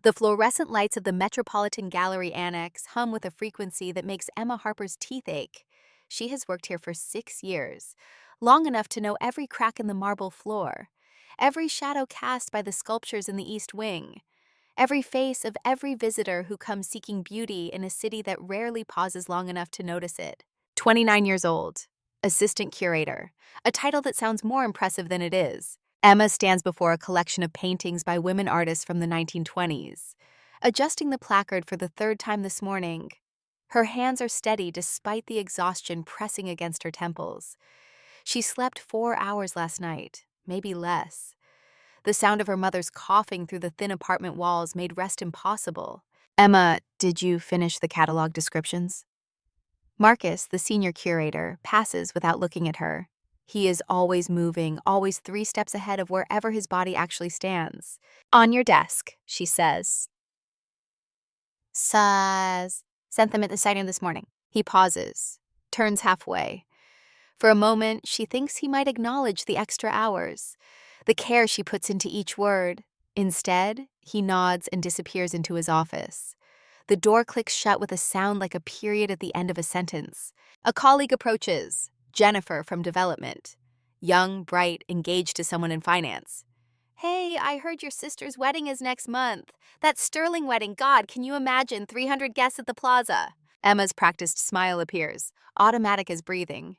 The fluorescent lights of the Metropolitan Gallery Annex hum with a frequency that makes Emma Harper's teeth ache. She has worked here for 6 years, long enough to know every crack in the marble floor, every shadow cast by the sculptures in the East Wing, every face of every visitor who comes seeking beauty in a city that rarely pauses long enough to notice it. 29 years old, assistant curator, a title that sounds more impressive than it is. Emma stands before a collection of paintings by women artists from the 1920s. Adjusting the placard for the third time this morning, her hands are steady despite the exhaustion pressing against her temples. She slept 4 hours last night, maybe less. The sound of her mother's coughing through the thin apartment walls made rest impossible. Emma, did you finish the catalog descriptions? Marcus, the senior curator, passes without looking at her. He is always moving, always 3 steps ahead of wherever his body actually stands. On your desk, she says. Sent them at the sighting this morning. He pauses, turns halfway. For a moment, she thinks he might acknowledge the extra hours, the care she puts into each word. Instead, he nods and disappears into his office. The door clicks shut with a sound like a period at the end of a sentence. A colleague approaches, Jennifer from development. Young, bright, engaged to someone in finance. Hey, I heard your sister's wedding is next month. That Sterling wedding, God, can you imagine 300 guests at the plaza? Emma's practiced smile appears, automatic as breathing.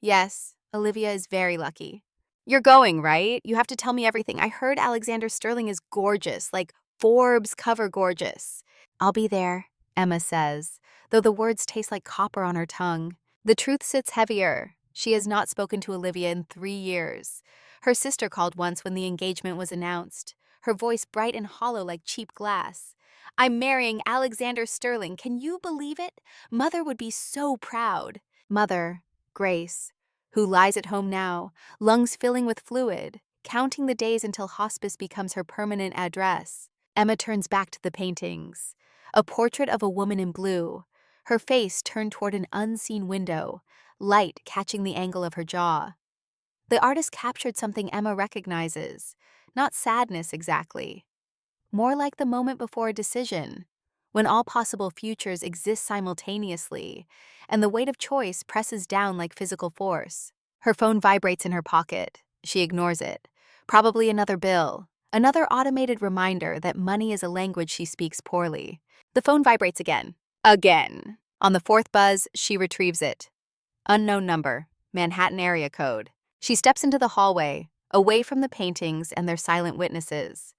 Yes, Olivia is very lucky. You're going, right? You have to tell me everything. I heard Alexander Sterling is gorgeous, like Forbes cover gorgeous. I'll be there, Emma says, though the words taste like copper on her tongue. The truth sits heavier. She has not spoken to Olivia in 3 years. Her sister called once when the engagement was announced, her voice bright and hollow like cheap glass. I'm marrying Alexander Sterling. Can you believe it? Mother would be so proud. Mother, Grace, who lies at home now, lungs filling with fluid, counting the days until hospice becomes her permanent address. Emma turns back to the paintings. A portrait of a woman in blue, her face turned toward an unseen window, light catching the angle of her jaw. The artist captured something Emma recognizes, not sadness exactly, more like the moment before a decision, when all possible futures exist simultaneously, and the weight of choice presses down like physical force. Her phone vibrates in her pocket. She ignores it. Probably another bill, another automated reminder that money is a language she speaks poorly. The phone vibrates again. Again. On the 4th buzz, she retrieves it. Unknown number, Manhattan area code. She steps into the hallway, away from the paintings and their silent witnesses.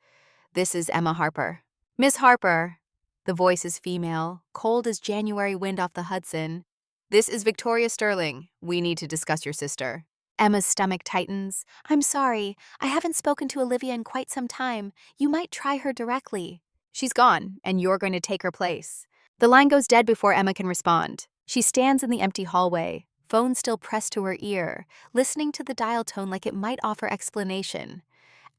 This is Emma Harper. Miss Harper. The voice is female, cold as January wind off the Hudson. This is Victoria Sterling. We need to discuss your sister. Emma's stomach tightens. I'm sorry. I haven't spoken to Olivia in quite some time. You might try her directly. She's gone, and you're going to take her place. The line goes dead before Emma can respond. She stands in the empty hallway, phone still pressed to her ear, listening to the dial tone like it might offer explanation.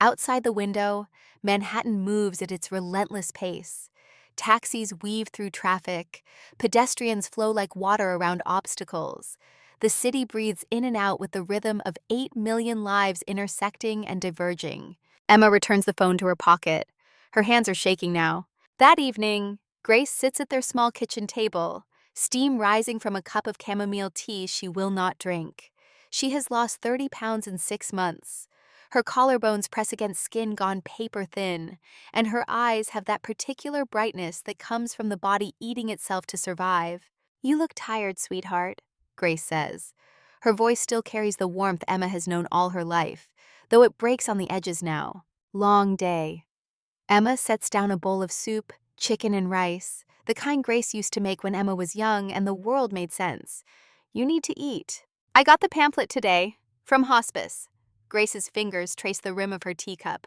Outside the window, Manhattan moves at its relentless pace. Taxis weave through traffic. Pedestrians flow like water around obstacles. The city breathes in and out with the rhythm of 8 million lives intersecting and diverging. Emma returns the phone to her pocket. Her hands are shaking now. That evening, Grace sits at their small kitchen table, steam rising from a cup of chamomile tea she will not drink. She has lost 30 pounds in 6 months. Her collarbones press against skin gone paper thin, and her eyes have that particular brightness that comes from the body eating itself to survive. You look tired, sweetheart, Grace says. Her voice still carries the warmth Emma has known all her life, though it breaks on the edges now. Long day. Emma sets down a bowl of soup, chicken and rice, the kind Grace used to make when Emma was young and the world made sense. You need to eat. I got the pamphlet today, from hospice. Grace's fingers trace the rim of her teacup.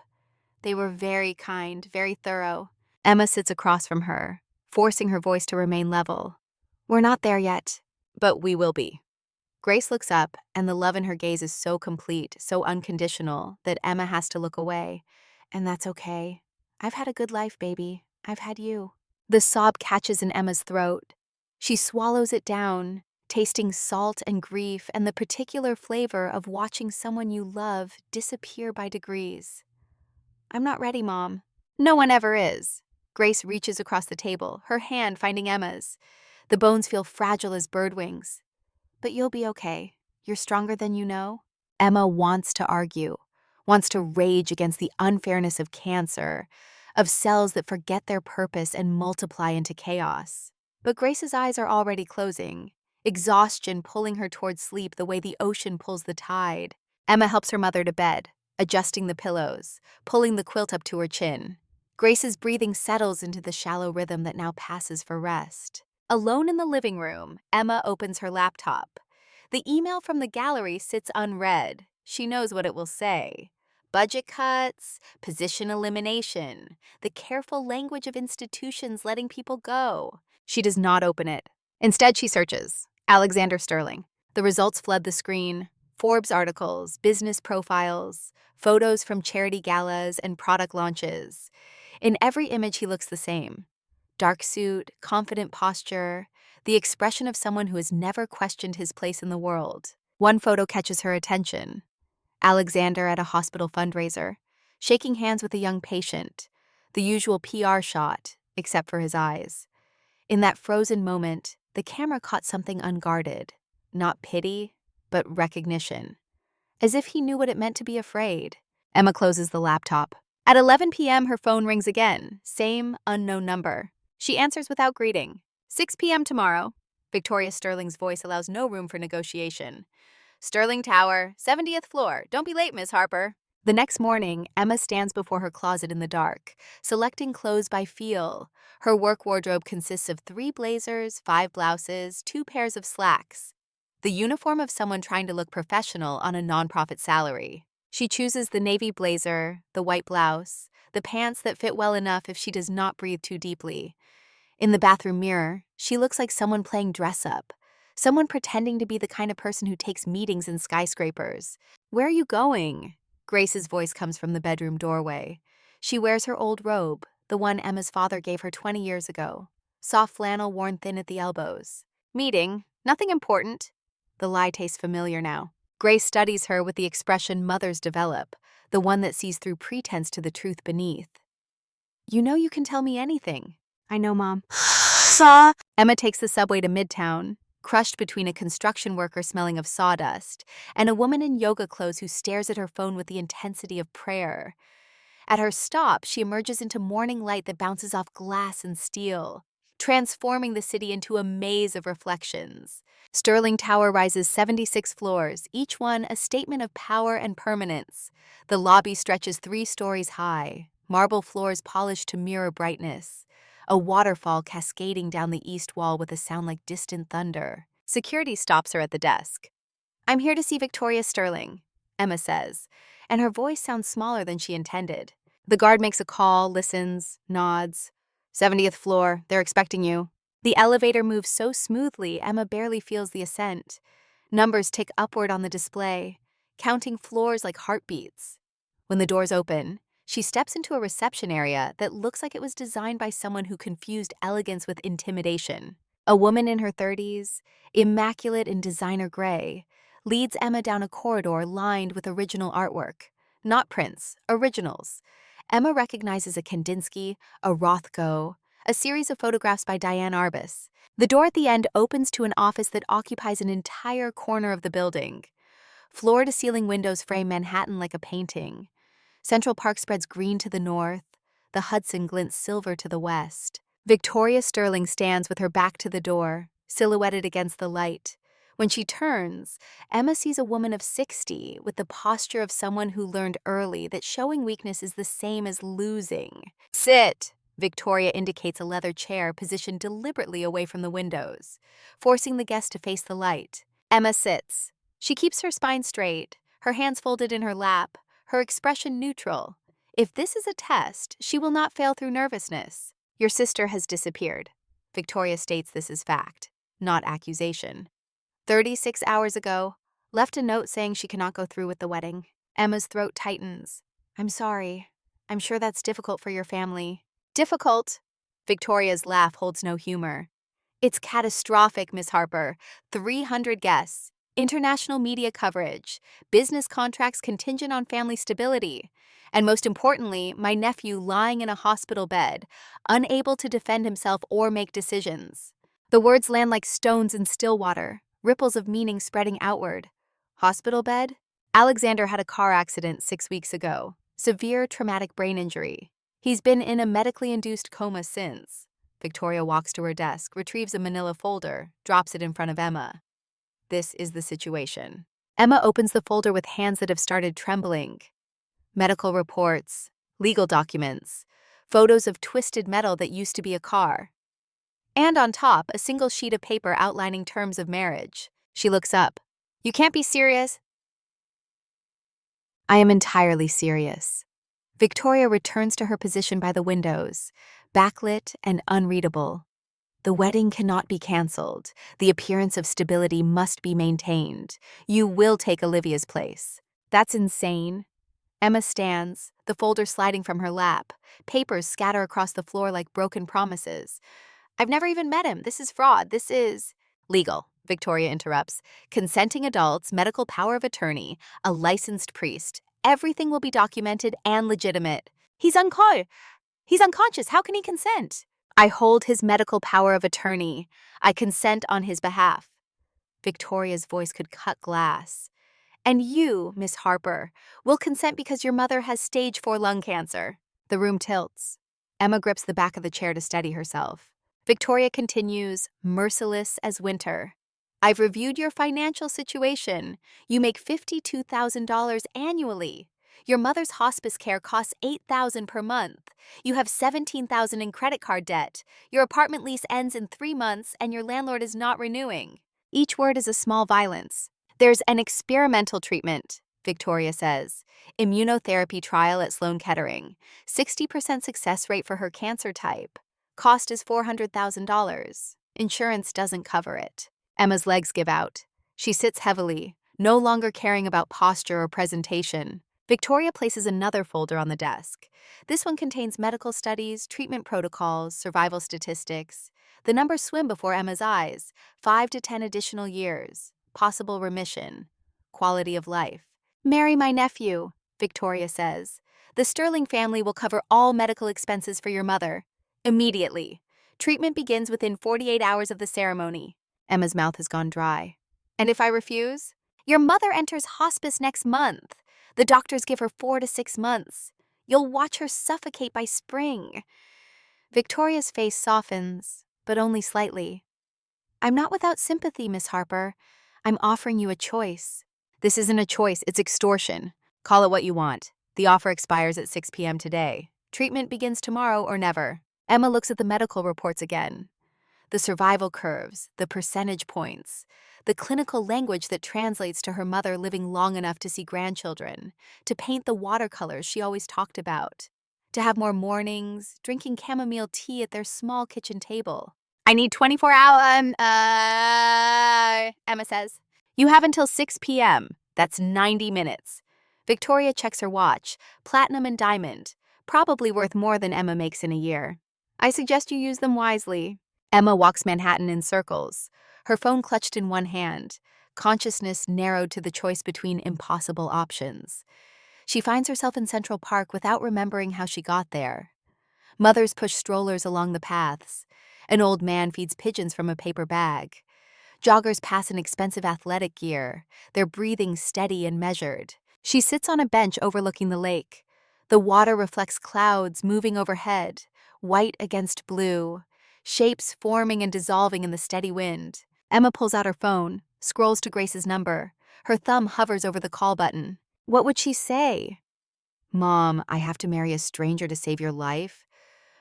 They were very kind, very thorough. Emma sits across from her, forcing her voice to remain level. We're not there yet, but we will be. Grace looks up, and the love in her gaze is so complete, so unconditional, that Emma has to look away. And that's okay. I've had a good life, baby. I've had you. The sob catches in Emma's throat. She swallows it down, tasting salt and grief and the particular flavor of watching someone you love disappear by degrees. I'm not ready, Mom. No one ever is. Grace reaches across the table, her hand finding Emma's. The bones feel fragile as bird wings. But you'll be okay. You're stronger than you know. Emma wants to argue, wants to rage against the unfairness of cancer, of cells that forget their purpose and multiply into chaos. But Grace's eyes are already closing, exhaustion pulling her towards sleep the way the ocean pulls the tide. Emma helps her mother to bed, adjusting the pillows, pulling the quilt up to her chin. Grace's breathing settles into the shallow rhythm that now passes for rest. Alone in the living room, Emma opens her laptop. The email from the gallery sits unread. She knows what it will say. Budget cuts, position elimination, the careful language of institutions letting people go. She does not open it. Instead, she searches. Alexander Sterling. The results flood the screen. Forbes articles, business profiles, photos from charity galas and product launches. In every image, he looks the same. Dark suit, confident posture, the expression of someone who has never questioned his place in the world. One photo catches her attention. Alexander at a hospital fundraiser, shaking hands with a young patient, the usual PR shot, except for his eyes. In that frozen moment, the camera caught something unguarded, not pity, but recognition. As if he knew what it meant to be afraid. Emma closes the laptop. At 11 p.m., her phone rings again, same unknown number. She answers without greeting. 6 p.m. tomorrow. Victoria Sterling's voice allows no room for negotiation. Sterling Tower, 70th floor. Don't be late, Miss Harper. The next morning, Emma stands before her closet in the dark, selecting clothes by feel. Her work wardrobe consists of 3 blazers, 5 blouses, 2 pairs of slacks. The uniform of someone trying to look professional on a nonprofit salary. She chooses the navy blazer, the white blouse, the pants that fit well enough if she does not breathe too deeply. In the bathroom mirror, she looks like someone playing dress-up, someone pretending to be the kind of person who takes meetings in skyscrapers. Where are you going? Grace's voice comes from the bedroom doorway. She wears her old robe, the one Emma's father gave her 20 years ago. Soft flannel worn thin at the elbows. Meeting, nothing important. The lie tastes familiar now. Grace studies her with the expression mothers develop, the one that sees through pretense to the truth beneath. You know you can tell me anything. I know, Mom. Emma takes the subway to Midtown, crushed between a construction worker smelling of sawdust and a woman in yoga clothes who stares at her phone with the intensity of prayer. At her stop, she emerges into morning light that bounces off glass and steel, transforming the city into a maze of reflections. Sterling Tower rises 76 floors, each one a statement of power and permanence. The lobby stretches 3 stories high, marble floors polished to mirror brightness. A waterfall cascading down the east wall with a sound like distant thunder. Security stops her at the desk. I'm here to see Victoria Sterling, Emma says, and her voice sounds smaller than she intended. The guard makes a call, listens, nods. 70th floor, they're expecting you. The elevator moves so smoothly, Emma barely feels the ascent. Numbers tick upward on the display, counting floors like heartbeats. When the doors open, she steps into a reception area that looks like it was designed by someone who confused elegance with intimidation. A woman in her 30s, immaculate in designer gray, leads Emma down a corridor lined with original artwork. Not prints, originals. Emma recognizes a Kandinsky, a Rothko, a series of photographs by Diane Arbus. The door at the end opens to an office that occupies an entire corner of the building. Floor-to-ceiling windows frame Manhattan like a painting. Central Park spreads green to the north. The Hudson glints silver to the west. Victoria Sterling stands with her back to the door, silhouetted against the light. When she turns, Emma sees a woman of 60 with the posture of someone who learned early that showing weakness is the same as losing. Sit! Victoria indicates a leather chair positioned deliberately away from the windows, forcing the guest to face the light. Emma sits. She keeps her spine straight, her hands folded in her lap, her expression neutral. If this is a test, she will not fail through nervousness. Your sister has disappeared. Victoria states this is fact, not accusation. 36 hours ago, left a note saying she cannot go through with the wedding. Emma's throat tightens. I'm sorry. I'm sure that's difficult for your family. Difficult? Victoria's laugh holds no humor. It's catastrophic, Miss Harper. 300 guests. International media coverage, business contracts contingent on family stability. And most importantly, my nephew lying in a hospital bed, unable to defend himself or make decisions. The words land like stones in still water, ripples of meaning spreading outward. Hospital bed? Alexander had a car accident 6 weeks ago. Severe traumatic brain injury. He's been in a medically induced coma since. Victoria walks to her desk, retrieves a manila folder, drops it in front of Emma. This is the situation. Emma opens the folder with hands that have started trembling. Medical reports, legal documents, photos of twisted metal that used to be a car. And on top, a single sheet of paper outlining terms of marriage. She looks up. You can't be serious. I am entirely serious. Victoria returns to her position by the windows, backlit and unreadable. The wedding cannot be cancelled. The appearance of stability must be maintained. You will take Olivia's place. That's insane. Emma stands, the folder sliding from her lap. Papers scatter across the floor like broken promises. I've never even met him. This is fraud. This is legal, Victoria interrupts. Consenting adults, medical power of attorney, a licensed priest. Everything will be documented and legitimate. He's unconscious. How can he consent? I hold his medical power of attorney. I consent on his behalf. Victoria's voice could cut glass. And you, Miss Harper, will consent because your mother has stage 4 lung cancer. The room tilts. Emma grips the back of the chair to steady herself. Victoria continues, merciless as winter. I've reviewed your financial situation. You make $52,000 annually. Your mother's hospice care costs $8,000 per month. You have $17,000 in credit card debt. Your apartment lease ends in 3 months and your landlord is not renewing. Each word is a small violence. There's an experimental treatment, Victoria says. Immunotherapy trial at Sloan Kettering. 60% success rate for her cancer type. Cost is $400,000. Insurance doesn't cover it. Emma's legs give out. She sits heavily, no longer caring about posture or presentation. Victoria places another folder on the desk. This one contains medical studies, treatment protocols, survival statistics. The numbers swim before Emma's eyes. 5 to 10 additional years. Possible remission. Quality of life. Marry my nephew, Victoria says. The Sterling family will cover all medical expenses for your mother. Immediately. Treatment begins within 48 hours of the ceremony. Emma's mouth has gone dry. And if I refuse? Your mother enters hospice next month. The doctors give her 4 to 6 months. You'll watch her suffocate by spring. Victoria's face softens, but only slightly. I'm not without sympathy, Miss Harper. I'm offering you a choice. This isn't a choice, it's extortion. Call it what you want. The offer expires at 6 p.m. today. Treatment begins tomorrow or never. Emma looks at the medical reports again. The survival curves, the percentage points, the clinical language that translates to her mother living long enough to see grandchildren, to paint the watercolors she always talked about, to have more mornings, drinking chamomile tea at their small kitchen table. I need 24 hours, Emma says. You have until 6 p.m. That's 90 minutes. Victoria checks her watch, platinum and diamond, probably worth more than Emma makes in a year. I suggest you use them wisely. Emma walks Manhattan in circles, her phone clutched in one hand, consciousness narrowed to the choice between impossible options. She finds herself in Central Park without remembering how she got there. Mothers push strollers along the paths. An old man feeds pigeons from a paper bag. Joggers pass in expensive athletic gear, their breathing steady and measured. She sits on a bench overlooking the lake. The water reflects clouds moving overhead, white against blue, shapes forming and dissolving in the steady wind. Emma pulls out her phone, scrolls to Grace's number. Her thumb hovers over the call button. What would she say? Mom, I have to marry a stranger to save your life.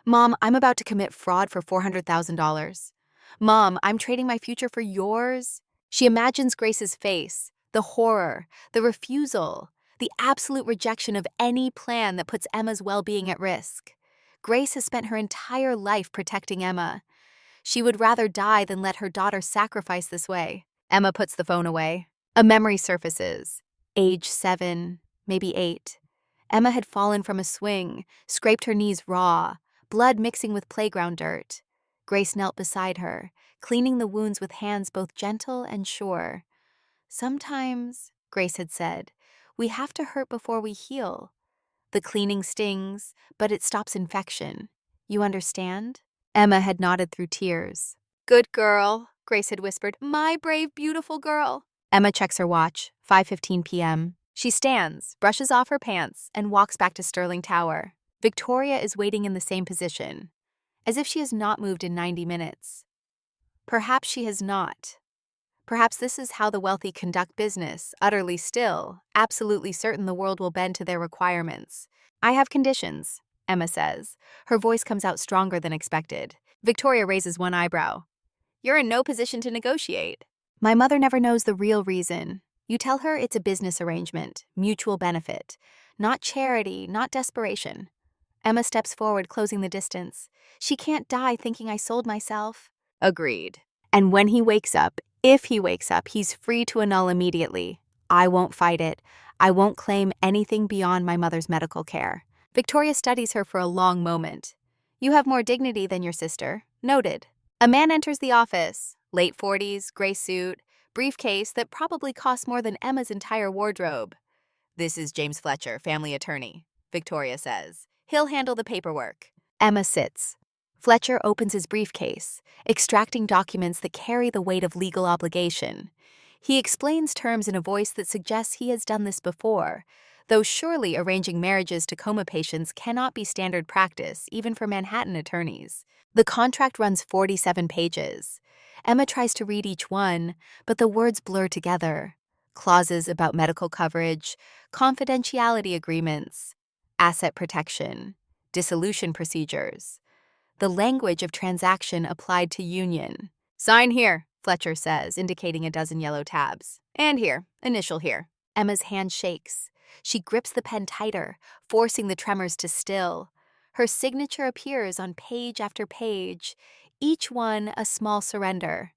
Mom, I'm about to commit fraud for $400,000. Mom, I'm trading my future for yours. She imagines Grace's face, the horror, the refusal, the absolute rejection of any plan that puts Emma's well-being at risk. Grace has spent her entire life protecting Emma. She would rather die than let her daughter sacrifice this way. Emma puts the phone away. A memory surfaces. Age 7, maybe 8. Emma had fallen from a swing, scraped her knees raw, blood mixing with playground dirt. Grace knelt beside her, cleaning the wounds with hands both gentle and sure. Sometimes, Grace had said, we have to hurt before we heal. The cleaning stings, but it stops infection. You understand? Emma had nodded through tears. Good girl, Grace had whispered. My brave, beautiful girl. Emma checks her watch, 5:15 p.m. She stands, brushes off her pants, and walks back to Sterling Tower. Victoria is waiting in the same position, as if she has not moved in 90 minutes. Perhaps she has not. Perhaps this is how the wealthy conduct business, utterly still, absolutely certain the world will bend to their requirements. I have conditions, Emma says. Her voice comes out stronger than expected. Victoria raises one eyebrow. You're in no position to negotiate. My mother never knows the real reason. You tell her it's a business arrangement, mutual benefit. Not charity, not desperation. Emma steps forward, closing the distance. She can't die thinking I sold myself. Agreed. And when he wakes up, if he wakes up, he's free to annul immediately. I won't fight it. I won't claim anything beyond my mother's medical care. Victoria studies her for a long moment. You have more dignity than your sister. Noted. A man enters the office. Late 40s, gray suit, briefcase that probably costs more than Emma's entire wardrobe. This is James Fletcher, family attorney, Victoria says. He'll handle the paperwork. Emma sits. Fletcher opens his briefcase, extracting documents that carry the weight of legal obligation. He explains terms in a voice that suggests he has done this before, though surely arranging marriages to coma patients cannot be standard practice, even for Manhattan attorneys. The contract runs 47 pages. Emma tries to read each one, but the words blur together. Clauses about medical coverage, confidentiality agreements, asset protection, dissolution procedures. The language of transaction applied to union. Sign here, Fletcher says, indicating a dozen yellow tabs. And here, initial here. Emma's hand shakes. She grips the pen tighter, forcing the tremors to still. Her signature appears on page after page, each one a small surrender.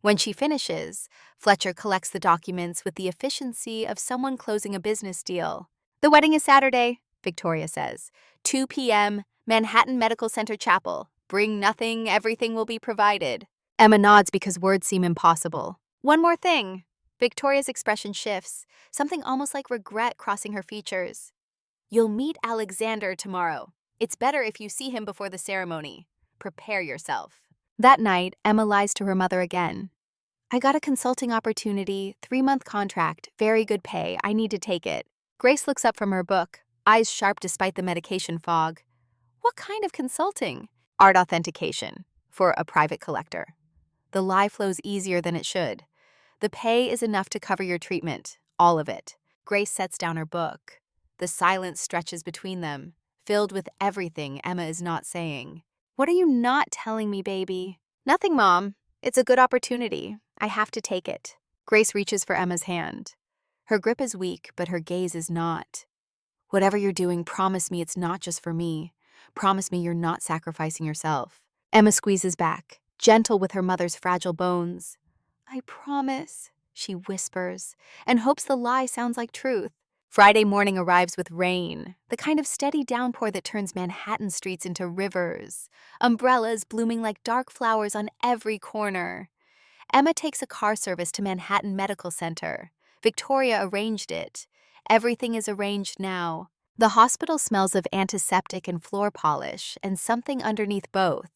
When she finishes, Fletcher collects the documents with the efficiency of someone closing a business deal. The wedding is Saturday, Victoria says. 2 p.m., Manhattan Medical Center Chapel. Bring nothing, everything will be provided. Emma nods because words seem impossible. One more thing. Victoria's expression shifts, something almost like regret crossing her features. You'll meet Alexander tomorrow. It's better if you see him before the ceremony. Prepare yourself. That night, Emma lies to her mother again. I got a consulting opportunity, 3-month contract, very good pay. I need to take it. Grace looks up from her book, eyes sharp despite the medication fog. What kind of consulting? Art authentication, for a private collector. The lie flows easier than it should. The pay is enough to cover your treatment, all of it. Grace sets down her book. The silence stretches between them, filled with everything Emma is not saying. What are you not telling me, baby? Nothing, Mom. It's a good opportunity. I have to take it. Grace reaches for Emma's hand. Her grip is weak, but her gaze is not. Whatever you're doing, promise me it's not just for me. Promise me you're not sacrificing yourself. Emma squeezes back, gentle with her mother's fragile bones. I promise, she whispers, and hopes the lie sounds like truth. Friday morning arrives with rain, the kind of steady downpour that turns Manhattan streets into rivers, umbrellas blooming like dark flowers on every corner. Emma takes a car service to Manhattan Medical Center. Victoria arranged it. Everything is arranged now. The hospital smells of antiseptic and floor polish, and something underneath both,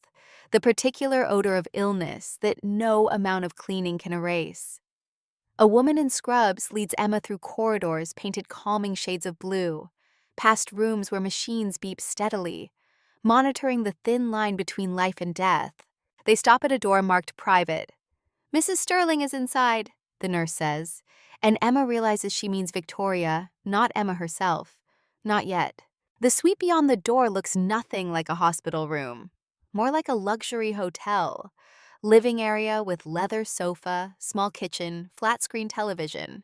the particular odor of illness that no amount of cleaning can erase. A woman in scrubs leads Emma through corridors painted calming shades of blue, past rooms where machines beep steadily, monitoring the thin line between life and death. They stop at a door marked private. Mrs. Sterling is inside, the nurse says, and Emma realizes she means Victoria, not Emma herself. Not yet. The suite beyond the door looks nothing like a hospital room, more like a luxury hotel. Living area with leather sofa, small kitchen, flat-screen television.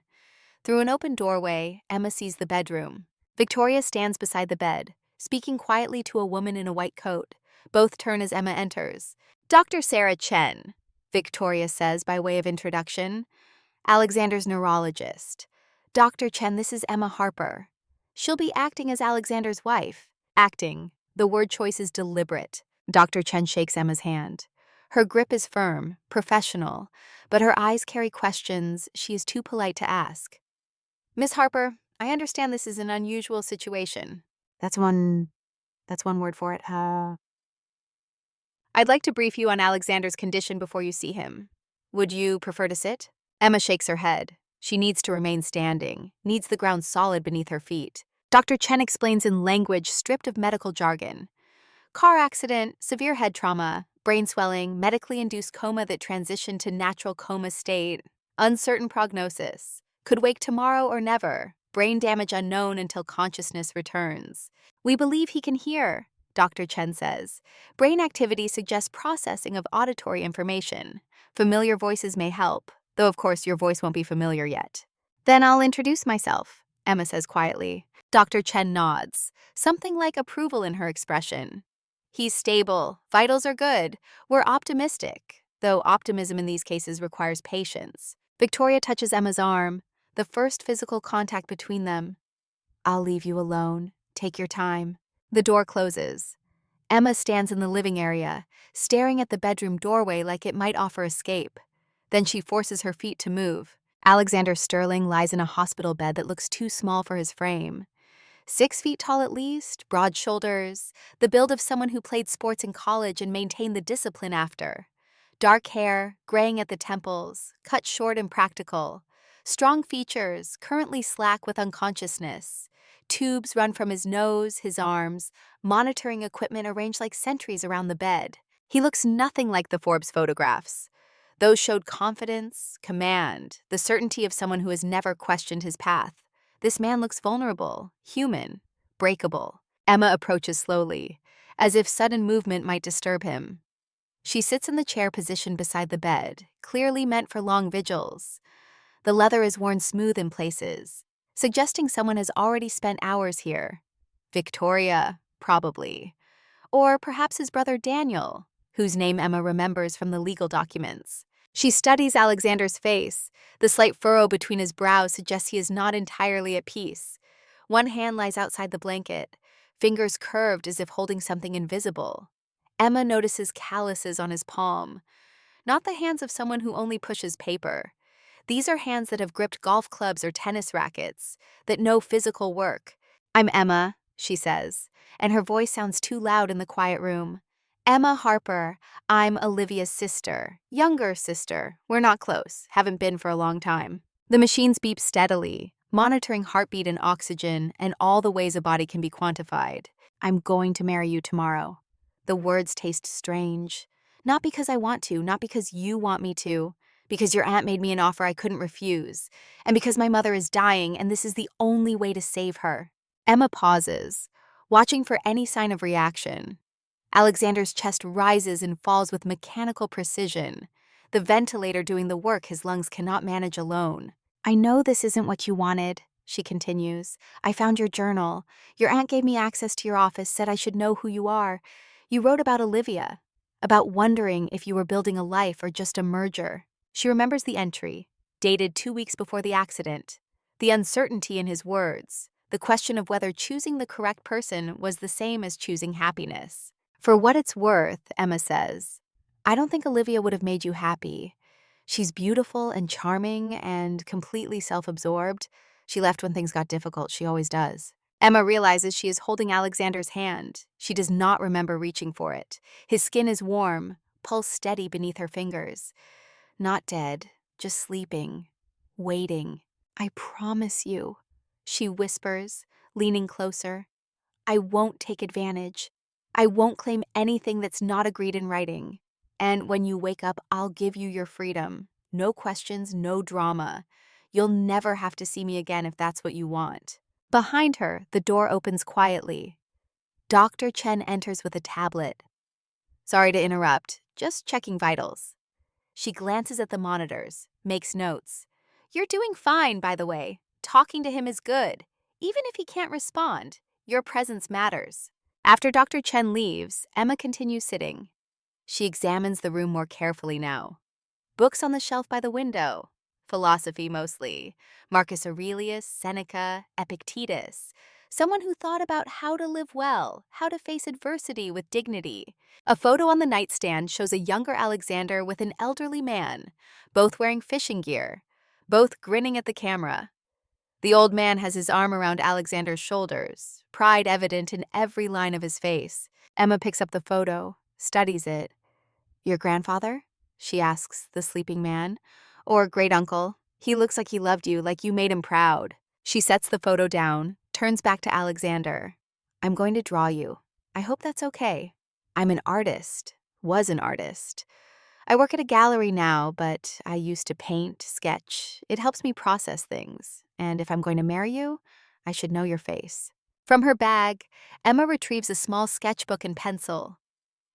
Through an open doorway, Emma sees the bedroom. Victoria stands beside the bed, speaking quietly to a woman in a white coat. Both turn as Emma enters. Dr. Sarah Chen, Victoria says by way of introduction. Alexander's neurologist. Dr. Chen, this is Emma Harper. She'll be acting as Alexander's wife. Acting. The word choice is deliberate. Dr. Chen shakes Emma's hand. Her grip is firm, professional, but her eyes carry questions she is too polite to ask. Miss Harper, I understand this is an unusual situation. That's one that's one word for it. I'd like to brief you on Alexander's condition before you see him. Would you prefer to sit? Emma shakes her head. She needs to remain standing, needs the ground solid beneath her feet. Dr. Chen explains in language stripped of medical jargon. Car accident, severe head trauma, brain swelling, medically induced coma that transitioned to natural coma state, uncertain prognosis, could wake tomorrow or never, brain damage unknown until consciousness returns. We believe he can hear, Dr. Chen says. Brain activity suggests processing of auditory information. Familiar voices may help, though of course your voice won't be familiar yet. Then I'll introduce myself, Emma says quietly. Dr. Chen nods, something like approval in her expression. He's stable, vitals are good, we're optimistic, though optimism in these cases requires patience. Victoria touches Emma's arm, the first physical contact between them. I'll leave you alone. Take your time. The door closes. Emma stands in the living area, staring at the bedroom doorway like it might offer escape. Then she forces her feet to move. Alexander Sterling lies in a hospital bed that looks too small for his frame. 6 feet tall at least, broad shoulders, the build of someone who played sports in college and maintained the discipline after. Dark hair, graying at the temples, cut short and practical. Strong features, currently slack with unconsciousness. Tubes run from his nose, his arms, monitoring equipment arranged like sentries around the bed. He looks nothing like the Forbes photographs. Those showed confidence, command, the certainty of someone who has never questioned his path. This man looks vulnerable, human, breakable. Emma approaches slowly, as if sudden movement might disturb him. She sits in the chair positioned beside the bed, clearly meant for long vigils. The leather is worn smooth in places, suggesting someone has already spent hours here. Victoria, probably. Or perhaps his brother Daniel, whose name Emma remembers from the legal documents. She studies Alexander's face. The slight furrow between his brows suggests he is not entirely at peace. One hand lies outside the blanket, fingers curved as if holding something invisible. Emma notices calluses on his palm. Not the hands of someone who only pushes paper. These are hands that have gripped golf clubs or tennis rackets, that know physical work. I'm Emma, she says, and her voice sounds too loud in the quiet room. Emma Harper. I'm Olivia's sister, younger sister. We're not close, haven't been for a long time. The machines beep steadily, monitoring heartbeat and oxygen and all the ways a body can be quantified. I'm going to marry you tomorrow. The words taste strange. Not because I want to, not because you want me to, because your aunt made me an offer I couldn't refuse, and because my mother is dying and this is the only way to save her. Emma pauses, watching for any sign of reaction. Alexander's chest rises and falls with mechanical precision, the ventilator doing the work his lungs cannot manage alone. I know this isn't what you wanted, she continues. I found your journal. Your aunt gave me access to your office, said I should know who you are. You wrote about Olivia, about wondering if you were building a life or just a merger. She remembers the entry, dated 2 weeks before the accident. The uncertainty in his words, the question of whether choosing the correct person was the same as choosing happiness. For what it's worth, Emma says, I don't think Olivia would have made you happy. She's beautiful and charming and completely self-absorbed. She left when things got difficult, she always does. Emma realizes she is holding Alexander's hand. She does not remember reaching for it. His skin is warm, pulse steady beneath her fingers. Not dead, just sleeping, waiting. I promise you, she whispers, leaning closer. I won't take advantage. I won't claim anything that's not agreed in writing. And when you wake up, I'll give you your freedom. No questions, no drama. You'll never have to see me again if that's what you want. Behind her, the door opens quietly. Dr. Chen enters with a tablet. Sorry to interrupt, just checking vitals. She glances at the monitors, makes notes. You're doing fine, by the way. Talking to him is good. Even if he can't respond, your presence matters. After Dr. Chen leaves, Emma continues sitting. She examines the room more carefully now. Books on the shelf by the window. Philosophy mostly. Marcus Aurelius, Seneca, Epictetus. Someone who thought about how to live well, how to face adversity with dignity. A photo on the nightstand shows a younger Alexander with an elderly man, both wearing fishing gear, both grinning at the camera. The old man has his arm around Alexander's shoulders, pride evident in every line of his face. Emma picks up the photo, studies it. Your grandfather? She asks the sleeping man. Or great-uncle. He looks like he loved you, like you made him proud. She sets the photo down, turns back to Alexander. I'm going to draw you. I hope that's okay. I'm an artist. Was an artist. I work at a gallery now, but I used to paint, sketch. It helps me process things. And if I'm going to marry you, I should know your face. From her bag, Emma retrieves a small sketchbook and pencil.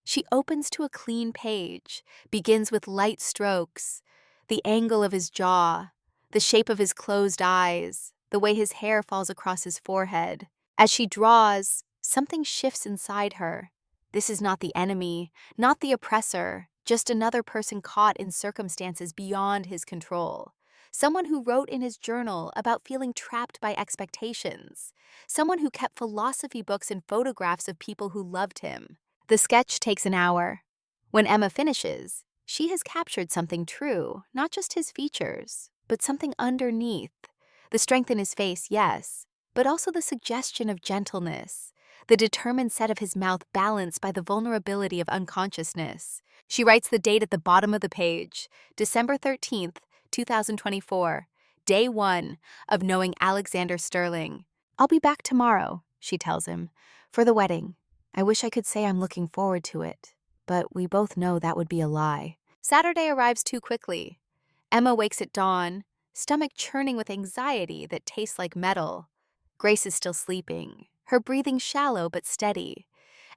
She opens to a clean page, begins with light strokes, the angle of his jaw, the shape of his closed eyes, the way his hair falls across his forehead. As she draws, something shifts inside her. This is not the enemy, not the oppressor, just another person caught in circumstances beyond his control. Someone who wrote in his journal about feeling trapped by expectations. Someone who kept philosophy books and photographs of people who loved him. The sketch takes an hour. When Emma finishes, she has captured something true, not just his features, but something underneath. The strength in his face, yes, but also the suggestion of gentleness, the determined set of his mouth balanced by the vulnerability of unconsciousness. She writes the date at the bottom of the page, December 13th, 2024, day 1 of knowing Alexander Sterling. I'll be back tomorrow, she tells him, for the wedding. I wish I could say I'm looking forward to it, but we both know that would be a lie. Saturday arrives too quickly. Emma wakes at dawn, stomach churning with anxiety that tastes like metal. Grace is still sleeping, her breathing shallow but steady.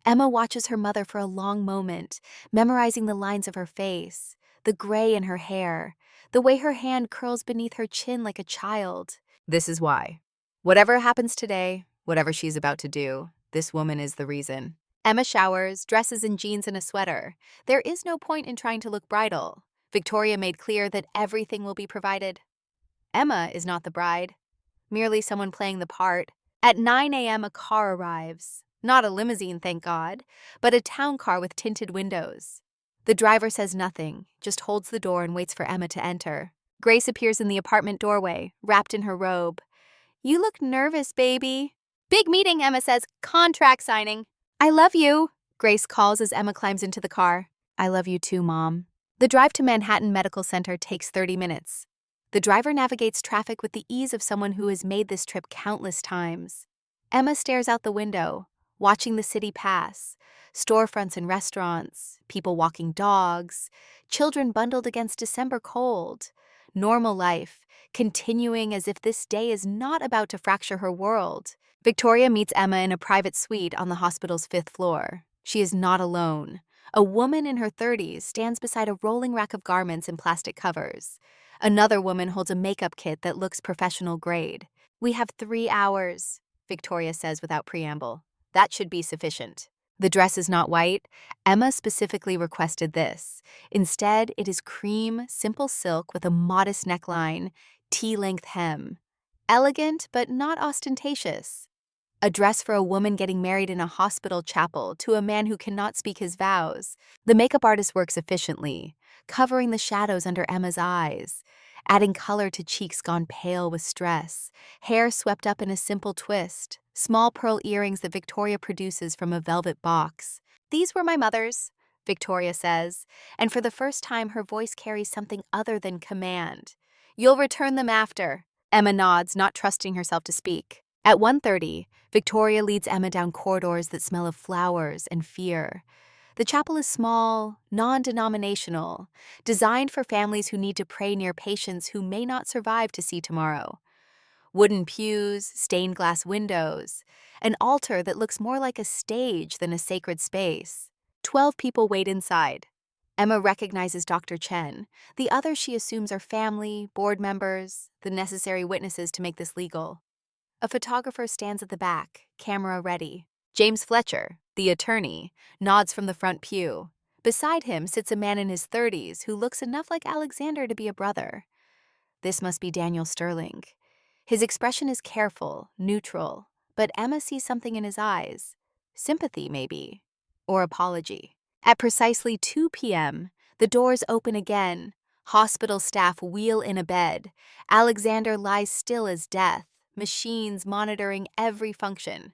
Emma watches her mother for a long moment, memorizing the lines of her face, the gray in her hair, the way her hand curls beneath her chin like a child. This is why. Whatever happens today, whatever she's about to do, this woman is the reason. Emma showers, dresses in jeans and a sweater. There is no point in trying to look bridal. Victoria made clear that everything will be provided. Emma is not the bride, merely someone playing the part. At 9 a.m. a car arrives. Not a limousine, thank God, but a town car with tinted windows. The driver says nothing, just holds the door and waits for Emma to enter. Grace appears in the apartment doorway, wrapped in her robe. You look nervous, baby. Big meeting, Emma says. Contract signing. I love you, Grace calls as Emma climbs into the car. I love you too, Mom. The drive to Manhattan Medical Center takes 30 minutes. The driver navigates traffic with the ease of someone who has made this trip countless times. Emma stares out the window, watching the city pass. Storefronts and restaurants, people walking dogs, children bundled against December cold. Normal life, continuing as if this day is not about to fracture her world. Victoria meets Emma in a private suite on the hospital's 5th floor. She is not alone. A woman in her 30s stands beside a rolling rack of garments and plastic covers. Another woman holds a makeup kit that looks professional grade. We have 3 hours, Victoria says without preamble. That should be sufficient. The dress is not white. Emma specifically requested this. Instead, it is cream, simple silk with a modest neckline, T-length hem. Elegant, but not ostentatious. A dress for a woman getting married in a hospital chapel to a man who cannot speak his vows. The makeup artist works efficiently, covering the shadows under Emma's eyes, adding color to cheeks gone pale with stress, hair swept up in a simple twist, small pearl earrings that Victoria produces from a velvet box. These were my mother's, Victoria says, and for the first time her voice carries something other than command. You'll return them after. Emma nods, not trusting herself to speak. At 1:30, Victoria leads Emma down corridors that smell of flowers and fear. The chapel is small, non-denominational, designed for families who need to pray near patients who may not survive to see tomorrow. Wooden pews, stained glass windows, an altar that looks more like a stage than a sacred space. 12 people wait inside. Emma recognizes Dr. Chen. The others she assumes are family, board members, the necessary witnesses to make this legal. A photographer stands at the back, camera ready. James Fletcher, the attorney, nods from the front pew. Beside him sits a man in his 30s who looks enough like Alexander to be a brother. This must be Daniel Sterling. His expression is careful, neutral, but Emma sees something in his eyes. Sympathy, maybe, or apology. At precisely 2 p.m., the doors open again. Hospital staff wheel in a bed. Alexander lies still as death, machines monitoring every function.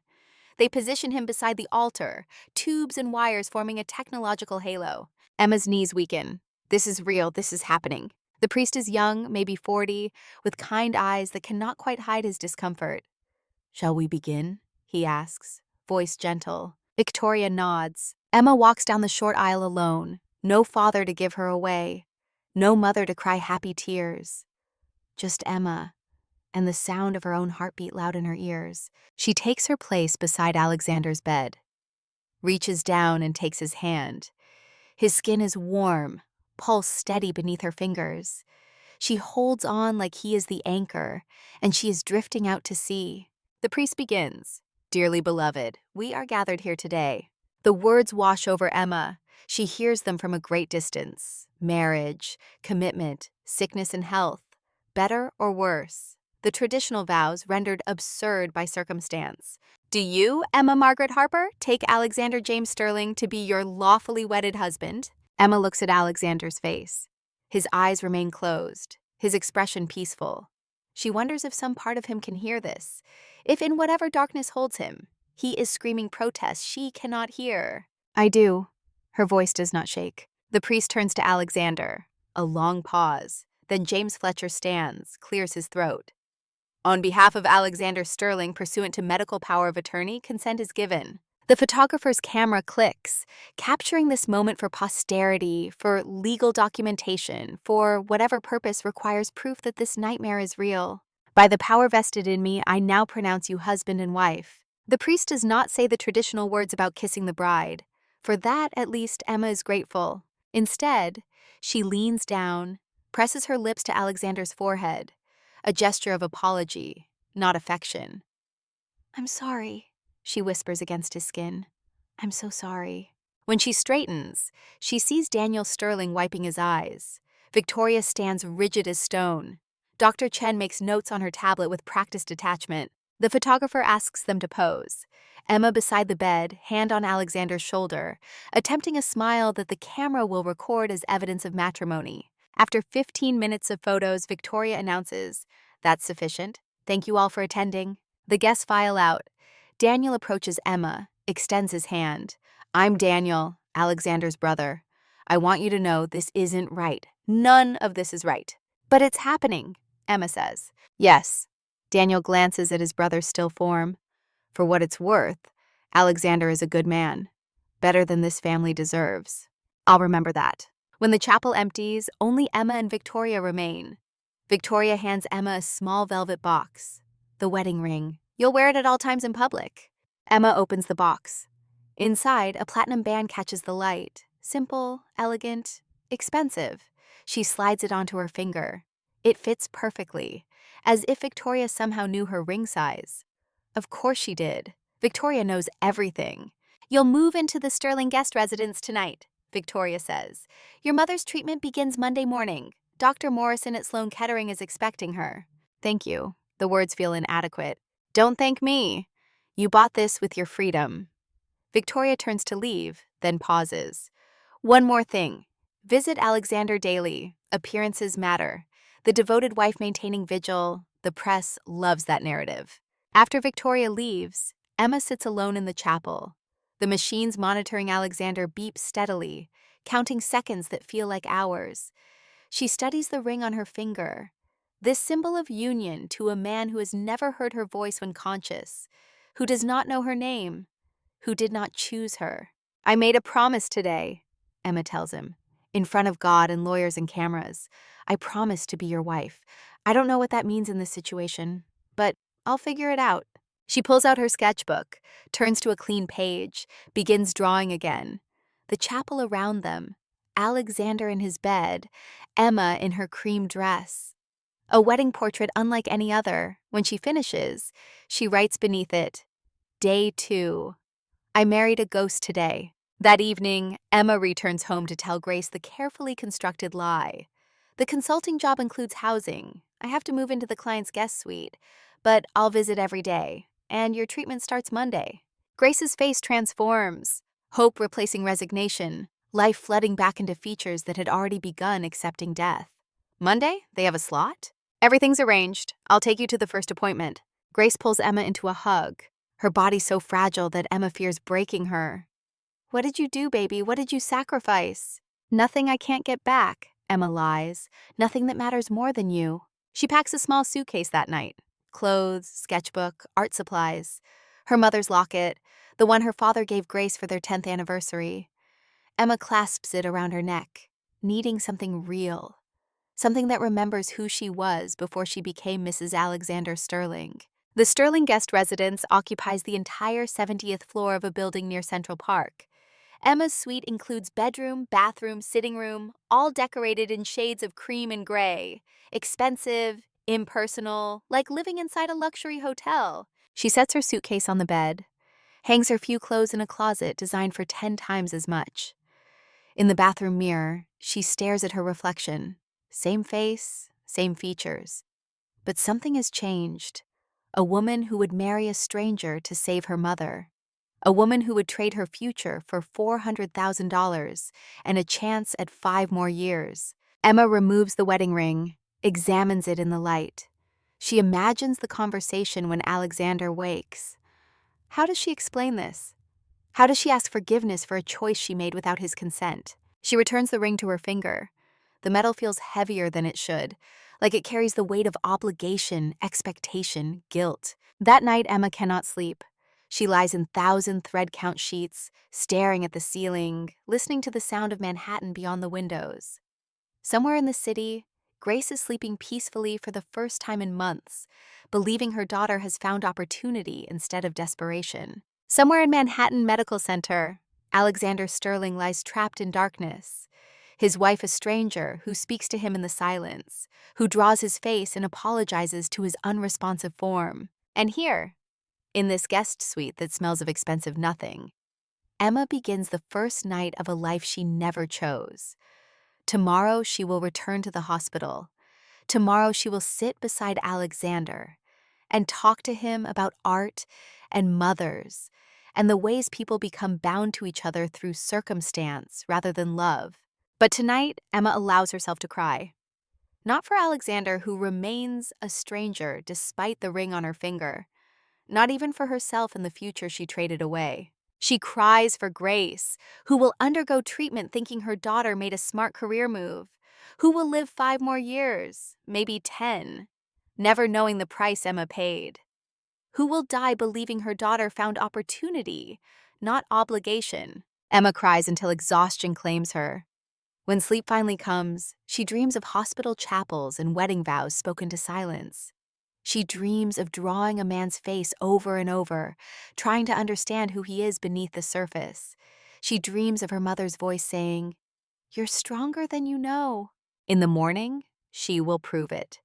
They position him beside the altar, tubes and wires forming a technological halo. Emma's knees weaken. This is real, this is happening. The priest is young, maybe 40, with kind eyes that cannot quite hide his discomfort. "Shall we begin?" he asks, voice gentle. Victoria nods. Emma walks down the short aisle alone, no father to give her away, no mother to cry happy tears. Just Emma, and the sound of her own heartbeat loud in her ears. She takes her place beside Alexander's bed, reaches down and takes his hand. His skin is warm, pulse steady beneath her fingers. She holds on like he is the anchor, and she is drifting out to sea. The priest begins. "Dearly beloved, we are gathered here today." The words wash over Emma. She hears them from a great distance. Marriage, commitment, sickness and health. Better or worse? The traditional vows rendered absurd by circumstance. "Do you, Emma Margaret Harper, take Alexander James Sterling to be your lawfully wedded husband?" Emma looks at Alexander's face. His eyes remain closed, his expression peaceful. She wonders if some part of him can hear this, if in whatever darkness holds him, he is screaming protests she cannot hear. "I do." Her voice does not shake. The priest turns to Alexander. A long pause. Then James Fletcher stands, clears his throat. "On behalf of Alexander Sterling, pursuant to medical power of attorney, consent is given." The photographer's camera clicks, capturing this moment for posterity, for legal documentation, for whatever purpose requires proof that this nightmare is real. "By the power vested in me, I now pronounce you husband and wife." The priest does not say the traditional words about kissing the bride. For that, at least, Emma is grateful. Instead, she leans down, presses her lips to Alexander's forehead, a gesture of apology, not affection. "I'm sorry," she whispers against his skin. "I'm so sorry." When she straightens, she sees Daniel Sterling wiping his eyes. Victoria stands rigid as stone. Dr. Chen makes notes on her tablet with practiced detachment. The photographer asks them to pose. Emma beside the bed, hand on Alexander's shoulder, attempting a smile that the camera will record as evidence of matrimony. After 15 minutes of photos, Victoria announces, "That's sufficient. Thank you all for attending." The guests file out. Daniel approaches Emma, extends his hand. "I'm Daniel, Alexander's brother. I want you to know this isn't right. None of this is right." "But it's happening," Emma says. "Yes." Daniel glances at his brother's still form. "For what it's worth, Alexander is a good man. Better than this family deserves. I'll remember that." When the chapel empties, only Emma and Victoria remain. Victoria hands Emma a small velvet box. The wedding ring. "You'll wear it at all times in public." Emma opens the box. Inside, a platinum band catches the light. Simple, elegant, expensive. She slides it onto her finger. It fits perfectly, as if Victoria somehow knew her ring size. Of course she did. Victoria knows everything. "You'll move into the Sterling guest residence tonight," Victoria says. "Your mother's treatment begins Monday morning. Dr. Morrison at Sloan Kettering is expecting her." "Thank you." The words feel inadequate. "Don't thank me. You bought this with your freedom." Victoria turns to leave, then pauses. "One more thing. Visit Alexander daily. Appearances matter. The devoted wife maintaining vigil, the press loves that narrative." After Victoria leaves, Emma sits alone in the chapel. The machines monitoring Alexander beep steadily, counting seconds that feel like hours. She studies the ring on her finger, this symbol of union to a man who has never heard her voice when conscious, who does not know her name, who did not choose her. "I made a promise today," Emma tells him, "in front of God and lawyers and cameras. I promised to be your wife. I don't know what that means in this situation, but I'll figure it out." She pulls out her sketchbook, turns to a clean page, begins drawing again. The chapel around them, Alexander in his bed, Emma in her cream dress. A wedding portrait unlike any other. When she finishes, she writes beneath it, "Day 2. I married a ghost today." That evening, Emma returns home to tell Grace the carefully constructed lie. "The consulting job includes housing. I have to move into the client's guest suite, but I'll visit every day, and your treatment starts Monday." Grace's face transforms, hope replacing resignation, life flooding back into features that had already begun accepting death. "Monday? They have a slot?" "Everything's arranged. I'll take you to the first appointment." Grace pulls Emma into a hug, her body so fragile that Emma fears breaking her. "What did you do, baby? What did you sacrifice?" "Nothing I can't get back," Emma lies. "Nothing that matters more than you." She packs a small suitcase that night. Clothes, sketchbook, art supplies. Her mother's locket, the one her father gave Grace for their 10th anniversary. Emma clasps it around her neck, needing something real. Something that remembers who she was before she became Mrs. Alexander Sterling. The Sterling guest residence occupies the entire 70th floor of a building near Central Park. Emma's suite includes bedroom, bathroom, sitting room, all decorated in shades of cream and gray. Expensive, impersonal, like living inside a luxury hotel. She sets her suitcase on the bed, hangs her few clothes in a closet designed for 10 times as much. In the bathroom mirror, she stares at her reflection. Same face, same features. But something has changed. A woman who would marry a stranger to save her mother. A woman who would trade her future for $400,000 and a chance at 5 more years. Emma removes the wedding ring, examines it in the light. She imagines the conversation when Alexander wakes. How does she explain this? How does she ask forgiveness for a choice she made without his consent? She returns the ring to her finger. The metal feels heavier than it should, like it carries the weight of obligation, expectation, guilt. That night, Emma cannot sleep. She lies in 1,000 thread count sheets, staring at the ceiling, listening to the sound of Manhattan beyond the windows. Somewhere in the city, Grace is sleeping peacefully for the first time in months, believing her daughter has found opportunity instead of desperation. Somewhere in Manhattan Medical Center, Alexander Sterling lies trapped in darkness. His wife a stranger who speaks to him in the silence, who draws his face and apologizes to his unresponsive form. And here, in this guest suite that smells of expensive nothing, Emma begins the first night of a life she never chose. Tomorrow she will return to the hospital. Tomorrow she will sit beside Alexander and talk to him about art and mothers and the ways people become bound to each other through circumstance rather than love. But tonight, Emma allows herself to cry. Not for Alexander, who remains a stranger despite the ring on her finger. Not even for herself and the future she traded away. She cries for Grace, who will undergo treatment thinking her daughter made a smart career move, who will live 5 more years, maybe 10, never knowing the price Emma paid, who will die believing her daughter found opportunity, not obligation. Emma cries until exhaustion claims her. When sleep finally comes, she dreams of hospital chapels and wedding vows spoken to silence. She dreams of drawing a man's face over and over, trying to understand who he is beneath the surface. She dreams of her mother's voice saying, "You're stronger than you know." In the morning, she will prove it.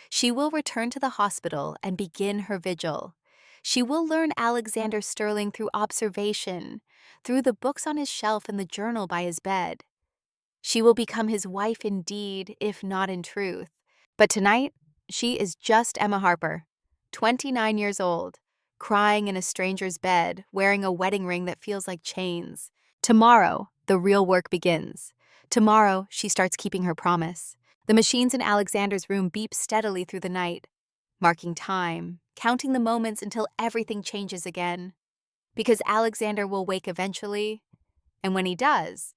She will return to the hospital and begin her vigil. She will learn Alexander Sterling through observation, through the books on his shelf and the journal by his bed. She will become his wife in deed, if not in truth. But tonight, she is just Emma Harper, 29 years old, crying in a stranger's bed, wearing a wedding ring that feels like chains. Tomorrow, the real work begins. Tomorrow, she starts keeping her promise. The machines in Alexander's room beep steadily through the night, marking time, counting the moments until everything changes again. Because Alexander will wake eventually, and when he does,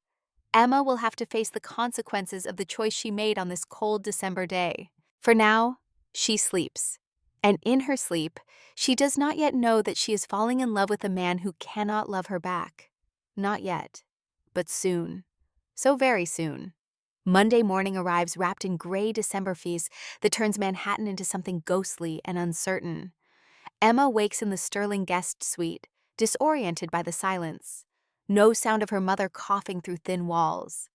Emma will have to face the consequences of the choice she made on this cold December day. For now, she sleeps. And in her sleep, she does not yet know that she is falling in love with a man who cannot love her back. Not yet, but soon. So very soon. Monday morning arrives wrapped in gray December feast that turns Manhattan into something ghostly and uncertain. Emma wakes in the Sterling guest suite, disoriented by the silence. No sound of her mother coughing through thin walls.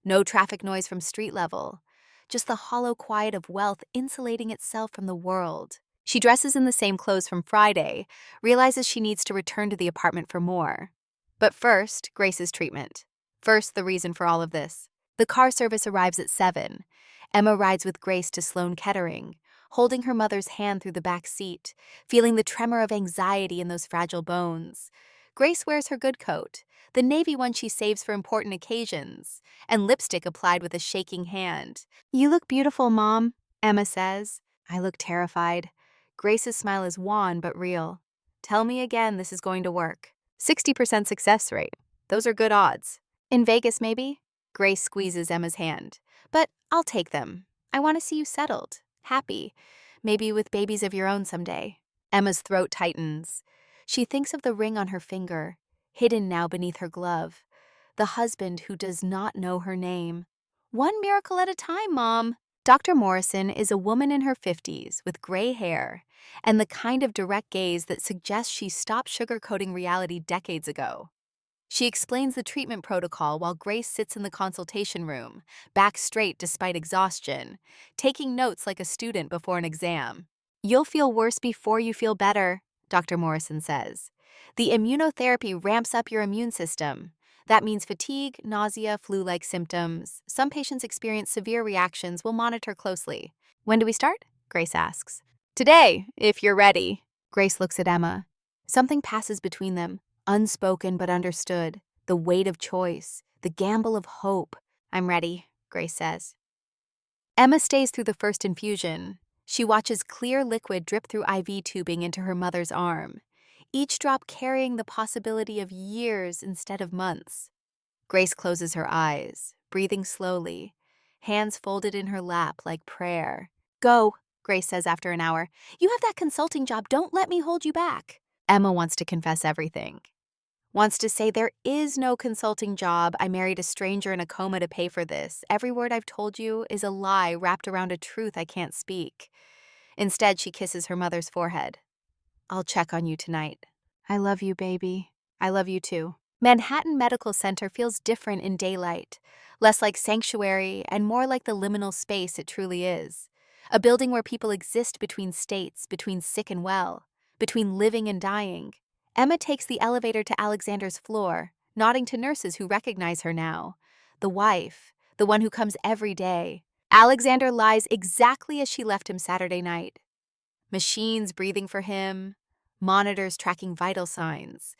No traffic noise from street level. Just the hollow quiet of wealth insulating itself from the world. She dresses in the same clothes from Friday, realizes she needs to return to the apartment for more. But first, Grace's treatment. First, the reason for all of this. The car service arrives at 7. Emma rides with Grace to Sloan Kettering, holding her mother's hand through the back seat, feeling the tremor of anxiety in those fragile bones. Grace wears her good coat, the navy one she saves for important occasions, and lipstick applied with a shaking hand. "You look beautiful, Mom," Emma says. I look terrified. Grace's smile is wan but real. Tell me again this is going to work. 60% success rate. Those are good odds. In Vegas, maybe? Grace squeezes Emma's hand. But I'll take them. I want to see you settled, happy, maybe with babies of your own someday. Emma's throat tightens. She thinks of the ring on her finger, hidden now beneath her glove. The husband who does not know her name. One miracle at a time, Mom. Dr. Morrison is a woman in her 50s with gray hair and the kind of direct gaze that suggests she stopped sugarcoating reality decades ago. She explains the treatment protocol while Grace sits in the consultation room, back straight despite exhaustion, taking notes like a student before an exam. You'll feel worse before you feel better, Dr. Morrison says. The immunotherapy ramps up your immune system. That means fatigue, nausea, flu-like symptoms. Some patients experience severe reactions. We'll monitor closely. When do we start? Grace asks. Today, if you're ready. Grace looks at Emma. Something passes between them, unspoken but understood. The weight of choice, the gamble of hope. I'm ready, Grace says. Emma stays through the first infusion. She watches clear liquid drip through IV tubing into her mother's arm, each drop carrying the possibility of years instead of months. Grace closes her eyes, breathing slowly, hands folded in her lap like prayer. Go, Grace says after an hour. You have that consulting job. Don't let me hold you back. Emma wants to confess everything. Wants to say there is no consulting job. I married a stranger in a coma to pay for this. Every word I've told you is a lie wrapped around a truth I can't speak. Instead, she kisses her mother's forehead. I'll check on you tonight. I love you, baby. I love you too. Manhattan Medical Center feels different in daylight, less like sanctuary and more like the liminal space it truly is. A building where people exist between states, between sick and well, between living and dying. Emma takes the elevator to Alexander's floor, nodding to nurses who recognize her now. The wife, the one who comes every day. Alexander lies exactly as she left him Saturday night. Machines breathing for him, monitors tracking vital signs.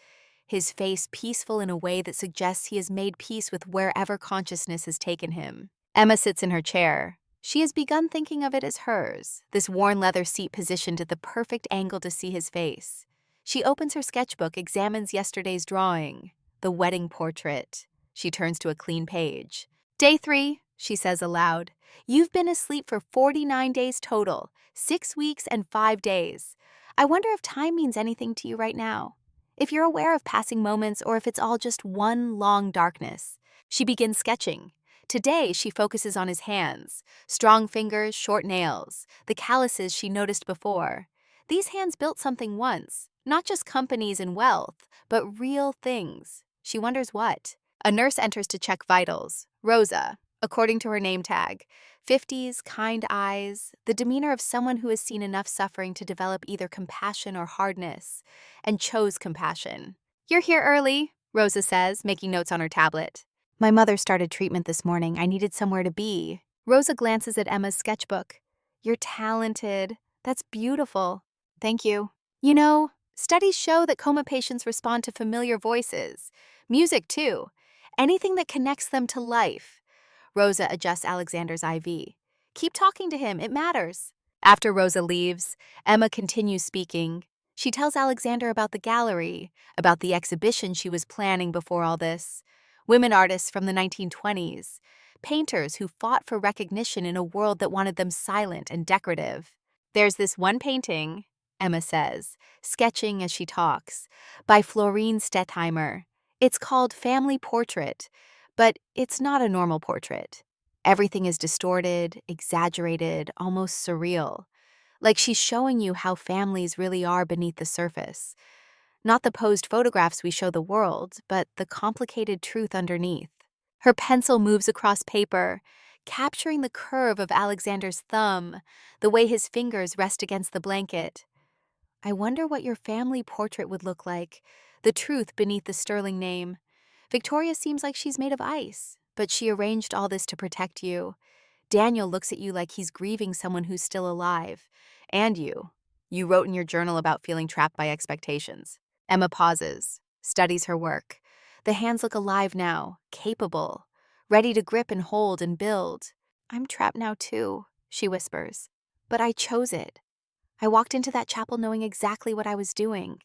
His face peaceful in a way that suggests he has made peace with wherever consciousness has taken him. Emma sits in her chair. She has begun thinking of it as hers, this worn leather seat positioned at the perfect angle to see his face. She opens her sketchbook, examines yesterday's drawing, the wedding portrait. She turns to a clean page. Day 3, she says aloud. You've been asleep for 49 days total, 6 weeks and 5 days. I wonder if time means anything to you right now. If you're aware of passing moments or if it's all just one long darkness. She begins sketching. Today, she focuses on his hands. Strong fingers, short nails, the calluses she noticed before. These hands built something once, not just companies and wealth, but real things. She wonders what. A nurse enters to check vitals. Rosa, according to her name tag. 50s, kind eyes, the demeanor of someone who has seen enough suffering to develop either compassion or hardness, and chose compassion. You're here early, Rosa says, making notes on her tablet. My mother started treatment this morning. I needed somewhere to be. Rosa glances at Emma's sketchbook. You're talented. That's beautiful. Thank you. You know, studies show that coma patients respond to familiar voices. Music, too. Anything that connects them to life. Rosa adjusts Alexander's IV. Keep talking to him. It matters. After Rosa leaves, Emma continues speaking. She tells Alexander about the gallery, about the exhibition she was planning before all this. Women artists from the 1920s. Painters who fought for recognition in a world that wanted them silent and decorative. There's this one painting, Emma says, sketching as she talks, by Florine Stettheimer. It's called Family Portrait, but it's not a normal portrait. Everything is distorted, exaggerated, almost surreal. Like she's showing you how families really are beneath the surface. Not the posed photographs we show the world, but the complicated truth underneath. Her pencil moves across paper, capturing the curve of Alexander's thumb, the way his fingers rest against the blanket. I wonder what your family portrait would look like, the truth beneath the sterling name. Victoria seems like she's made of ice, but she arranged all this to protect you. Daniel looks at you like he's grieving someone who's still alive. And you. You wrote in your journal about feeling trapped by expectations. Emma pauses, studies her work. The hands look alive now, capable, ready to grip and hold and build. I'm trapped now too, she whispers. But I chose it. I walked into that chapel knowing exactly what I was doing.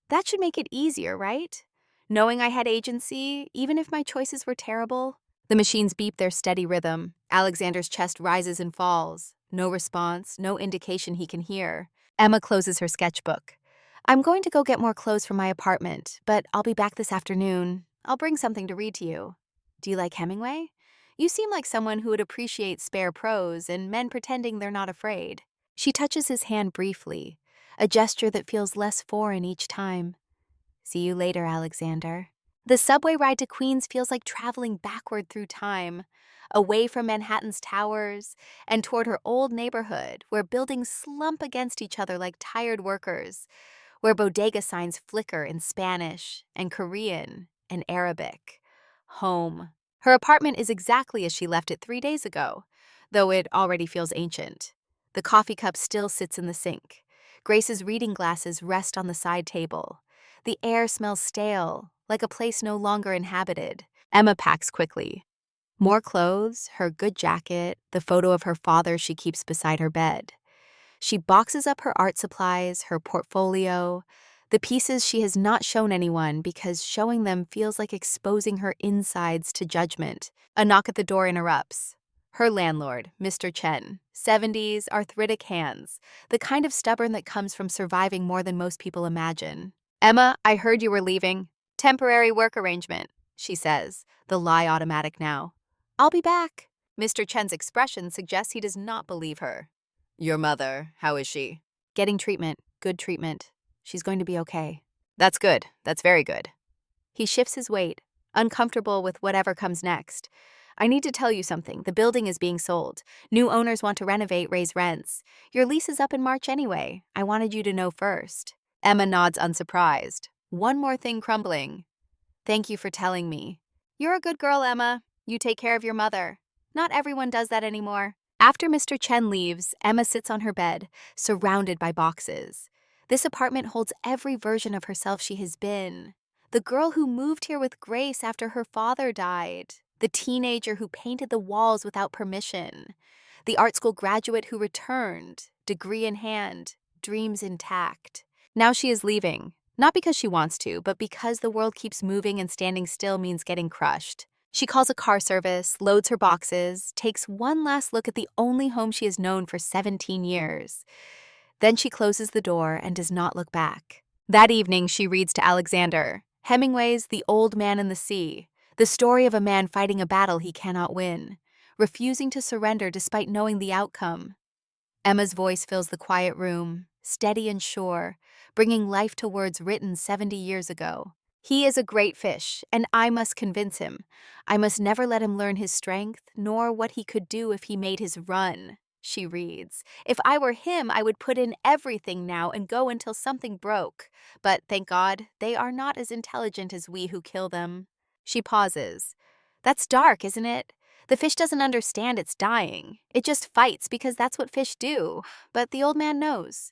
That should make it easier, right? Knowing I had agency, even if my choices were terrible. The machines beep their steady rhythm. Alexander's chest rises and falls. No response, no indication he can hear. Emma closes her sketchbook. I'm going to go get more clothes from my apartment, but I'll be back this afternoon. I'll bring something to read to you. Do you like Hemingway? You seem like someone who would appreciate spare prose and men pretending they're not afraid. She touches his hand briefly, a gesture that feels less foreign each time. See you later, Alexander. The subway ride to Queens feels like traveling backward through time, away from Manhattan's towers and toward her old neighborhood where buildings slump against each other like tired workers, where bodega signs flicker in Spanish and Korean and Arabic. Home. Her apartment is exactly as she left it 3 days ago, though it already feels ancient. The coffee cup still sits in the sink. Grace's reading glasses rest on the side table. The air smells stale, like a place no longer inhabited. Emma packs quickly. More clothes, her good jacket, the photo of her father she keeps beside her bed. She boxes up her art supplies, her portfolio, the pieces she has not shown anyone because showing them feels like exposing her insides to judgment. A knock at the door interrupts. Her landlord, Mr. Chen, 70s, arthritic hands, the kind of stubborn that comes from surviving more than most people imagine. Emma, I heard you were leaving. Temporary work arrangement, she says, the lie automatic now. I'll be back. Mr. Chen's expression suggests he does not believe her. Your mother, how is she? Getting treatment, good treatment. She's going to be okay. That's good. That's very good. He shifts his weight, uncomfortable with whatever comes next. I need to tell you something. The building is being sold. New owners want to renovate, raise rents. Your lease is up in March anyway. I wanted you to know first. Emma nods unsurprised. One more thing crumbling. Thank you for telling me. You're a good girl, Emma. You take care of your mother. Not everyone does that anymore. After Mr. Chen leaves, Emma sits on her bed, surrounded by boxes. This apartment holds every version of herself she has been. The girl who moved here with Grace after her father died. The teenager who painted the walls without permission. The art school graduate who returned, degree in hand, dreams intact. Now she is leaving, not because she wants to, but because the world keeps moving and standing still means getting crushed. She calls a car service, loads her boxes, takes one last look at the only home she has known for 17 years. Then she closes the door and does not look back. That evening, she reads to Alexander, Hemingway's The Old Man and the Sea, the story of a man fighting a battle he cannot win, refusing to surrender despite knowing the outcome. Emma's voice fills the quiet room, steady and sure, bringing life to words written 70 years ago. He is a great fish, and I must convince him. I must never let him learn his strength, nor what he could do if he made his run, she reads. If I were him, I would put in everything now and go until something broke. But thank God, they are not as intelligent as we who kill them. She pauses. That's dark, isn't it? The fish doesn't understand it's dying. It just fights because that's what fish do. But the old man knows.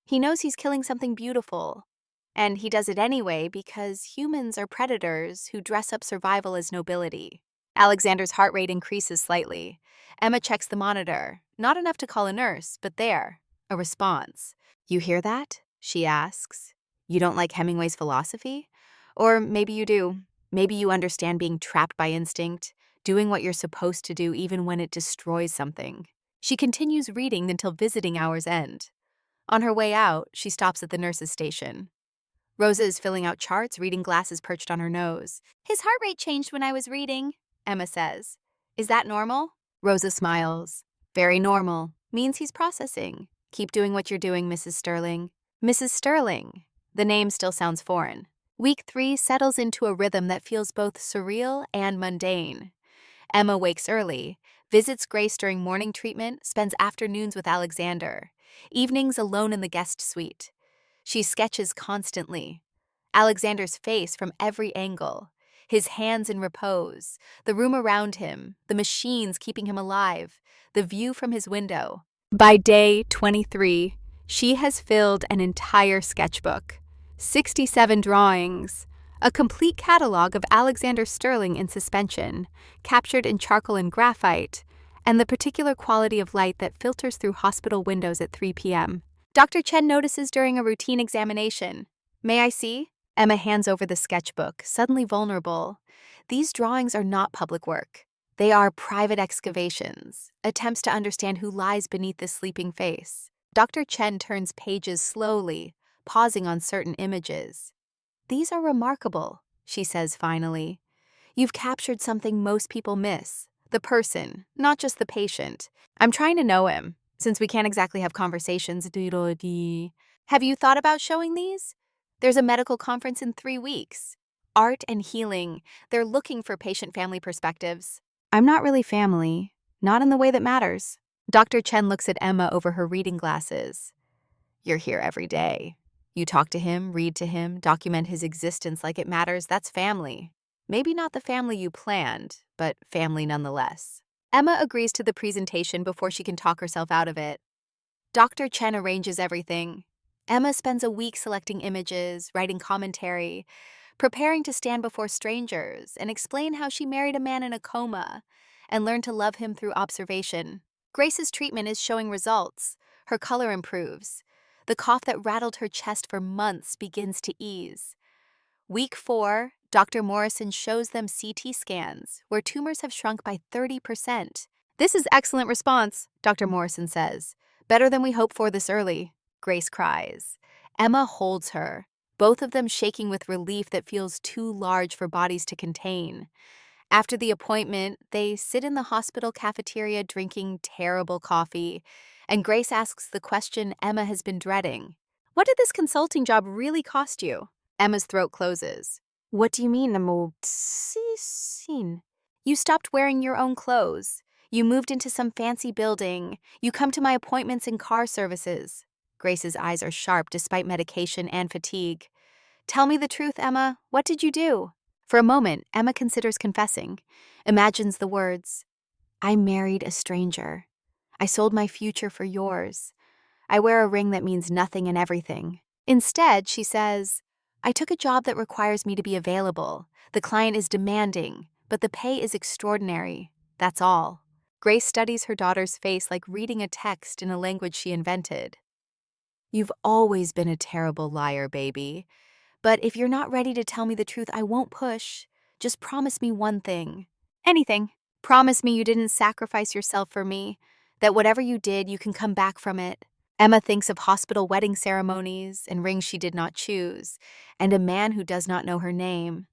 He knows he's killing something beautiful. And he does it anyway because humans are predators who dress up survival as nobility. Alexander's heart rate increases slightly. Emma checks the monitor. Not enough to call a nurse, but there. A response. You hear that? She asks. You don't like Hemingway's philosophy? Or maybe you do. Maybe you understand being trapped by instinct, doing what you're supposed to do even when it destroys something. She continues reading until visiting hours end. On her way out, she stops at the nurse's station. Rosa is filling out charts, reading glasses perched on her nose. His heart rate changed when I was reading, Emma says. Is that normal? Rosa smiles. Very normal. Means he's processing. Keep doing what you're doing, Mrs. Sterling. Mrs. Sterling. The name still sounds foreign. Week 3 settles into a rhythm that feels both surreal and mundane. Emma wakes early, visits Grace during morning treatment, spends afternoons with Alexander, evenings alone in the guest suite. She sketches constantly. Alexander's face from every angle, his hands in repose, the room around him, the machines keeping him alive, the view from his window. By day 23, she has filled an entire sketchbook, 67 drawings, a complete catalog of Alexander Sterling in suspension, captured in charcoal and graphite, and the particular quality of light that filters through hospital windows at 3 p.m. Dr. Chen notices during a routine examination. May I see? Emma hands over the sketchbook, suddenly vulnerable. These drawings are not public work. They are private excavations, attempts to understand who lies beneath the sleeping face. Dr. Chen turns pages slowly, pausing on certain images. These are remarkable, she says finally. You've captured something most people miss. The person, not just the patient. I'm trying to know him, since we can't exactly have conversations. Have you thought about showing these? There's a medical conference in 3 weeks. Art and healing. They're looking for patient-family perspectives. I'm not really family. Not in the way that matters. Dr. Chen looks at Emma over her reading glasses. You're here every day. You talk to him, read to him, document his existence like it matters. That's family. Maybe not the family you planned, but family nonetheless. Emma agrees to the presentation before she can talk herself out of it. Dr. Chen arranges everything. Emma spends a week selecting images, writing commentary, preparing to stand before strangers and explain how she married a man in a coma and learned to love him through observation. Grace's treatment is showing results. Her color improves. The cough that rattled her chest for months begins to ease. Week 4, Dr. Morrison shows them CT scans where tumors have shrunk by 30%. This is excellent response, Dr. Morrison says. Better than we hoped for this early, Grace cries. Emma holds her, both of them shaking with relief that feels too large for bodies to contain. After the appointment, they sit in the hospital cafeteria drinking terrible coffee, and Grace asks the question Emma has been dreading. What did this consulting job really cost you? Emma's throat closes. What do you mean, You stopped wearing your own clothes. You moved into some fancy building. You come to my appointments and car services. Grace's eyes are sharp despite medication and fatigue. Tell me the truth, Emma. What did you do? For a moment, Emma considers confessing, imagines the words. I married a stranger. I sold my future for yours. I wear a ring that means nothing and everything. Instead, she says, I took a job that requires me to be available. The client is demanding, but the pay is extraordinary. That's all. Grace studies her daughter's face like reading a text in a language she invented. You've always been a terrible liar, baby. But if you're not ready to tell me the truth, I won't push. Just promise me one thing. Anything. Promise me you didn't sacrifice yourself for me, that whatever you did, you can come back from it. Emma thinks of hospital wedding ceremonies and rings she did not choose, and a man who does not know her name.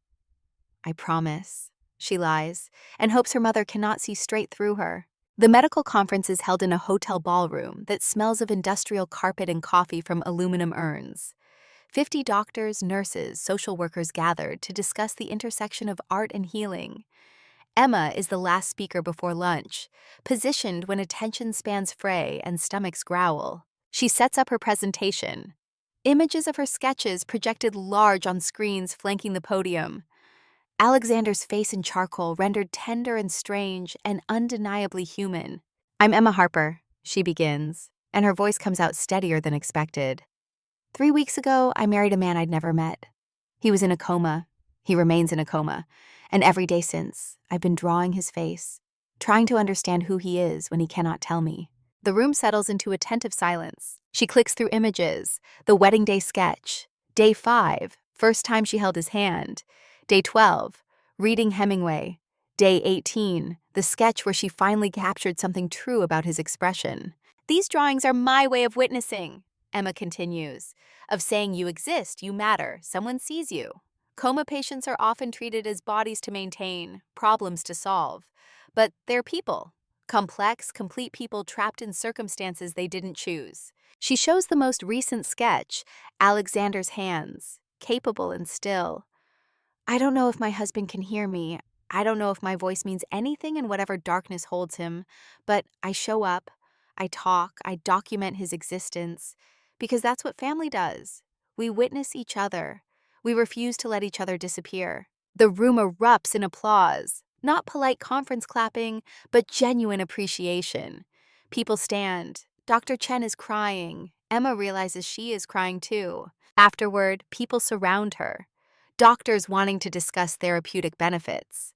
I promise, she lies, and hopes her mother cannot see straight through her. The medical conference is held in a hotel ballroom that smells of industrial carpet and coffee from aluminum urns. 50 doctors, nurses, social workers gathered to discuss the intersection of art and healing. Emma is the last speaker before lunch, positioned when attention spans fray and stomachs growl. She sets up her presentation. Images of her sketches projected large on screens flanking the podium. Alexander's face in charcoal rendered tender and strange and undeniably human. I'm Emma Harper, she begins, and her voice comes out steadier than expected. 3 weeks ago, I married a man I'd never met. He was in a coma. He remains in a coma. And every day since, I've been drawing his face, trying to understand who he is when he cannot tell me. The room settles into attentive silence. She clicks through images. The wedding day sketch. Day 5, first time she held his hand. Day 12, reading Hemingway. Day 18, the sketch where she finally captured something true about his expression. These drawings are my way of witnessing, Emma continues, of saying you exist, you matter, someone sees you. Coma patients are often treated as bodies to maintain, problems to solve. But they're people. Complex, complete people trapped in circumstances they didn't choose. She shows the most recent sketch, Alexander's hands, capable and still. I don't know if my husband can hear me. I don't know if my voice means anything in whatever darkness holds him, but I show up, I talk, I document his existence, because that's what family does. We witness each other. We refuse to let each other disappear. The room erupts in applause, not polite conference clapping, but genuine appreciation. People stand. Dr. Chen is crying. Emma realizes she is crying too. Afterward, people surround her. Doctors wanting to discuss therapeutic benefits.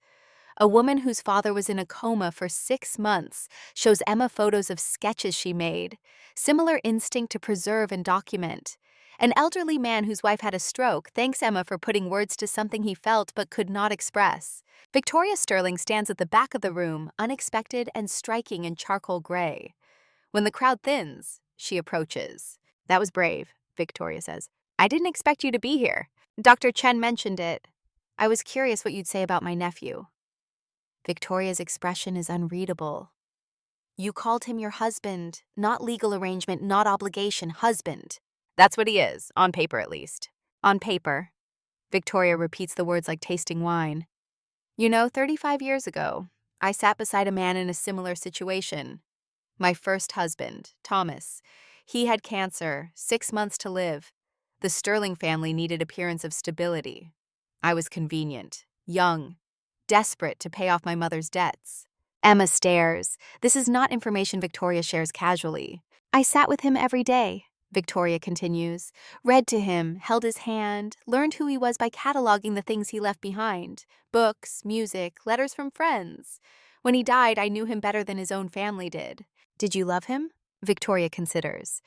A woman whose father was in a coma for 6 months shows Emma photos of sketches she made, similar instinct to preserve and document. An elderly man whose wife had a stroke thanks Emma for putting words to something he felt but could not express. Victoria Sterling stands at the back of the room, unexpected and striking in charcoal gray. When the crowd thins, she approaches. "That was brave," Victoria says. "I didn't expect you to be here. Dr. Chen mentioned it. I was curious what you'd say about my nephew." Victoria's expression is unreadable. "You called him your husband, not legal arrangement, not obligation, husband." "That's what he is, on paper at least." "On paper." Victoria repeats the words like tasting wine. 35 years ago, I sat beside a man in a similar situation. My first husband, Thomas. He had cancer, 6 months to live. The Sterling family needed appearance of stability. I was convenient, young, desperate to pay off my mother's debts." Emma stares. This is not information Victoria shares casually. "I sat with him every day," Victoria continues, "read to him, held his hand, learned who he was by cataloging the things he left behind. Books, music, letters from friends. When he died, I knew him better than his own family did." "Did you love him?" Victoria considers.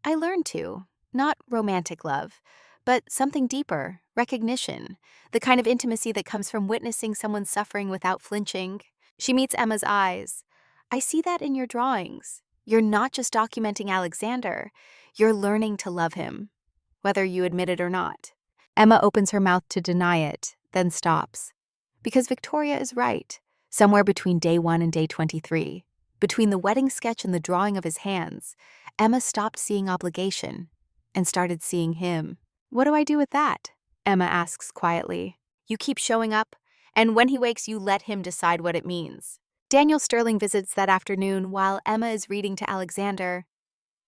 "I learned to. Not romantic love, but something deeper, recognition, the kind of intimacy that comes from witnessing someone suffering without flinching." She meets Emma's eyes. "I see that in your drawings. You're not just documenting Alexander, you're learning to love him, whether you admit it or not." Emma opens her mouth to deny it, then stops. Because Victoria is right. Somewhere between day 1 and day 23, between the wedding sketch and the drawing of his hands, Emma stopped seeing obligation and started seeing him. "What do I do with that?" Emma asks quietly. "You keep showing up, and when he wakes, you let him decide what it means." Daniel Sterling visits that afternoon while Emma is reading to Alexander.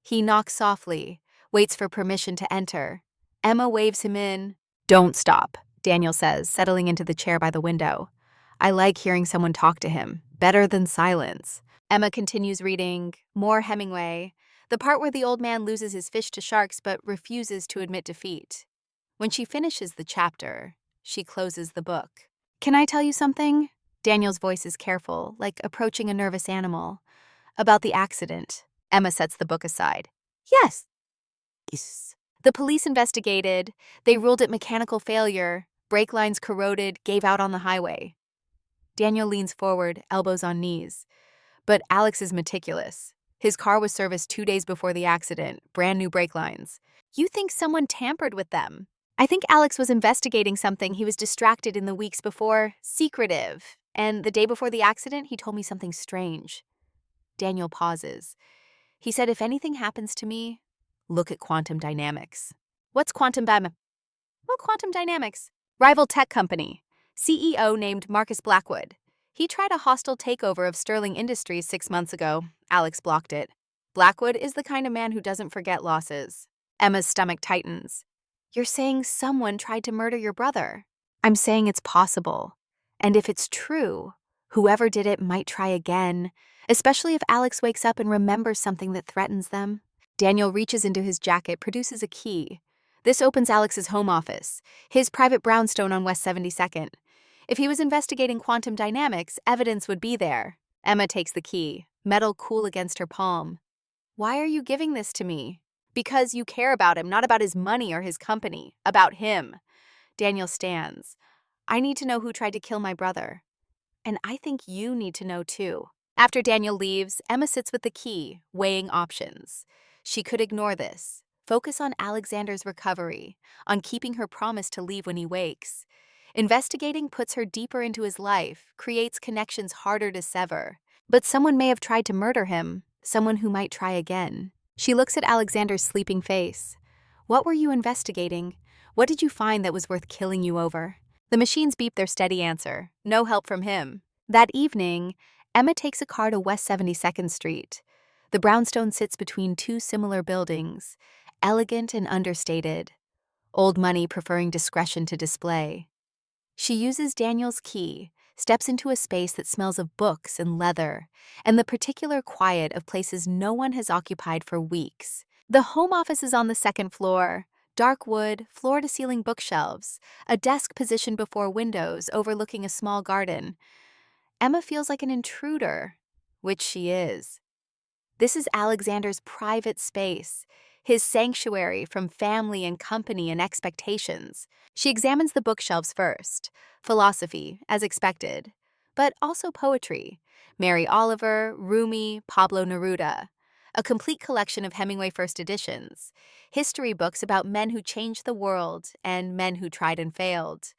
He knocks softly, waits for permission to enter. Emma waves him in. "Don't stop," Daniel says, settling into the chair by the window. "I like hearing someone talk to him, better than silence." Emma continues reading, more Hemingway, the part where the old man loses his fish to sharks but refuses to admit defeat. When she finishes the chapter, she closes the book. "Can I tell you something?" Daniel's voice is careful, like approaching a nervous animal. "About the accident." Emma sets the book aside. "Yes." Yes. "The police investigated. They ruled it mechanical failure. Brake lines corroded, gave out on the highway." Daniel leans forward, elbows on knees. "But Alex is meticulous. His car was serviced 2 days before the accident, brand new brake lines. You think someone tampered with them?" "I think Alex was investigating something. He was distracted in the weeks before, secretive. And the day before the accident, he told me something strange." Daniel pauses. He said, "If anything happens to me, look at quantum dynamics." "What's quantum dynamics?" "Well, quantum dynamics. Rival tech company. CEO named Marcus Blackwood. He tried a hostile takeover of Sterling Industries 6 months ago. Alex blocked it. Blackwood is the kind of man who doesn't forget losses." Emma's stomach tightens. "You're saying someone tried to murder your brother?" "I'm saying it's possible. And if it's true, whoever did it might try again, especially if Alex wakes up and remembers something that threatens them." Daniel reaches into his jacket, produces a key. This opens Alex's home office, his private brownstone on West 72nd. If he was investigating quantum dynamics, evidence would be there. Emma takes the key, metal cool against her palm. "Why are you giving this to me?" "Because you care about him, not about his money or his company. About him." Daniel stands. "I need to know who tried to kill my brother. And I think you need to know too." After Daniel leaves, Emma sits with the key, weighing options. She could ignore this, focus on Alexander's recovery, on keeping her promise to leave when he wakes. Investigating puts her deeper into his life, creates connections harder to sever. But someone may have tried to murder him, someone who might try again. She looks at Alexander's sleeping face. "What were you investigating? What did you find that was worth killing you over?" The machines beep their steady answer. No help from him. That evening, Emma takes a car to West 72nd Street. The brownstone sits between two similar buildings, elegant and understated. Old money preferring discretion to display. She uses Daniel's key, steps into a space that smells of books and leather, and the particular quiet of places no one has occupied for weeks. The home office is on the second floor. Dark wood, floor-to-ceiling bookshelves, a desk positioned before windows overlooking a small garden. Emma feels like an intruder, which she is. This is Alexander's private space, his sanctuary from family and company and expectations. She examines the bookshelves first, philosophy, as expected, but also poetry, Mary Oliver, Rumi, Pablo Neruda, a complete collection of Hemingway first editions, history books about men who changed the world and men who tried and failed,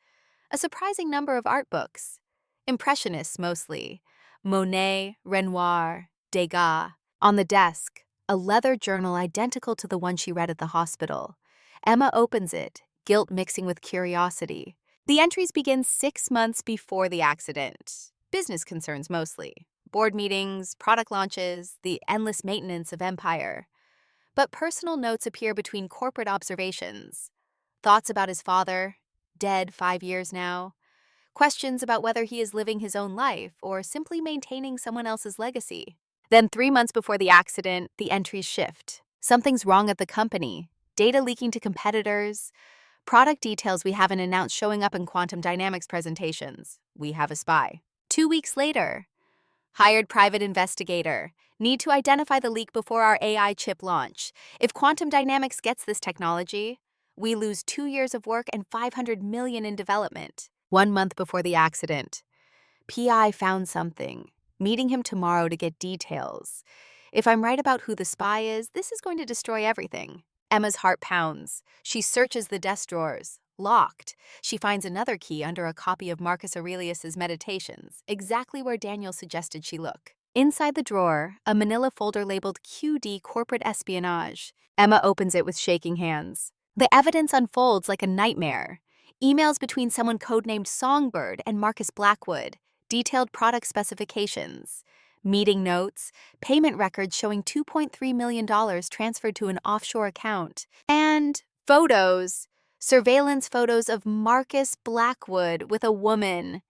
a surprising number of art books, Impressionists mostly, Monet, Renoir, Degas. On the desk, a leather journal identical to the one she read at the hospital. Emma opens it, guilt mixing with curiosity. The entries begin 6 months before the accident. Business concerns mostly. Board meetings, product launches, the endless maintenance of empire. But personal notes appear between corporate observations. Thoughts about his father, dead 5 years now. Questions about whether he is living his own life or simply maintaining someone else's legacy. Then 3 months before the accident, the entries shift. Something's wrong at the company. Data leaking to competitors. Product details we haven't announced showing up in quantum dynamics presentations. We have a spy. 2 weeks later, hired private investigator. Need to identify the leak before our AI chip launch. If quantum dynamics gets this technology, we lose 2 years of work and $500 million in development. 1 month before the accident, PI found something. Meeting him tomorrow to get details. If I'm right about who the spy is, this is going to destroy everything. Emma's heart pounds. She searches the desk drawers. Locked. She finds another key under a copy of Marcus Aurelius's Meditations, exactly where Daniel suggested she look. Inside the drawer, a manila folder labeled QD Corporate Espionage. Emma opens it with shaking hands. The evidence unfolds like a nightmare. Emails between someone codenamed Songbird and Marcus Blackwood. Detailed product specifications, meeting notes, payment records showing $2.3 million transferred to an offshore account, and photos, surveillance photos of Marcus Blackwood with a woman,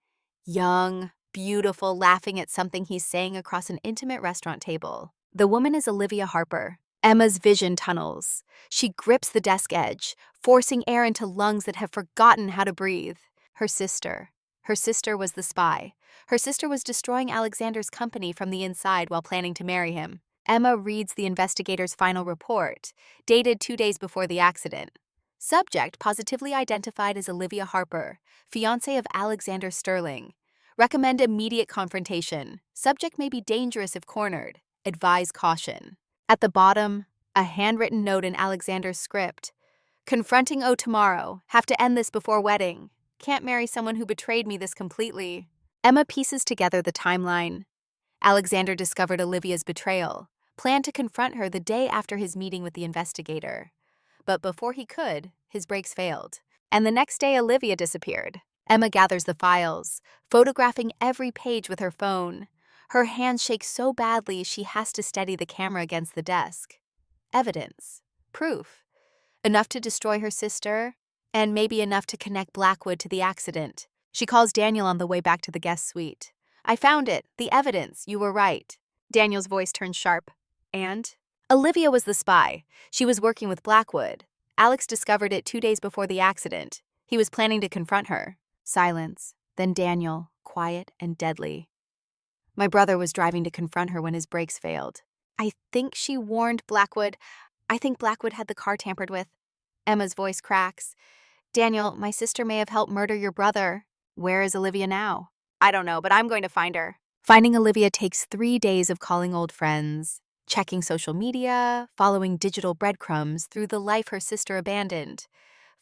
young, beautiful, laughing at something he's saying across an intimate restaurant table. The woman is Olivia Harper. Emma's vision tunnels. She grips the desk edge, forcing air into lungs that have forgotten how to breathe. Her sister. Her sister was the spy. Her sister was destroying Alexander's company from the inside while planning to marry him. Emma reads the investigator's final report, dated 2 days before the accident. Subject positively identified as Olivia Harper, fiancée of Alexander Sterling. Recommend immediate confrontation. Subject may be dangerous if cornered. Advise caution. At the bottom, a handwritten note in Alexander's script. Confronting O tomorrow. Have to end this before wedding. Can't marry someone who betrayed me this completely. Emma pieces together the timeline. Alexander discovered Olivia's betrayal, planned to confront her the day after his meeting with the investigator. But before he could, his brakes failed. And the next day, Olivia disappeared. Emma gathers the files, photographing every page with her phone. Her hands shake so badly she has to steady the camera against the desk. Evidence. Proof. Enough to destroy her sister, and maybe enough to connect Blackwood to the accident. She calls Daniel on the way back to the guest suite. I found it. The evidence. You were right. Daniel's voice turns sharp. And? Olivia was the spy. She was working with Blackwood. Alex discovered it 2 days before the accident. He was planning to confront her. Silence. Then Daniel, quiet and deadly. My brother was driving to confront her when his brakes failed. I think she warned Blackwood. I think Blackwood had the car tampered with. Emma's voice cracks. Daniel, my sister may have helped murder your brother. Where is Olivia now? I don't know, but I'm going to find her. Finding Olivia takes 3 days of calling old friends, checking social media, following digital breadcrumbs through the life her sister abandoned.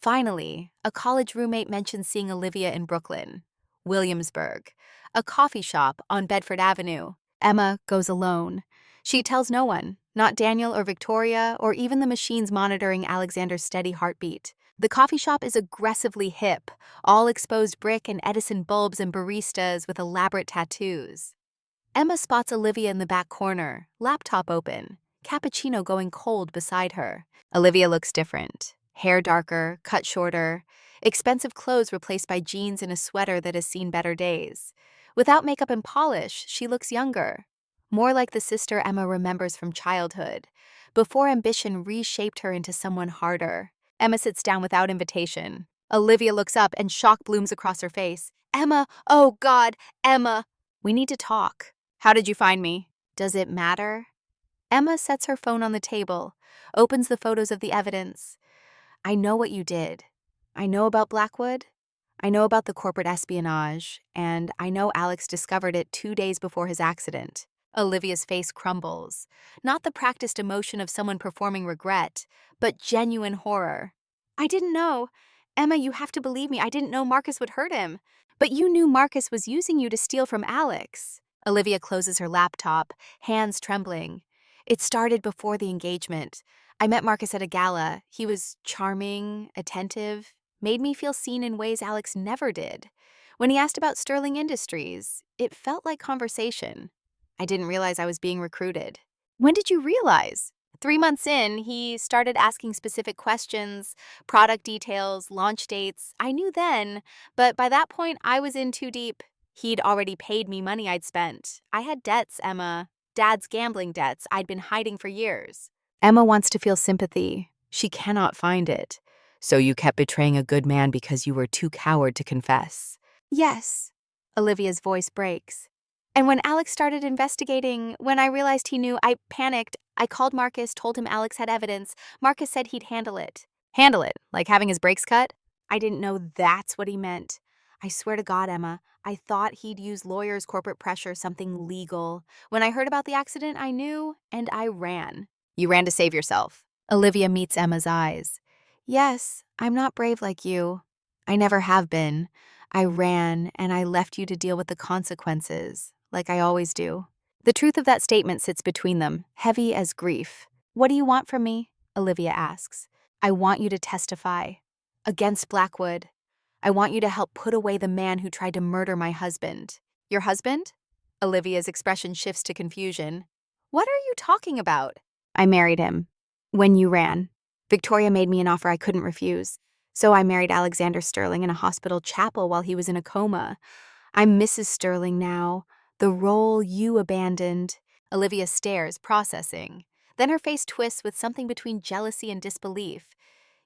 Finally, a college roommate mentions seeing Olivia in Brooklyn, Williamsburg, a coffee shop on Bedford Avenue. Emma goes alone. She tells no one, not Daniel or Victoria or even the machines monitoring Alexander's steady heartbeat. The coffee shop is aggressively hip, all exposed brick and Edison bulbs and baristas with elaborate tattoos. Emma spots Olivia in the back corner, laptop open, cappuccino going cold beside her. Olivia looks different. Hair darker, cut shorter, expensive clothes replaced by jeans and a sweater that has seen better days. Without makeup and polish, she looks younger. More like the sister Emma remembers from childhood, before ambition reshaped her into someone harder. Emma sits down without invitation. Olivia looks up and shock blooms across her face. Emma, oh God, Emma! We need to talk. How did you find me? Does it matter? Emma sets her phone on the table, opens the photos of the evidence. I know what you did. I know about Blackwood. I know about the corporate espionage, and I know Alex discovered it 2 days before his accident. Olivia's face crumbles. Not the practiced emotion of someone performing regret, but genuine horror. I didn't know. Emma, you have to believe me. I didn't know Marcus would hurt him. But you knew Marcus was using you to steal from Alex. Olivia closes her laptop, hands trembling. It started before the engagement. I met Marcus at a gala. He was charming, attentive, made me feel seen in ways Alex never did. When he asked about Sterling Industries, it felt like conversation. I didn't realize I was being recruited. When did you realize? 3 months in, he started asking specific questions, product details, launch dates. I knew then, but by that point, I was in too deep. He'd already paid me money I'd spent. I had debts, Emma. Dad's gambling debts I'd been hiding for years. Emma wants to feel sympathy. She cannot find it. So you kept betraying a good man because you were too coward to confess. Yes. Olivia's voice breaks. And when Alex started investigating, when I realized he knew, I panicked. I called Marcus, told him Alex had evidence. Marcus said he'd handle it. Handle it? Like having his brakes cut? I didn't know that's what he meant. I swear to God, Emma, I thought he'd use lawyers, corporate pressure, something legal. When I heard about the accident, I knew, and I ran. You ran to save yourself. Olivia meets Emma's eyes. Yes, I'm not brave like you. I never have been. I ran, and I left you to deal with the consequences, like I always do. The truth of that statement sits between them, heavy as grief. What do you want from me? Olivia asks. I want you to testify. Against Blackwood. I want you to help put away the man who tried to murder my husband. Your husband? Olivia's expression shifts to confusion. What are you talking about? I married him. When you ran. Victoria made me an offer I couldn't refuse. So I married Alexander Sterling in a hospital chapel while he was in a coma. I'm Mrs. Sterling now, the role you abandoned. Olivia stares, processing. Then her face twists with something between jealousy and disbelief.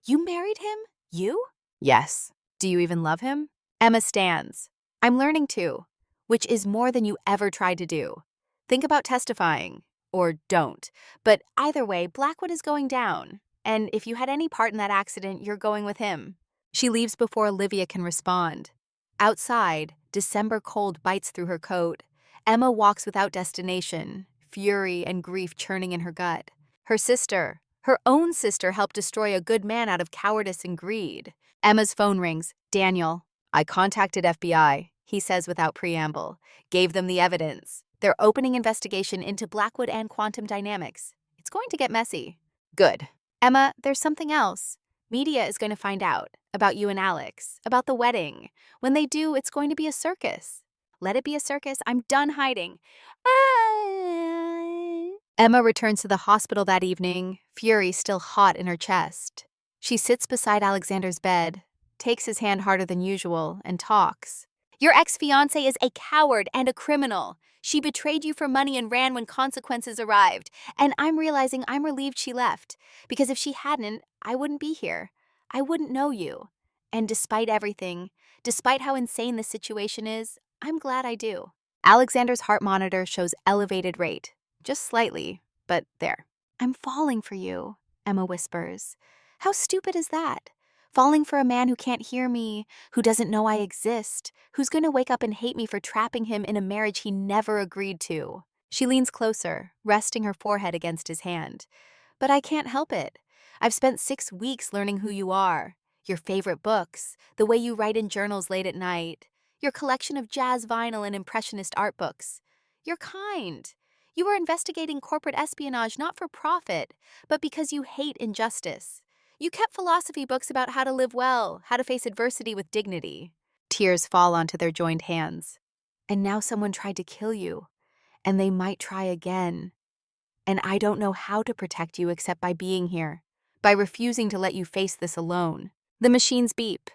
You married him? You? Yes. Do you even love him? Emma stands. I'm learning to, which is more than you ever tried to do. Think about testifying. Or don't. But either way, Blackwood is going down. And if you had any part in that accident, you're going with him. She leaves before Olivia can respond. Outside, December cold bites through her coat. Emma walks without destination, fury and grief churning in her gut. Her own sister, helped destroy a good man out of cowardice and greed. Emma's phone rings. Daniel. I contacted FBI, he says without preamble. Gave them the evidence. They're opening investigation into Blackwood and quantum dynamics. It's going to get messy. Good. Emma, there's something else. Media is going to find out about you and Alex, about the wedding. When they do, it's going to be a circus. Let it be a circus. I'm done hiding. Emma returns to the hospital that evening, fury still hot in her chest. She sits beside Alexander's bed, takes his hand harder than usual, and talks. Your ex-fiancé is a coward and a criminal. She betrayed you for money and ran when consequences arrived. And I'm realizing I'm relieved she left. Because if she hadn't, I wouldn't be here. I wouldn't know you. And despite everything, despite how insane the situation is, I'm glad I do. Alexander's heart monitor shows elevated rate. Just slightly, but there. I'm falling for you, Emma whispers. How stupid is that? Falling for a man who can't hear me, who doesn't know I exist, who's going to wake up and hate me for trapping him in a marriage he never agreed to. She leans closer, resting her forehead against his hand. But I can't help it. I've spent 6 weeks learning who you are, your favorite books, the way you write in journals late at night, your collection of jazz vinyl and impressionist art books. You're kind. You are investigating corporate espionage not for profit, but because you hate injustice. You kept philosophy books about how to live well, how to face adversity with dignity. Tears fall onto their joined hands. And now someone tried to kill you, and they might try again. And I don't know how to protect you except by being here, by refusing to let you face this alone. The machines beep.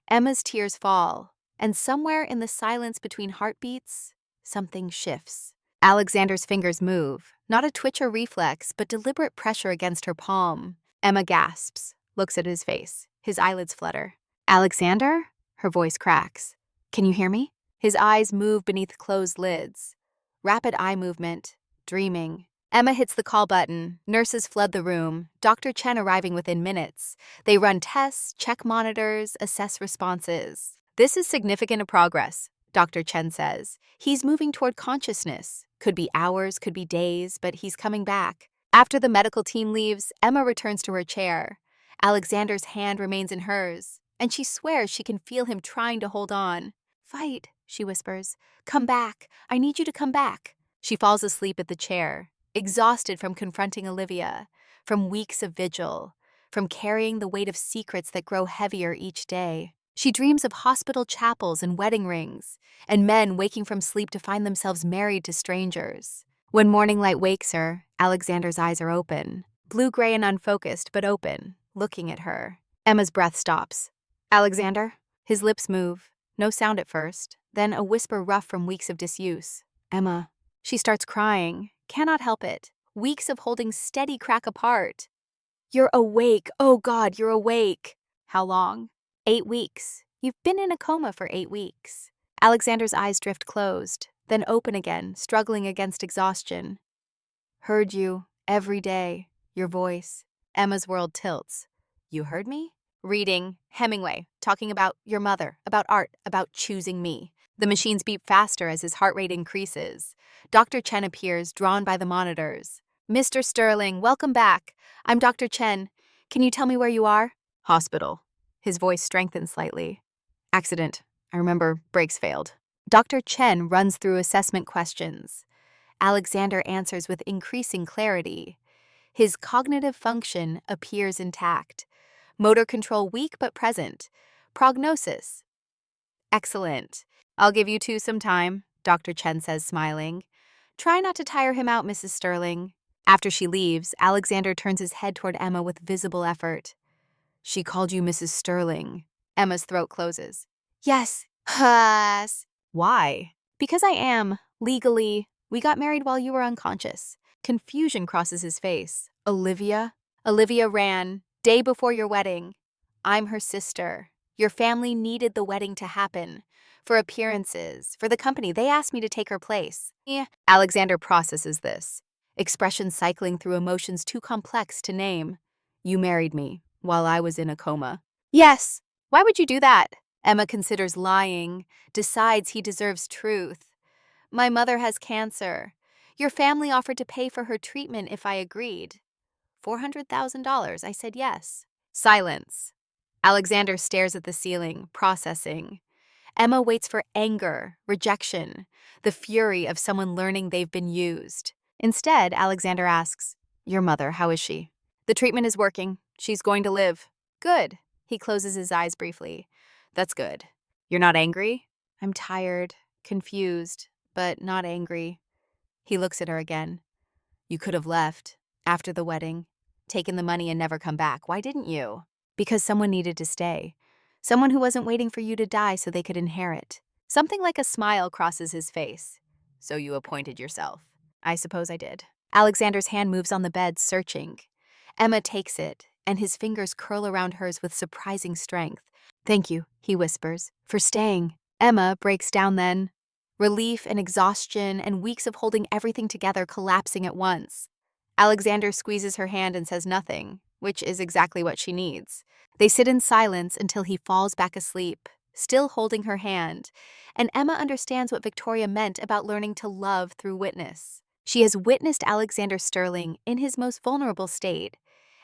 Emma's tears fall, and somewhere in the silence between heartbeats, something shifts. Alexander's fingers move, not a twitch or reflex, but deliberate pressure against her palm. Emma gasps, looks at his face. His eyelids flutter. Alexander? Her voice cracks. Can you hear me? His eyes move beneath closed lids. Rapid eye movement, dreaming. Emma hits the call button. Nurses flood the room, Dr. Chen arriving within minutes. They run tests, check monitors, assess responses. This is significant progress, Dr. Chen says. He's moving toward consciousness. Could be hours, could be days, but he's coming back. After the medical team leaves, Emma returns to her chair. Alexander's hand remains in hers, and she swears she can feel him trying to hold on. "Fight," she whispers. "Come back. I need you to come back." She falls asleep at the chair, exhausted from confronting Olivia, from weeks of vigil, from carrying the weight of secrets that grow heavier each day. She dreams of hospital chapels and wedding rings, and men waking from sleep to find themselves married to strangers. When morning light wakes her, Alexander's eyes are open, blue-gray and unfocused, but open, looking at her. Emma's breath stops. "Alexander?" His lips move. No sound at first, then a whisper rough from weeks of disuse. "Emma." She starts crying, cannot help it. Weeks of holding steady crack apart. "You're awake. Oh God, you're awake." "How long?" 8 weeks. You've been in a coma for 8 weeks. Alexander's eyes drift closed, then open again, struggling against exhaustion. "Heard you, every day, your voice." Emma's world tilts. "You heard me?" Reading, Hemingway, talking about your mother, about art, about choosing me. The machines beep faster as his heart rate increases. Dr. Chen appears, drawn by the monitors. "Mr. Sterling, welcome back. I'm Dr. Chen. Can you tell me where you are?" "Hospital." His voice strengthens slightly. "Accident. I remember brakes failed." Dr. Chen runs through assessment questions. Alexander answers with increasing clarity. His cognitive function appears intact. Motor control weak but present. Prognosis. "Excellent. I'll give you two some time," Dr. Chen says, smiling. "Try not to tire him out, Mrs. Sterling." After she leaves, Alexander turns his head toward Emma with visible effort. "She called you Mrs. Sterling." Emma's throat closes. "Yes. Yes." "Why?" "Because I am. Legally. We got married while you were unconscious." Confusion crosses his face. "Olivia?" "Olivia ran. Day before your wedding. I'm her sister. Your family needed the wedding to happen. For appearances, for the company, they asked me to take her place." Alexander processes this, expressions cycling through emotions too complex to name. "You married me while I was in a coma." "Yes." "Why would you do that?" Emma considers lying, decides he deserves truth. "My mother has cancer. Your family offered to pay for her treatment if I agreed. $400,000. I said yes." Silence. Alexander stares at the ceiling, processing. Emma waits for anger, rejection, the fury of someone learning they've been used. Instead, Alexander asks, "Your mother, how is she?" "The treatment is working. She's going to live." "Good." He closes his eyes briefly. "That's good. You're not angry?" "I'm tired, confused, but not angry." He looks at her again. "You could have left, after the wedding, taken the money and never come back. Why didn't you?" "Because someone needed to stay. Someone who wasn't waiting for you to die so they could inherit." Something like a smile crosses his face. "So you appointed yourself." "I suppose I did." Alexander's hand moves on the bed, searching. Emma takes it, and his fingers curl around hers with surprising strength. "Thank you," he whispers, "for staying." Emma breaks down then. Relief and exhaustion and weeks of holding everything together collapsing at once. Alexander squeezes her hand and says nothing, which is exactly what she needs. They sit in silence until he falls back asleep, still holding her hand, and Emma understands what Victoria meant about learning to love through witness. She has witnessed Alexander Sterling in his most vulnerable state,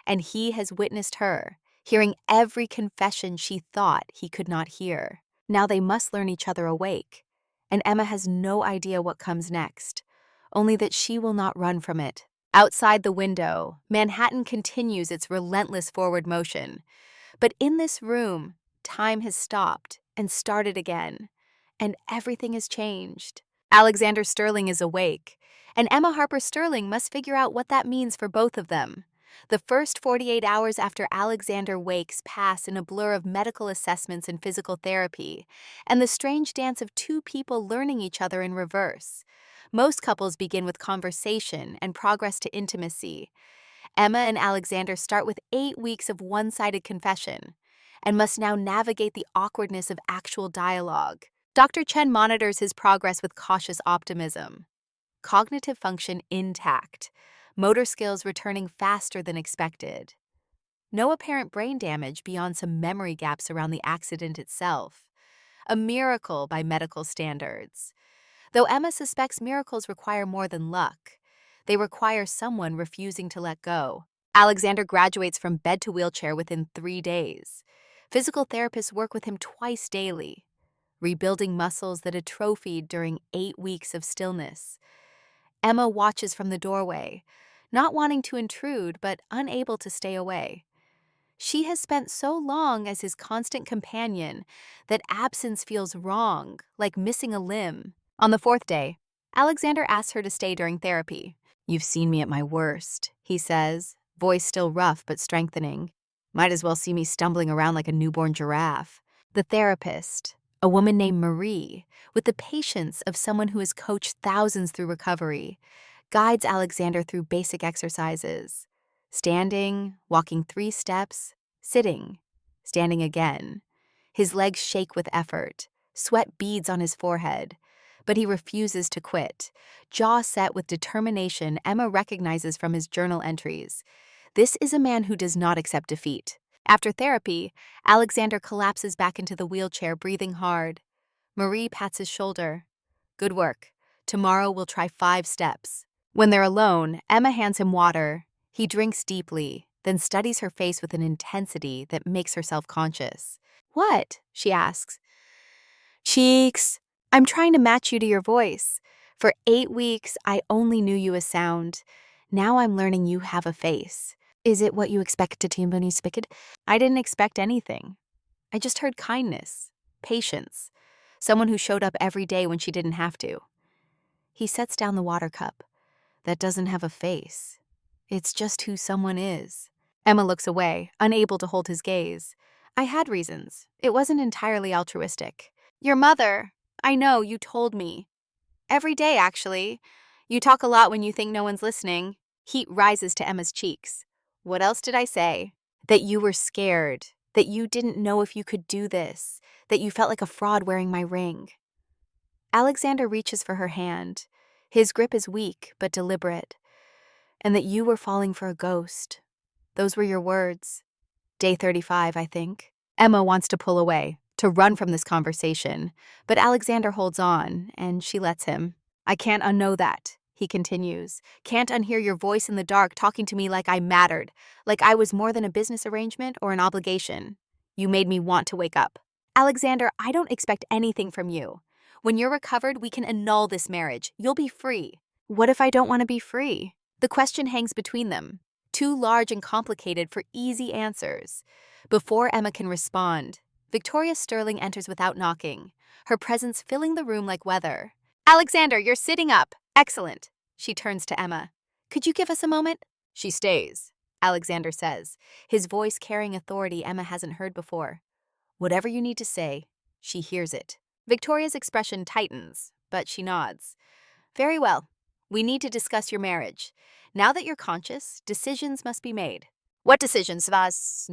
and he has witnessed her, hearing every confession she thought he could not hear. Now they must learn each other awake, and Emma has no idea what comes next, only that she will not run from it. Outside the window, Manhattan continues its relentless forward motion. But in this room, time has stopped and started again, and everything has changed. Alexander Sterling is awake, and Emma Harper Sterling must figure out what that means for both of them. The first 48 hours after Alexander wakes pass in a blur of medical assessments and physical therapy, and the strange dance of two people learning each other in reverse. Most couples begin with conversation and progress to intimacy. Emma and Alexander start with 8 weeks of one-sided confession and must now navigate the awkwardness of actual dialogue. Dr. Chen monitors his progress with cautious optimism. Cognitive function intact, motor skills returning faster than expected. No apparent brain damage beyond some memory gaps around the accident itself. A miracle by medical standards. Though Emma suspects miracles require more than luck. They require someone refusing to let go. Alexander graduates from bed to wheelchair within 3 days. Physical therapists work with him twice daily, rebuilding muscles that atrophied during 8 weeks of stillness. Emma watches from the doorway, not wanting to intrude but unable to stay away. She has spent so long as his constant companion that absence feels wrong, like missing a limb. On the 4th day, Alexander asks her to stay during therapy. "You've seen me at my worst," he says, voice still rough but strengthening. "Might as well see me stumbling around like a newborn giraffe." The therapist, a woman named Marie, with the patience of someone who has coached thousands through recovery, guides Alexander through basic exercises. Standing, walking 3 steps, sitting, standing again. His legs shake with effort, sweat beads on his forehead, but he refuses to quit. Jaw set with determination, Emma recognizes from his journal entries. This is a man who does not accept defeat. After therapy, Alexander collapses back into the wheelchair, breathing hard. Marie pats his shoulder. "Good work. Tomorrow we'll try 5 steps." When they're alone, Emma hands him water. He drinks deeply, then studies her face with an intensity that makes her self-conscious. "What?" she asks. "Cheeks. I'm trying to match you to your voice. For 8 weeks, I only knew you as sound. Now I'm learning you have a face. Is it what you expected to be expected?" "I didn't expect anything. I just heard kindness, patience, someone who showed up every day when she didn't have to." He sets down the water cup. "That doesn't have a face. It's just who someone is." Emma looks away, unable to hold his gaze. "I had reasons. It wasn't entirely altruistic. Your mother, I know, you told me. Every day, actually. You talk a lot when you think no one's listening." Heat rises to Emma's cheeks. "What else did I say?" "That you were scared, that you didn't know if you could do this, that you felt like a fraud wearing my ring." Alexander reaches for her hand. His grip is weak but deliberate. "And that you were falling for a ghost. Those were your words. Day 35, I think." Emma wants to pull away, to run from this conversation, but Alexander holds on, and she lets him. "I can't unknow that," he continues. "Can't unhear your voice in the dark talking to me like I mattered, like I was more than a business arrangement or an obligation. You made me want to wake up. Alexander, I don't expect anything from you. When you're recovered, we can annul this marriage. You'll be free." "What if I don't want to be free?" The question hangs between them, too large and complicated for easy answers. Before Emma can respond, Victoria Sterling enters without knocking, her presence filling the room like weather. "Alexander, you're sitting up. Excellent." She turns to Emma. "Could you give us a moment?" She stays, Alexander says, his voice carrying authority Emma hasn't heard before. "Whatever you need to say," she hears it. Victoria's expression tightens, but she nods. "Very well. We need to discuss your marriage. Now that you're conscious, decisions must be made." "What decisions, Vas?"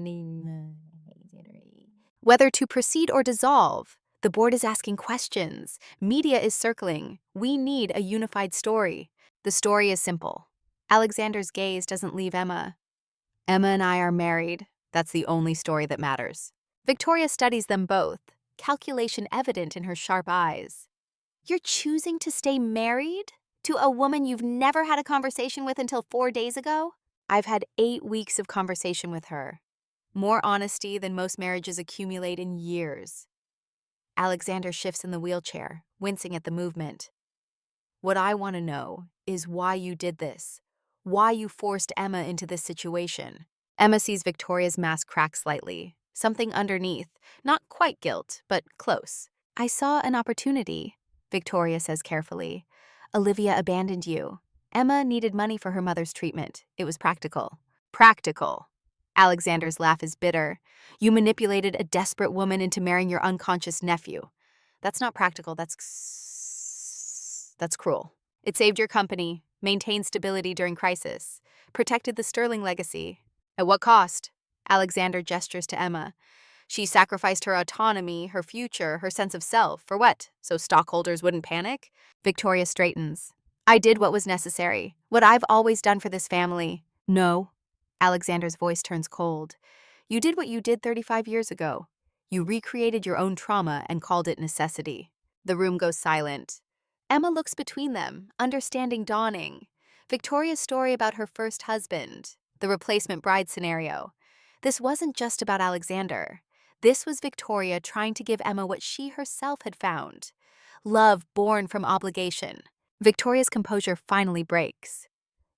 "Whether to proceed or dissolve. The board is asking questions. Media is circling. We need a unified story." The story is simple. Alexander's gaze doesn't leave Emma. "Emma and I are married. That's the only story that matters." Victoria studies them both, calculation evident in her sharp eyes. "You're choosing to stay married? To a woman you've never had a conversation with until 4 days ago?" "I've had 8 weeks of conversation with her. More honesty than most marriages accumulate in years." Alexander shifts in the wheelchair, wincing at the movement. "What I want to know is why you did this. Why you forced Emma into this situation." Emma sees Victoria's mask crack slightly. Something underneath. Not quite guilt, but close. "I saw an opportunity," Victoria says carefully. "Olivia abandoned you. Emma needed money for her mother's treatment. It was practical." "Practical." Alexander's laugh is bitter. "You manipulated a desperate woman into marrying your unconscious nephew. That's not practical, that's cruel. It saved your company, maintained stability during crisis, protected the Sterling legacy. At what cost?" Alexander gestures to Emma. She sacrificed her autonomy, her future, her sense of self. For what? So stockholders wouldn't panic? Victoria straightens. I did what was necessary, what I've always done for this family. No. Alexander's voice turns cold. You did what you did 35 years ago. You recreated your own trauma and called it necessity. The room goes silent. Emma looks between them, understanding dawning. Victoria's story about her first husband, the replacement bride scenario. This wasn't just about Alexander. This was Victoria trying to give Emma what she herself had found. Love born from obligation. Victoria's composure finally breaks.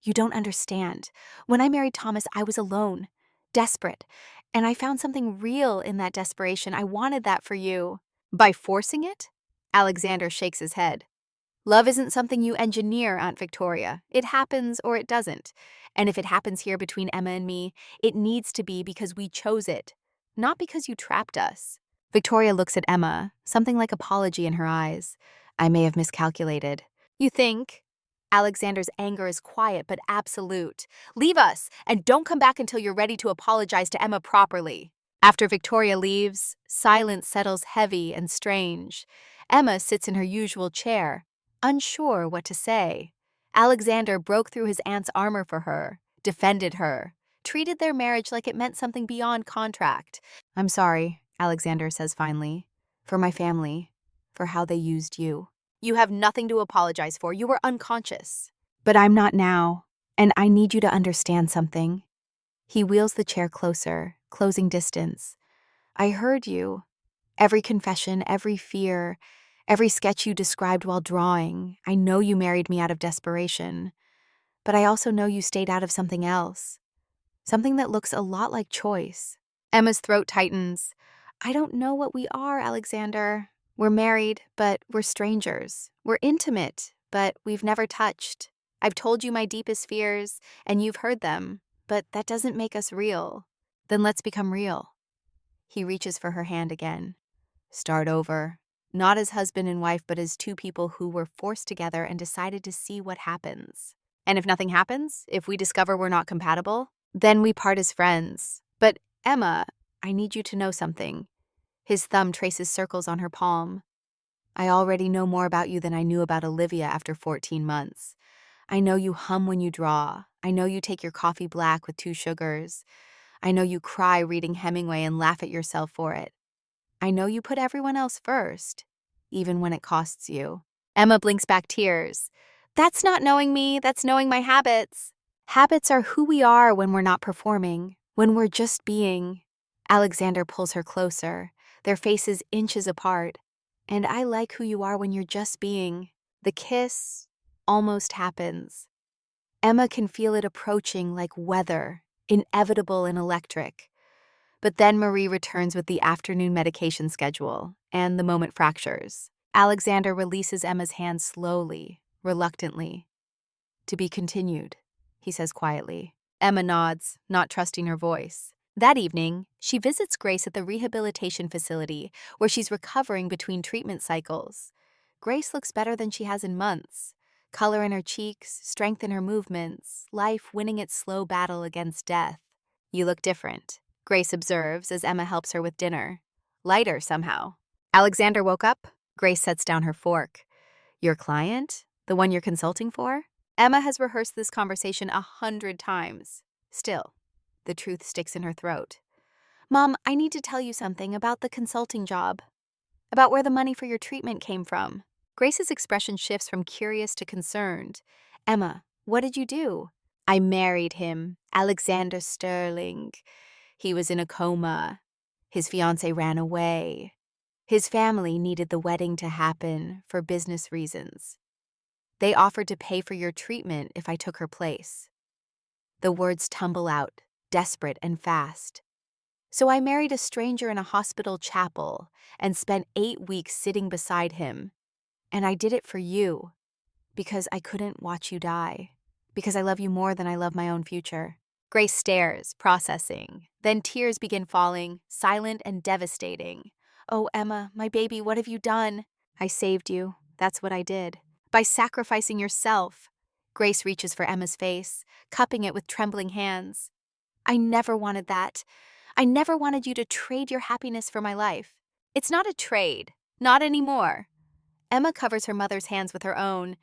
You don't understand. When I married Thomas, I was alone, desperate, and I found something real in that desperation. I wanted that for you. By forcing it? Alexander shakes his head. Love isn't something you engineer, Aunt Victoria. It happens or it doesn't. And if it happens here between Emma and me, it needs to be because we chose it, not because you trapped us. Victoria looks at Emma, something like apology in her eyes. I may have miscalculated. You think? Alexander's anger is quiet but absolute. Leave us, and don't come back until you're ready to apologize to Emma properly. After Victoria leaves, silence settles heavy and strange. Emma sits in her usual chair, unsure what to say. Alexander broke through his aunt's armor for her, defended her, treated their marriage like it meant something beyond contract. I'm sorry, Alexander says finally, for my family, for how they used you. You have nothing to apologize for. You were unconscious. But I'm not now, and I need you to understand something. He wheels the chair closer, closing distance. I heard you. Every confession, every fear, every sketch you described while drawing. I know you married me out of desperation. But I also know you stayed out of something else. Something that looks a lot like choice. Emma's throat tightens. I don't know what we are, Alexander. We're married, but we're strangers. We're intimate, but we've never touched. I've told you my deepest fears, and you've heard them, but that doesn't make us real. Then let's become real. He reaches for her hand again. Start over. Not as husband and wife, but as two people who were forced together and decided to see what happens. And if nothing happens, if we discover we're not compatible, then we part as friends. But Emma, I need you to know something. His thumb traces circles on her palm. I already know more about you than I knew about Olivia after 14 months. I know you hum when you draw. I know you take your coffee black with 2 sugars. I know you cry reading Hemingway and laugh at yourself for it. I know you put everyone else first, even when it costs you. Emma blinks back tears. That's not knowing me, that's knowing my habits. Habits are who we are when we're not performing, when we're just being. Alexander pulls her closer, their faces inches apart. And I like who you are when you're just being. The kiss almost happens. Emma can feel it approaching like weather, inevitable and electric. But then Marie returns with the afternoon medication schedule, and the moment fractures. Alexander releases Emma's hand slowly, reluctantly. To be continued, he says quietly. Emma nods, not trusting her voice. That evening, she visits Grace at the rehabilitation facility, where she's recovering between treatment cycles. Grace looks better than she has in months. Color in her cheeks, strength in her movements, life winning its slow battle against death. You look different, Grace observes as Emma helps her with dinner. Lighter, somehow. Alexander woke up. Grace sets down her fork. Your client? The one you're consulting for? Emma has rehearsed this conversation 100 times. Still, the truth sticks in her throat. Mom, I need to tell you something about the consulting job. About where the money for your treatment came from. Grace's expression shifts from curious to concerned. Emma, what did you do? I married him, Alexander Sterling. He was in a coma. His fiancée ran away. His family needed the wedding to happen for business reasons. They offered to pay for your treatment if I took her place. The words tumble out, desperate and fast. So I married a stranger in a hospital chapel and spent 8 weeks sitting beside him. And I did it for you, because I couldn't watch you die, because I love you more than I love my own future. Grace stares, processing. Then tears begin falling, silent and devastating. Oh, Emma, my baby, what have you done? I saved you. That's what I did. By sacrificing yourself. Grace reaches for Emma's face, cupping it with trembling hands. I never wanted that. I never wanted you to trade your happiness for my life. It's not a trade. Not anymore. Emma covers her mother's hands with her own.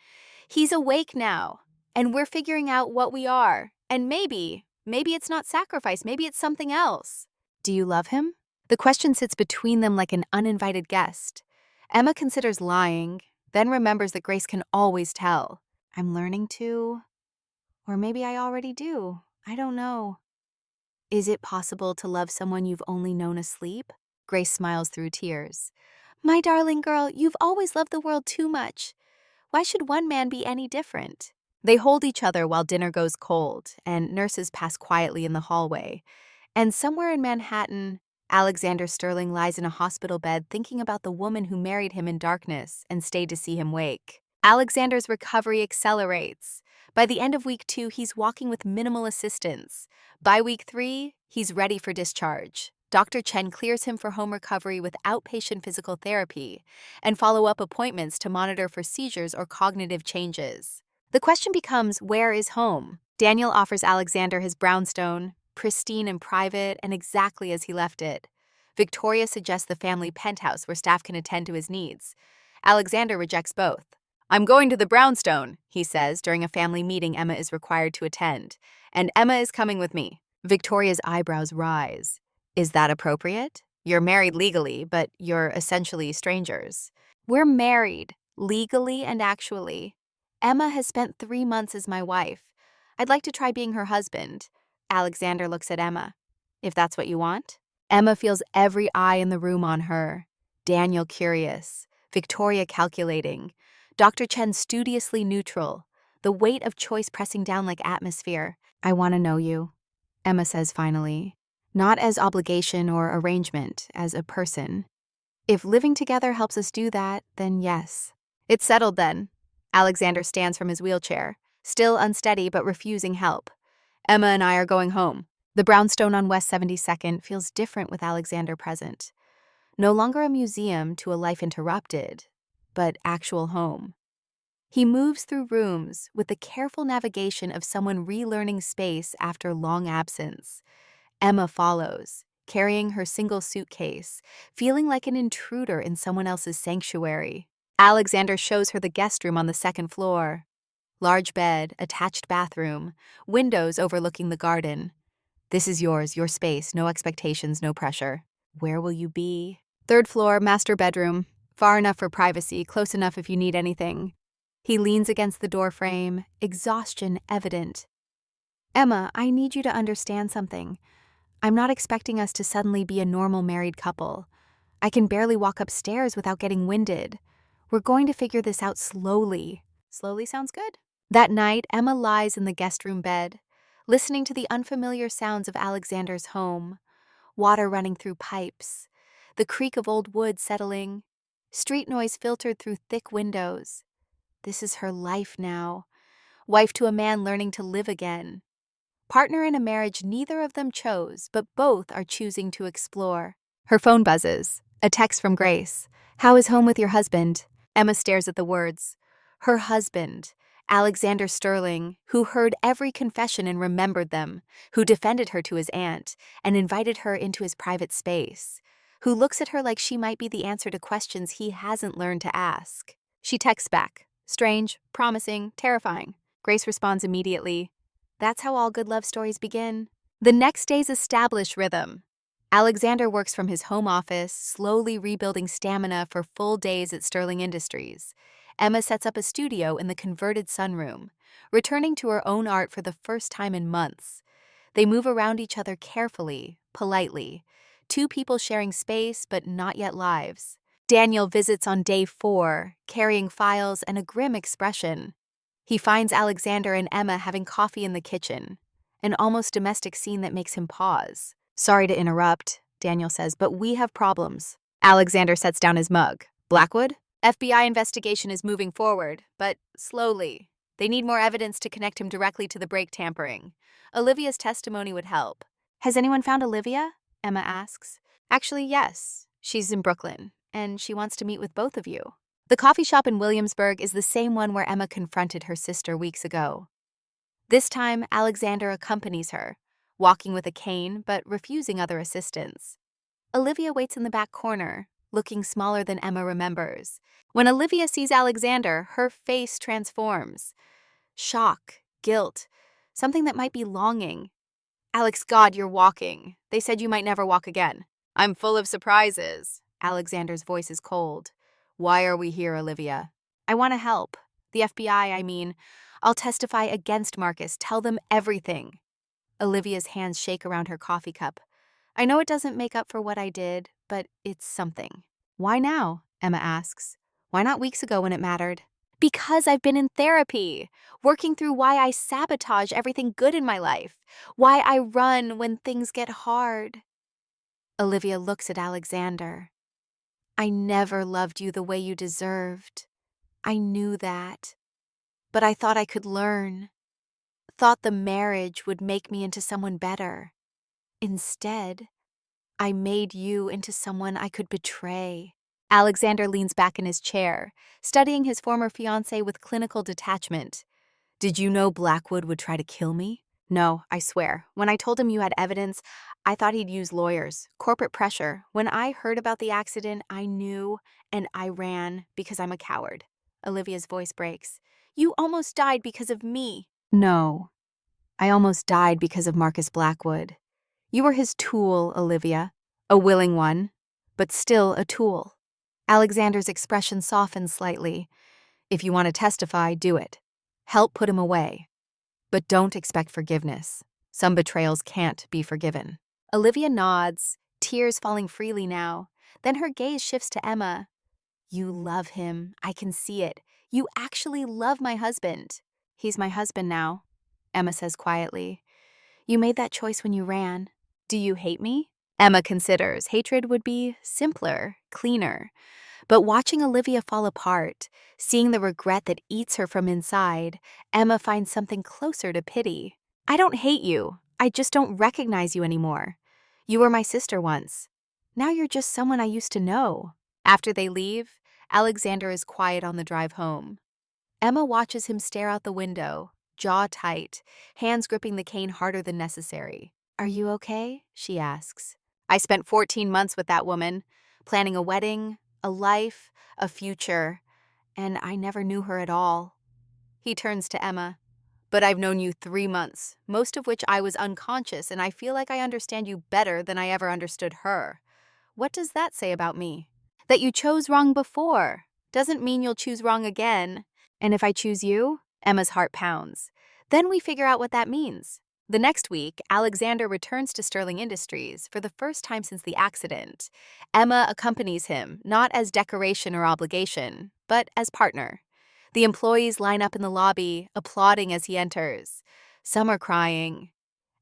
He's awake now, and we're figuring out what we are. And maybe it's not sacrifice, maybe it's something else. Do you love him? The question sits between them like an uninvited guest. Emma considers lying, then remembers that Grace can always tell. I'm learning to, or maybe I already do. I don't know. Is it possible to love someone you've only known asleep? Grace smiles through tears. My darling girl, you've always loved the world too much. Why should one man be any different? They hold each other while dinner goes cold, and nurses pass quietly in the hallway. And somewhere in Manhattan, Alexander Sterling lies in a hospital bed thinking about the woman who married him in darkness and stayed to see him wake. Alexander's recovery accelerates. By the end of week 2, he's walking with minimal assistance. By week 3, he's ready for discharge. Dr. Chen clears him for home recovery with outpatient physical therapy and follow-up appointments to monitor for seizures or cognitive changes. The question becomes, where is home? Daniel offers Alexander his brownstone, pristine and private and exactly as he left it. Victoria suggests the family penthouse where staff can attend to his needs. Alexander rejects both. I'm going to the brownstone, he says during a family meeting Emma is required to attend, and Emma is coming with me. Victoria's eyebrows rise. Is that appropriate? You're married legally, but you're essentially strangers. We're married, legally and actually. Emma has spent 3 months as my wife. I'd like to try being her husband. Alexander looks at Emma. If that's what you want? Emma feels every eye in the room on her. Daniel curious. Victoria calculating. Dr. Chen studiously neutral. The weight of choice pressing down like atmosphere. I want to know you, Emma says finally. Not as obligation or arrangement, as a person. If living together helps us do that, then yes. It's settled then. Alexander stands from his wheelchair, still unsteady but refusing help. Emma and I are going home. The brownstone on West 72nd feels different with Alexander present. No longer a museum to a life interrupted, but actual home. He moves through rooms with the careful navigation of someone relearning space after long absence. Emma follows, carrying her single suitcase, feeling like an intruder in someone else's sanctuary. Alexander shows her the guest room on the 2nd floor. Large bed, attached bathroom, windows overlooking the garden. This is yours, your space, no expectations, no pressure. Where will you be? 3rd floor, master bedroom. Far enough for privacy, close enough if you need anything. He leans against the doorframe, exhaustion evident. Emma, I need you to understand something. I'm not expecting us to suddenly be a normal married couple. I can barely walk upstairs without getting winded. We're going to figure this out slowly. Slowly sounds good. That night, Emma lies in the guest room bed, listening to the unfamiliar sounds of Alexander's home. Water running through pipes, the creak of old wood settling, street noise filtered through thick windows. This is her life now. Wife to a man learning to live again. Partner in a marriage neither of them chose, but both are choosing to explore. Her phone buzzes. A text from Grace. How is home with your husband? Emma stares at the words. Her husband, Alexander Sterling, who heard every confession and remembered them, who defended her to his aunt and invited her into his private space, who looks at her like she might be the answer to questions he hasn't learned to ask. She texts back. Strange, promising, terrifying. Grace responds immediately. That's how all good love stories begin. The next day's established rhythm. Alexander works from his home office, slowly rebuilding stamina for full days at Sterling Industries. Emma sets up a studio in the converted sunroom, returning to her own art for the first time in months. They move around each other carefully, politely. 2 people sharing space, but not yet lives. Daniel visits on day 4, carrying files and a grim expression. He finds Alexander and Emma having coffee in the kitchen, an almost domestic scene that makes him pause. Sorry to interrupt, Daniel says, but we have problems. Alexander sets down his mug. Blackwood? FBI investigation is moving forward, but slowly. They need more evidence to connect him directly to the brake tampering. Olivia's testimony would help. Has anyone found Olivia? Emma asks. Actually, yes. She's in Brooklyn, and she wants to meet with both of you. The coffee shop in Williamsburg is the same one where Emma confronted her sister weeks ago. This time, Alexander accompanies her, walking with a cane but refusing other assistance. Olivia waits in the back corner, looking smaller than Emma remembers. When Olivia sees Alexander, her face transforms. Shock, guilt, something that might be longing. Alex, God, you're walking. They said you might never walk again. I'm full of surprises. Alexander's voice is cold. Why are we here, Olivia? I want to help. The FBI, I mean. I'll testify against Marcus. Tell them everything. Olivia's hands shake around her coffee cup. I know it doesn't make up for what I did, but it's something. Why now? Emma asks. Why not weeks ago when it mattered? Because I've been in therapy, working through why I sabotage everything good in my life, why I run when things get hard. Olivia looks at Alexander. I never loved you the way you deserved. I knew that. But I thought I could learn. Thought the marriage would make me into someone better. Instead, I made you into someone I could betray. Alexander leans back in his chair, studying his former fiancée with clinical detachment. Did you know Blackwood would try to kill me? No, I swear. When I told him you had evidence, I thought he'd use lawyers, corporate pressure. When I heard about the accident, I knew, and I ran because I'm a coward. Olivia's voice breaks. You almost died because of me. No, I almost died because of Marcus Blackwood. You were his tool, Olivia. A willing one, but still a tool. Alexander's expression softens slightly. If you want to testify, do it. Help put him away. But don't expect forgiveness. Some betrayals can't be forgiven. Olivia nods, tears falling freely now. Then her gaze shifts to Emma. You love him. I can see it. You actually love my husband. He's my husband now, Emma says quietly. You made that choice when you ran. Do you hate me? Emma considers hatred would be simpler, cleaner. But watching Olivia fall apart, seeing the regret that eats her from inside, Emma finds something closer to pity. I don't hate you. I just don't recognize you anymore. You were my sister once. Now you're just someone I used to know. After they leave, Alexander is quiet on the drive home. Emma watches him stare out the window, jaw tight, hands gripping the cane harder than necessary. Are you okay? She asks. I spent 14 months with that woman, planning a wedding, a life, a future, and I never knew her at all. He turns to Emma. But I've known you 3 months, most of which I was unconscious, and I feel like I understand you better than I ever understood her. What does that say about me? That you chose wrong before doesn't mean you'll choose wrong again. And if I choose you, Emma's heart pounds. Then we figure out what that means. The next week, Alexander returns to Sterling Industries for the first time since the accident. Emma accompanies him, not as decoration or obligation, but as partner. The employees line up in the lobby, applauding as he enters. Some are crying.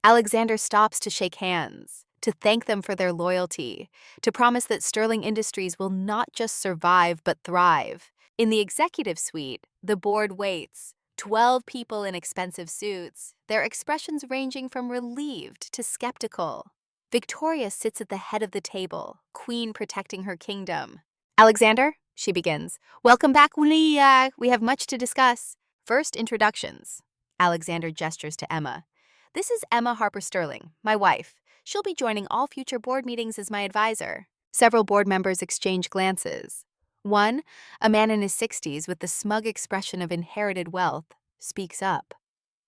Alexander stops to shake hands, to thank them for their loyalty, to promise that Sterling Industries will not just survive but thrive. In the executive suite, the board waits. 12 people in expensive suits, their expressions ranging from relieved to skeptical. Victoria sits at the head of the table, queen protecting her kingdom. Alexander, she begins, welcome back, we have much to discuss. First, introductions. Alexander gestures to Emma. This is Emma Harper Sterling, my wife. She'll be joining all future board meetings as my advisor. Several board members exchange glances. One, a man in his 60s with the smug expression of inherited wealth, speaks up.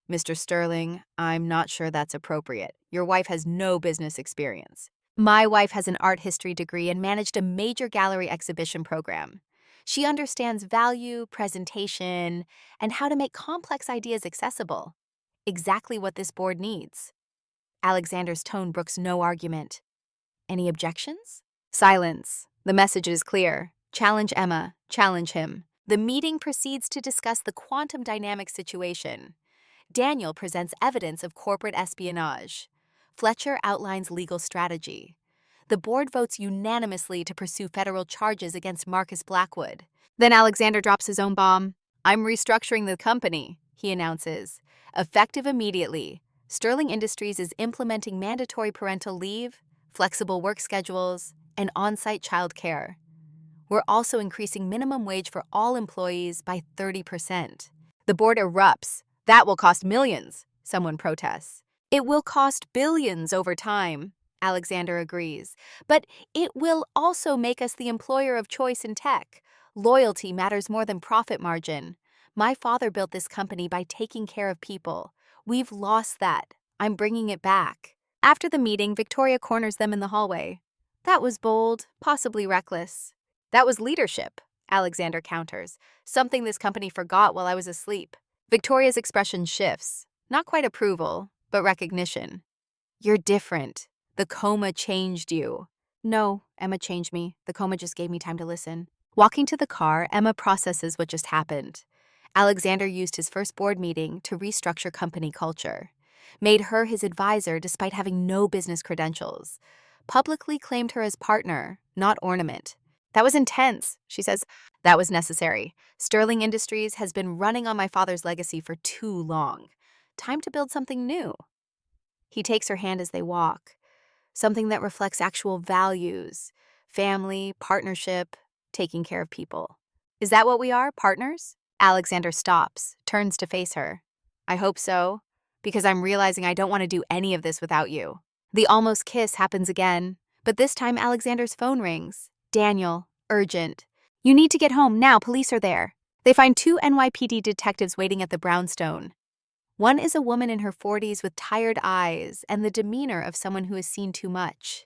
Mr. Sterling, I'm not sure that's appropriate. Your wife has no business experience. My wife has an art history degree and managed a major gallery exhibition program. She understands value, presentation, and how to make complex ideas accessible. Exactly what this board needs. Alexander's tone brooks no argument. Any objections? Silence. The message is clear. Challenge Emma, challenge him. The meeting proceeds to discuss the quantum dynamic situation. Daniel presents evidence of corporate espionage. Fletcher outlines legal strategy. The board votes unanimously to pursue federal charges against Marcus Blackwood. Then Alexander drops his own bomb. I'm restructuring the company, he announces. Effective immediately, Sterling Industries is implementing mandatory parental leave, flexible work schedules, and on-site child care. We're also increasing minimum wage for all employees by 30%. The board erupts. That will cost millions, someone protests. It will cost billions over time, Alexander agrees, but it will also make us the employer of choice in tech. Loyalty matters more than profit margin. My father built this company by taking care of people. We've lost that. I'm bringing it back. After the meeting, Victoria corners them in the hallway. That was bold, possibly reckless. That was leadership, Alexander counters, something this company forgot while I was asleep. Victoria's expression shifts, not quite approval, but recognition. You're different. The coma changed you. No, Emma changed me. The coma just gave me time to listen. Walking to the car, Emma processes what just happened. Alexander used his first board meeting to restructure company culture. Made her his advisor despite having no business credentials. Publicly claimed her as partner, not ornament. That was intense, she says. That was necessary. Sterling Industries has been running on my father's legacy for too long. Time to build something new. He takes her hand as they walk. Something that reflects actual values, family, partnership, taking care of people. Is that what we are, partners? Alexander stops, turns to face her. I hope so, because I'm realizing I don't want to do any of this without you. The almost kiss happens again, but this time Alexander's phone rings. Daniel, urgent. You need to get home now, police are there. They find two NYPD detectives waiting at the brownstone. One is a woman in her 40s with tired eyes and the demeanor of someone who has seen too much.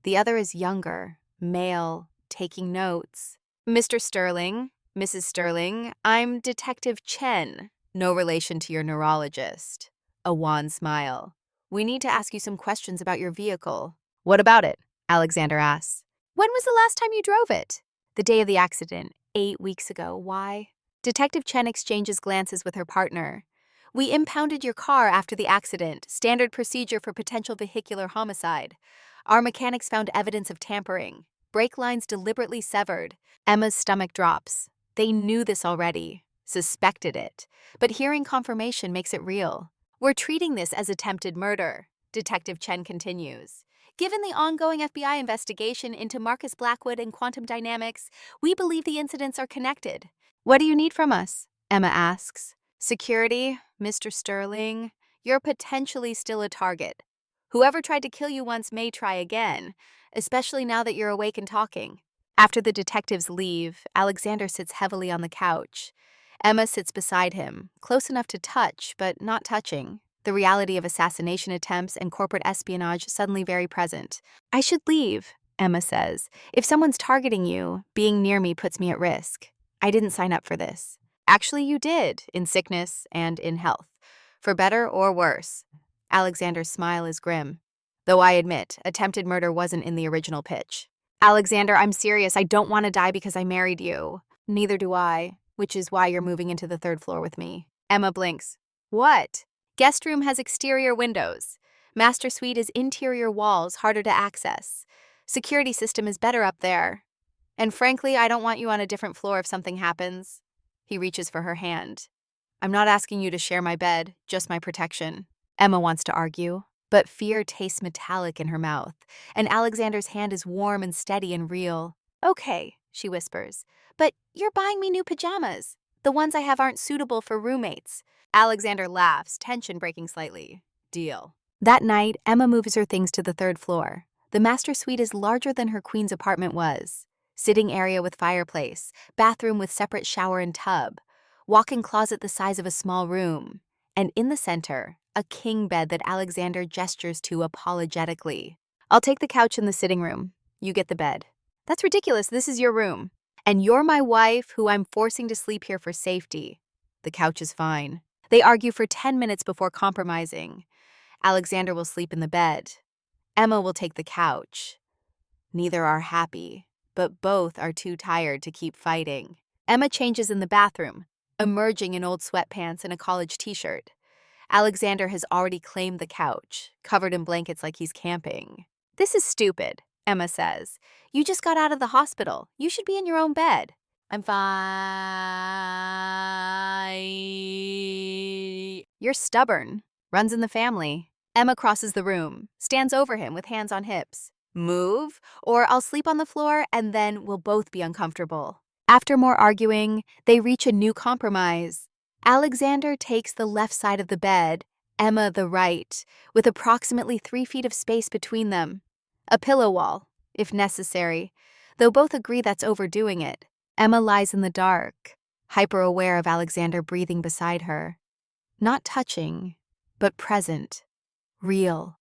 The other is younger, male, taking notes. Mr. Sterling, Mrs. Sterling, I'm Detective Chen, no relation to your neurologist. A wan smile. We need to ask you some questions about your vehicle. What about it? Alexander asks. When was the last time you drove it? The day of the accident, 8 weeks ago. Why? Detective Chen exchanges glances with her partner. We impounded your car after the accident, standard procedure for potential vehicular homicide. Our mechanics found evidence of tampering, brake lines deliberately severed. Emma's stomach drops. They knew this already, suspected it, but hearing confirmation makes it real. We're treating this as attempted murder, Detective Chen continues. Given the ongoing FBI investigation into Marcus Blackwood and quantum dynamics, we believe the incidents are connected. What do you need from us? Emma asks. Security, Mr. Sterling, you're potentially still a target. Whoever tried to kill you once may try again, especially now that you're awake and talking. After the detectives leave, Alexander sits heavily on the couch. Emma sits beside him, close enough to touch, but not touching. The reality of assassination attempts and corporate espionage suddenly very present. I should leave, Emma says. If someone's targeting you, being near me puts me at risk. I didn't sign up for this. Actually, you did, in sickness and in health. For better or worse. Alexander's smile is grim. Though I admit, attempted murder wasn't in the original pitch. Alexander, I'm serious. I don't want to die because I married you. Neither do I, which is why you're moving into the third floor with me. Emma blinks. What? Guest room has exterior windows. Master suite is interior walls, harder to access. Security system is better up there. And frankly, I don't want you on a different floor if something happens. He reaches for her hand. I'm not asking you to share my bed, just my protection. Emma wants to argue, but fear tastes metallic in her mouth, and Alexander's hand is warm and steady and real. Okay, she whispers, but you're buying me new pajamas. The ones I have aren't suitable for roommates. Alexander laughs, tension breaking slightly. Deal. That night, Emma moves her things to the third floor. The master suite is larger than her queen's apartment was. Sitting area with fireplace, bathroom with separate shower and tub, walk-in closet the size of a small room, and in the center, a king bed that Alexander gestures to apologetically. I'll take the couch in the sitting room. You get the bed. That's ridiculous. This is your room. And you're my wife, who I'm forcing to sleep here for safety. The couch is fine. They argue for 10 minutes before compromising. Alexander will sleep in the bed. Emma will take the couch. Neither are happy, but both are too tired to keep fighting. Emma changes in the bathroom, emerging in old sweatpants and a college t-shirt. Alexander has already claimed the couch, covered in blankets like he's camping. This is stupid, Emma says. You just got out of the hospital. You should be in your own bed. I'm fine. You're stubborn. Runs in the family. Emma crosses the room, stands over him with hands on hips. Move, or I'll sleep on the floor and then we'll both be uncomfortable. After more arguing, they reach a new compromise. Alexander takes the left side of the bed, Emma the right, with approximately 3 feet of space between them. A pillow wall, if necessary, though both agree that's overdoing it. Emma lies in the dark, hyper-aware of Alexander breathing beside her. Not touching, but present, real,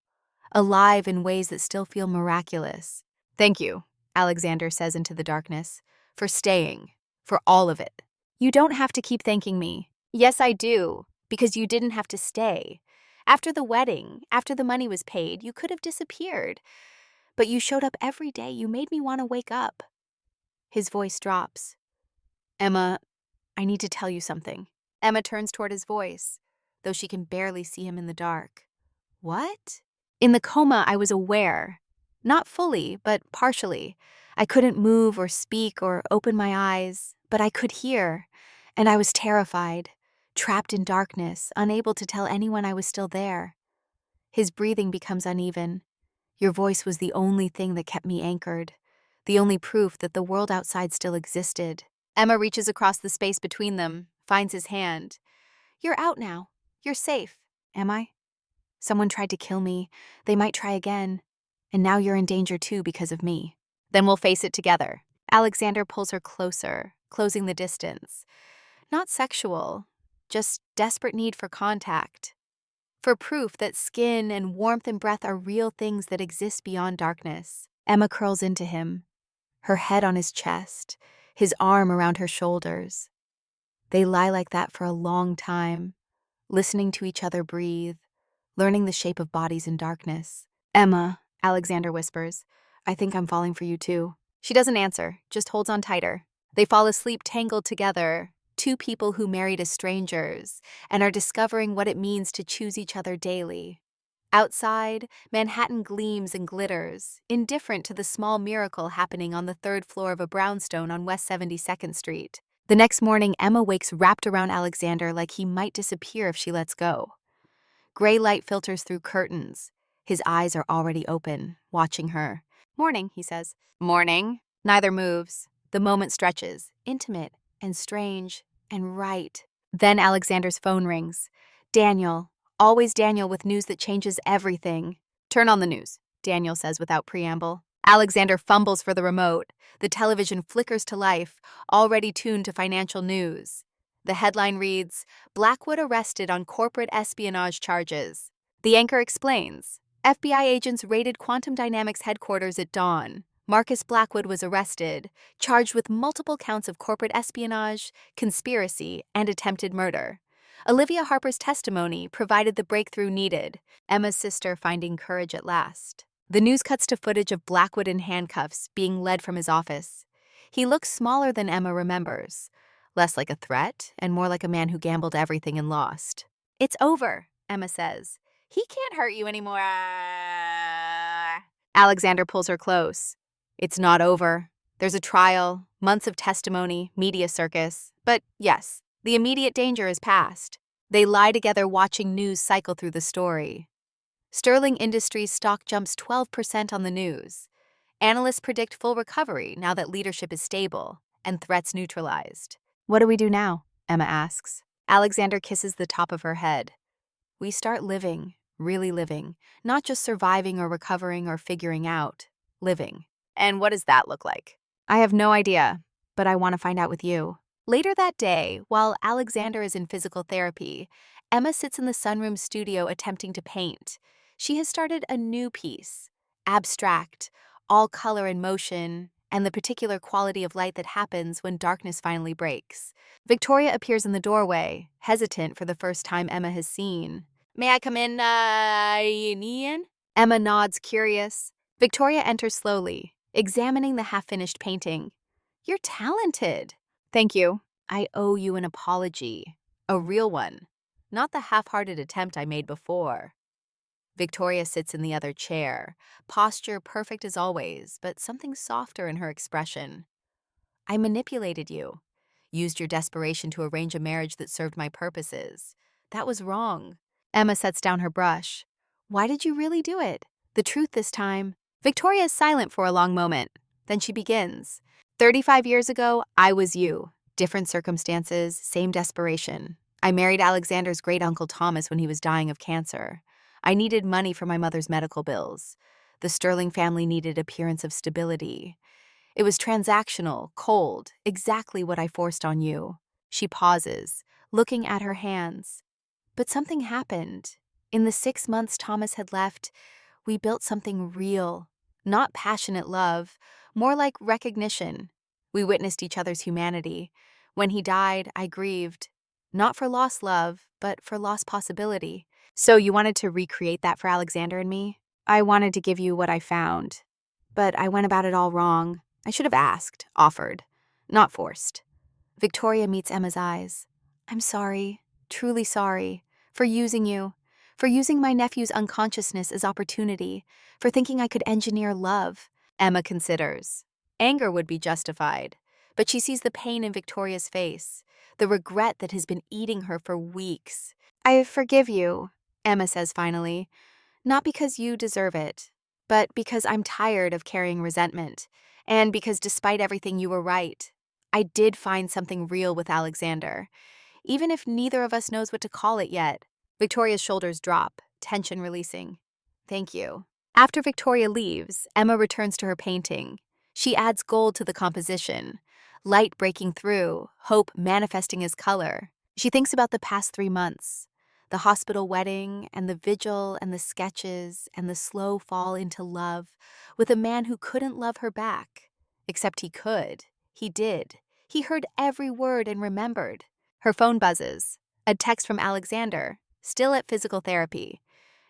alive in ways that still feel miraculous. "Thank you," Alexander says into the darkness, "for staying, for all of it. You don't have to keep thanking me." "Yes, I do, because you didn't have to stay. After the wedding, after the money was paid, you could have disappeared. But you showed up every day. You made me want to wake up." His voice drops. "Emma, I need to tell you something." Emma turns toward his voice, though she can barely see him in the dark. "What?" "In the coma, I was aware. Not fully, but partially. I couldn't move or speak or open my eyes, but I could hear. And I was terrified, trapped in darkness, unable to tell anyone I was still there." His breathing becomes uneven. "Your voice was the only thing that kept me anchored, the only proof that the world outside still existed." Emma reaches across the space between them, finds his hand. "You're out now. You're safe." "Am I? Someone tried to kill me. They might try again. And now you're in danger too because of me." "Then we'll face it together." Alexander pulls her closer, closing the distance. Not sexual, just desperate need for contact. For proof that skin and warmth and breath are real things that exist beyond darkness. Emma curls into him, her head on his chest, his arm around her shoulders. They lie like that for a long time, listening to each other breathe, learning the shape of bodies in darkness. "Emma," Alexander whispers, "I think I'm falling for you too." She doesn't answer, just holds on tighter. They fall asleep tangled together, two people who married as strangers and are discovering what it means to choose each other daily. Outside, Manhattan gleams and glitters, indifferent to the small miracle happening on the third floor of a brownstone on West 72nd Street. The next morning, Emma wakes wrapped around Alexander like he might disappear if she lets go. Gray light filters through curtains. His eyes are already open, watching her. "Morning," he says. "Morning." Neither moves. The moment stretches, intimate and strange and right. Then Alexander's phone rings. Daniel, always Daniel with news that changes everything. "Turn on the news," Daniel says without preamble. Alexander fumbles for the remote. The television flickers to life, already tuned to financial news. The headline reads, "Blackwood arrested on corporate espionage charges." The anchor explains, FBI agents raided Quantum Dynamics headquarters at dawn. Marcus Blackwood was arrested, charged with multiple counts of corporate espionage, conspiracy, and attempted murder. Olivia Harper's testimony provided the breakthrough needed, Emma's sister finding courage at last. The news cuts to footage of Blackwood in handcuffs, being led from his office. He looks smaller than Emma remembers, less like a threat and more like a man who gambled everything and lost. "It's over," Emma says. "He can't hurt you anymore." Alexander pulls her close. "It's not over. There's a trial, months of testimony, media circus. But yes, the immediate danger is past." They lie together watching news cycle through the story. Sterling Industries stock jumps 12% on the news. Analysts predict full recovery now that leadership is stable and threats neutralized. "What do we do now?" Emma asks. Alexander kisses the top of her head. "We start living, really living, not just surviving or recovering or figuring out. Living." "And what does that look like?" "I have no idea, but I want to find out with you." Later that day, while Alexander is in physical therapy, Emma sits in the sunroom studio attempting to paint. She has started a new piece, abstract, all color and motion, and the particular quality of light that happens when darkness finally breaks. Victoria appears in the doorway, hesitant for the first time Emma has seen. "May I come in, Ian?" Emma nods, curious. Victoria enters slowly, examining the half-finished painting. "You're talented." "Thank you. I owe you an apology. A real one. Not the half-hearted attempt I made before." Victoria sits in the other chair, posture perfect as always, but something softer in her expression. "I manipulated you. Used your desperation to arrange a marriage that served my purposes. That was wrong." Emma sets down her brush. "Why did you really do it? The truth this time." Victoria is silent for a long moment. Then she begins. 35 years ago, I was you. Different circumstances, same desperation. I married Alexander's great-uncle Thomas when he was dying of cancer. I needed money for my mother's medical bills. The Sterling family needed appearance of stability. It was transactional, cold, exactly what I forced on you. She pauses, looking at her hands. But something happened. In the 6 months Thomas had left, we built something real. Not passionate love, more like recognition. We witnessed each other's humanity. When he died, I grieved. Not for lost love, but for lost possibility. So you wanted to recreate that for Alexander and me? I wanted to give you what I found. But I went about it all wrong. I should have asked, offered, not forced. Victoria meets Emma's eyes. I'm sorry, truly sorry, for using you, for using my nephew's unconsciousness as opportunity, for thinking I could engineer love. Emma considers. Anger would be justified, but she sees the pain in Victoria's face, the regret that has been eating her for weeks. I forgive you, Emma says finally, not because you deserve it, but because I'm tired of carrying resentment, and because despite everything you were right. I did find something real with Alexander, even if neither of us knows what to call it yet. Victoria's shoulders drop, tension releasing. Thank you. After Victoria leaves, Emma returns to her painting. She adds gold to the composition, light breaking through, hope manifesting as color. She thinks about the past 3 months, the hospital wedding and the vigil and the sketches and the slow fall into love with a man who couldn't love her back. Except he could. He did. He heard every word and remembered. Her phone buzzes. A text from Alexander, still at physical therapy.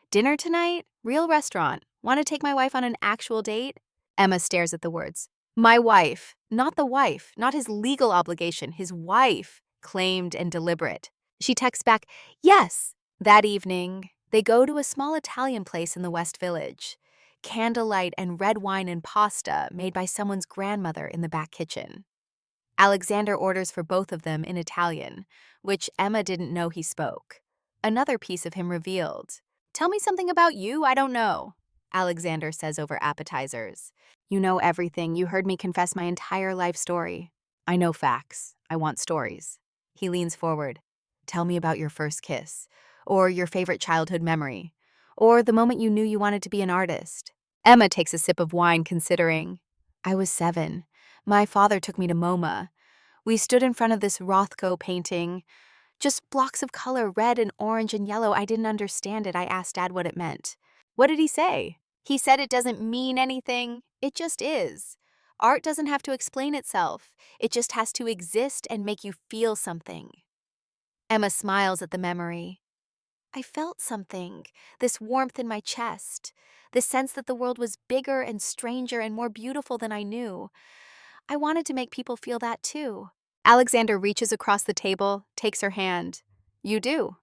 Dinner tonight? Real restaurant. Want to take my wife on an actual date? Emma stares at the words. My wife. Not the wife. Not his legal obligation. His wife. Claimed and deliberate. She texts back, yes. That evening, they go to a small Italian place in the West Village. Candlelight and red wine and pasta made by someone's grandmother in the back kitchen. Alexander orders for both of them in Italian, which Emma didn't know he spoke. Another piece of him revealed. Tell me something about you I don't know, Alexander says over appetizers. You know everything. You heard me confess my entire life story. I know facts. I want stories. He leans forward. Tell me about your first kiss, or your favorite childhood memory, or the moment you knew you wanted to be an artist. Emma takes a sip of wine, considering. I was 7. My father took me to MoMA. We stood in front of this Rothko painting. Just blocks of color, red and orange and yellow. I didn't understand it. I asked Dad what it meant. What did he say? He said it doesn't mean anything. It just is. Art doesn't have to explain itself. It just has to exist and make you feel something. Emma smiles at the memory. I felt something, this warmth in my chest, this sense that the world was bigger and stranger and more beautiful than I knew. I wanted to make people feel that too. Alexander reaches across the table, takes her hand. You do.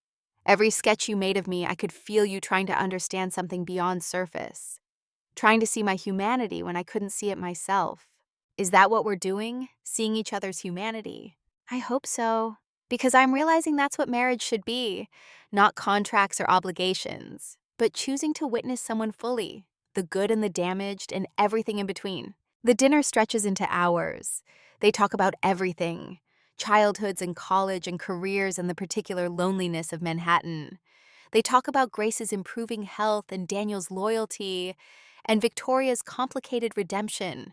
Every sketch you made of me, I could feel you trying to understand something beyond surface. Trying to see my humanity when I couldn't see it myself. Is that what we're doing? Seeing each other's humanity? I hope so. Because I'm realizing that's what marriage should be. Not contracts or obligations, but choosing to witness someone fully. The good and the damaged and everything in between. The dinner stretches into hours. They talk about everything. Childhoods and college and careers and the particular loneliness of Manhattan. They talk about Grace's improving health and Daniel's loyalty and Victoria's complicated redemption.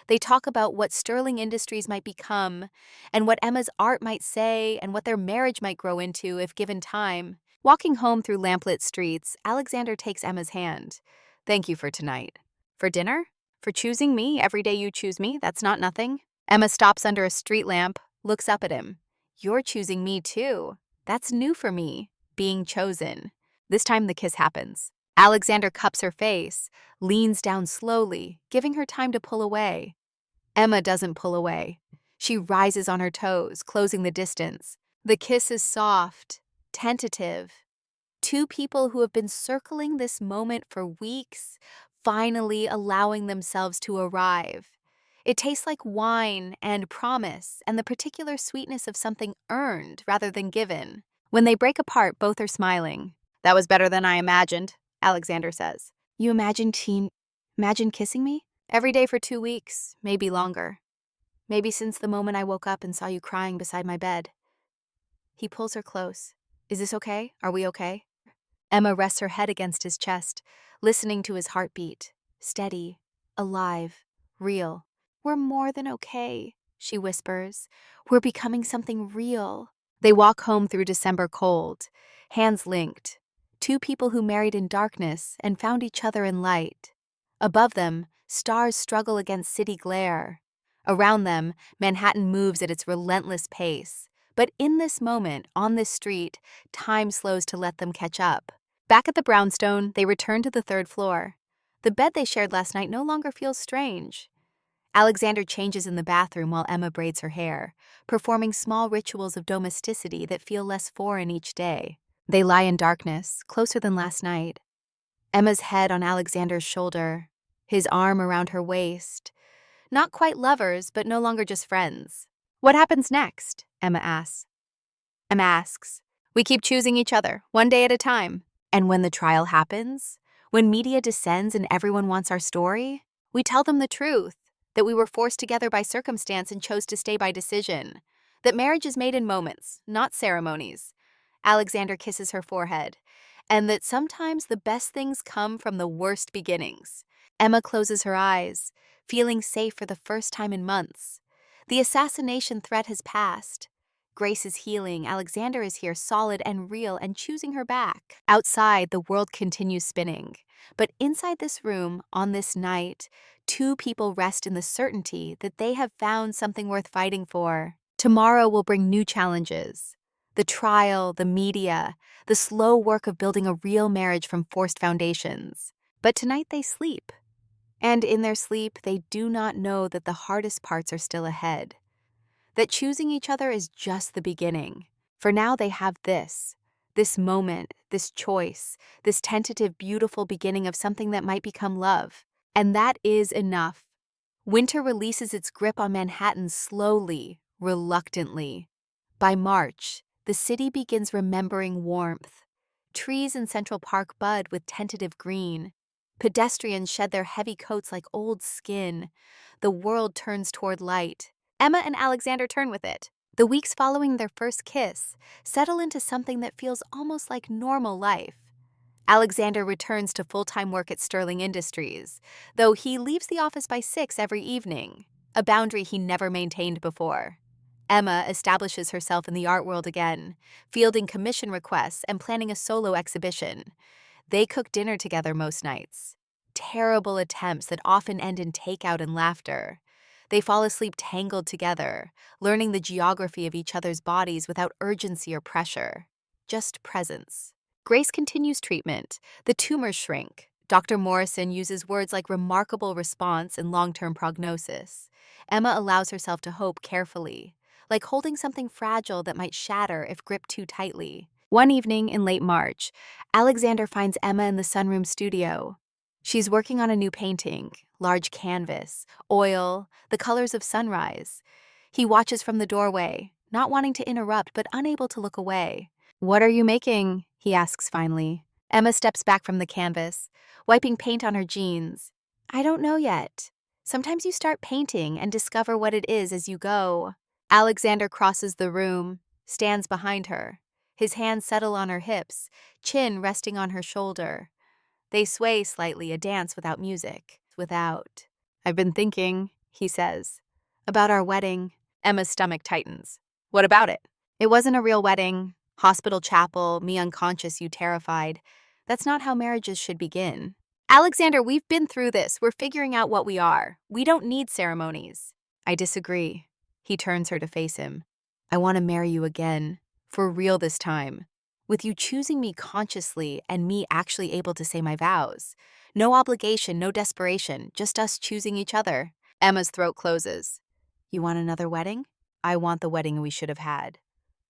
They talk about what Sterling Industries might become and what Emma's art might say and what their marriage might grow into if given time. Walking home through lamplit streets, Alexander takes Emma's hand. Thank you for tonight. For dinner? For choosing me every day you choose me? That's not nothing. Emma stops under a street lamp, looks up at him. You're choosing me too. That's new for me, being chosen. This time the kiss happens. Alexander cups her face, leans down slowly, giving her time to pull away. Emma doesn't pull away. She rises on her toes, closing the distance. The kiss is soft, tentative. Two people who have been circling this moment for weeks, finally allowing themselves to arrive. It tastes like wine and promise and the particular sweetness of something earned rather than given. When they break apart, both are smiling. That was better than I imagined, Alexander says. You imagined kissing me? Every day for 2 weeks, maybe longer. Maybe since the moment I woke up and saw you crying beside my bed. He pulls her close. Is this okay? Are we okay? Emma rests her head against his chest, listening to his heartbeat. Steady, alive, real. We're more than okay, she whispers. We're becoming something real. They walk home through December cold, hands linked. Two people who married in darkness and found each other in light. Above them, stars struggle against city glare. Around them, Manhattan moves at its relentless pace. But in this moment, on this street, time slows to let them catch up. Back at the brownstone, they return to the third floor. The bed they shared last night no longer feels strange. Alexander changes in the bathroom while Emma braids her hair, performing small rituals of domesticity that feel less foreign each day. They lie in darkness, closer than last night. Emma's head on Alexander's shoulder, his arm around her waist. Not quite lovers, but no longer just friends. What happens next? Emma asks. We keep choosing each other, one day at a time. And when the trial happens, when media descends and everyone wants our story, we tell them the truth, that we were forced together by circumstance and chose to stay by decision, that marriage is made in moments, not ceremonies. Alexander kisses her forehead, and that sometimes the best things come from the worst beginnings. Emma closes her eyes, feeling safe for the first time in months. The assassination threat has passed. Grace is healing, Alexander is here solid and real and choosing her back. Outside, the world continues spinning. But inside this room, on this night, two people rest in the certainty that they have found something worth fighting for. Tomorrow will bring new challenges. The trial, the media, the slow work of building a real marriage from forced foundations. But tonight they sleep. And in their sleep, they do not know that the hardest parts are still ahead. That choosing each other is just the beginning. For now they have this moment, this choice, this tentative, beautiful beginning of something that might become love. And that is enough. Winter releases its grip on Manhattan slowly, reluctantly. By March, the city begins remembering warmth. Trees in Central Park bud with tentative green. Pedestrians shed their heavy coats like old skin. The world turns toward light. Emma and Alexander turn with it. The weeks following their first kiss settle into something that feels almost like normal life. Alexander returns to full-time work at Sterling Industries, though he leaves the office by 6 every evening, a boundary he never maintained before. Emma establishes herself in the art world again, fielding commission requests and planning a solo exhibition. They cook dinner together most nights. Terrible attempts that often end in takeout and laughter. They fall asleep tangled together, learning the geography of each other's bodies without urgency or pressure. Just presence. Grace continues treatment. The tumors shrink. Dr. Morrison uses words like remarkable response and long-term prognosis. Emma allows herself to hope carefully, like holding something fragile that might shatter if gripped too tightly. One evening in late March, Alexander finds Emma in the sunroom studio. She's working on a new painting, large canvas, oil, the colors of sunrise. He watches from the doorway, not wanting to interrupt but unable to look away. What are you making? He asks finally. Emma steps back from the canvas, wiping paint on her jeans. I don't know yet. Sometimes you start painting and discover what it is as you go. Alexander crosses the room, stands behind her. His hands settle on her hips, chin resting on her shoulder. They sway slightly, a dance without music. I've been thinking, he says, about our wedding. Emma's stomach tightens. What about it? It wasn't a real wedding. Hospital chapel, me unconscious, you terrified. That's not how marriages should begin. Alexander, we've been through this. We're figuring out what we are. We don't need ceremonies. I disagree. He turns her to face him. I want to marry you again. For real this time. With you choosing me consciously and me actually able to say my vows. No obligation, no desperation, just us choosing each other. Emma's throat closes. You want another wedding? I want the wedding we should have had.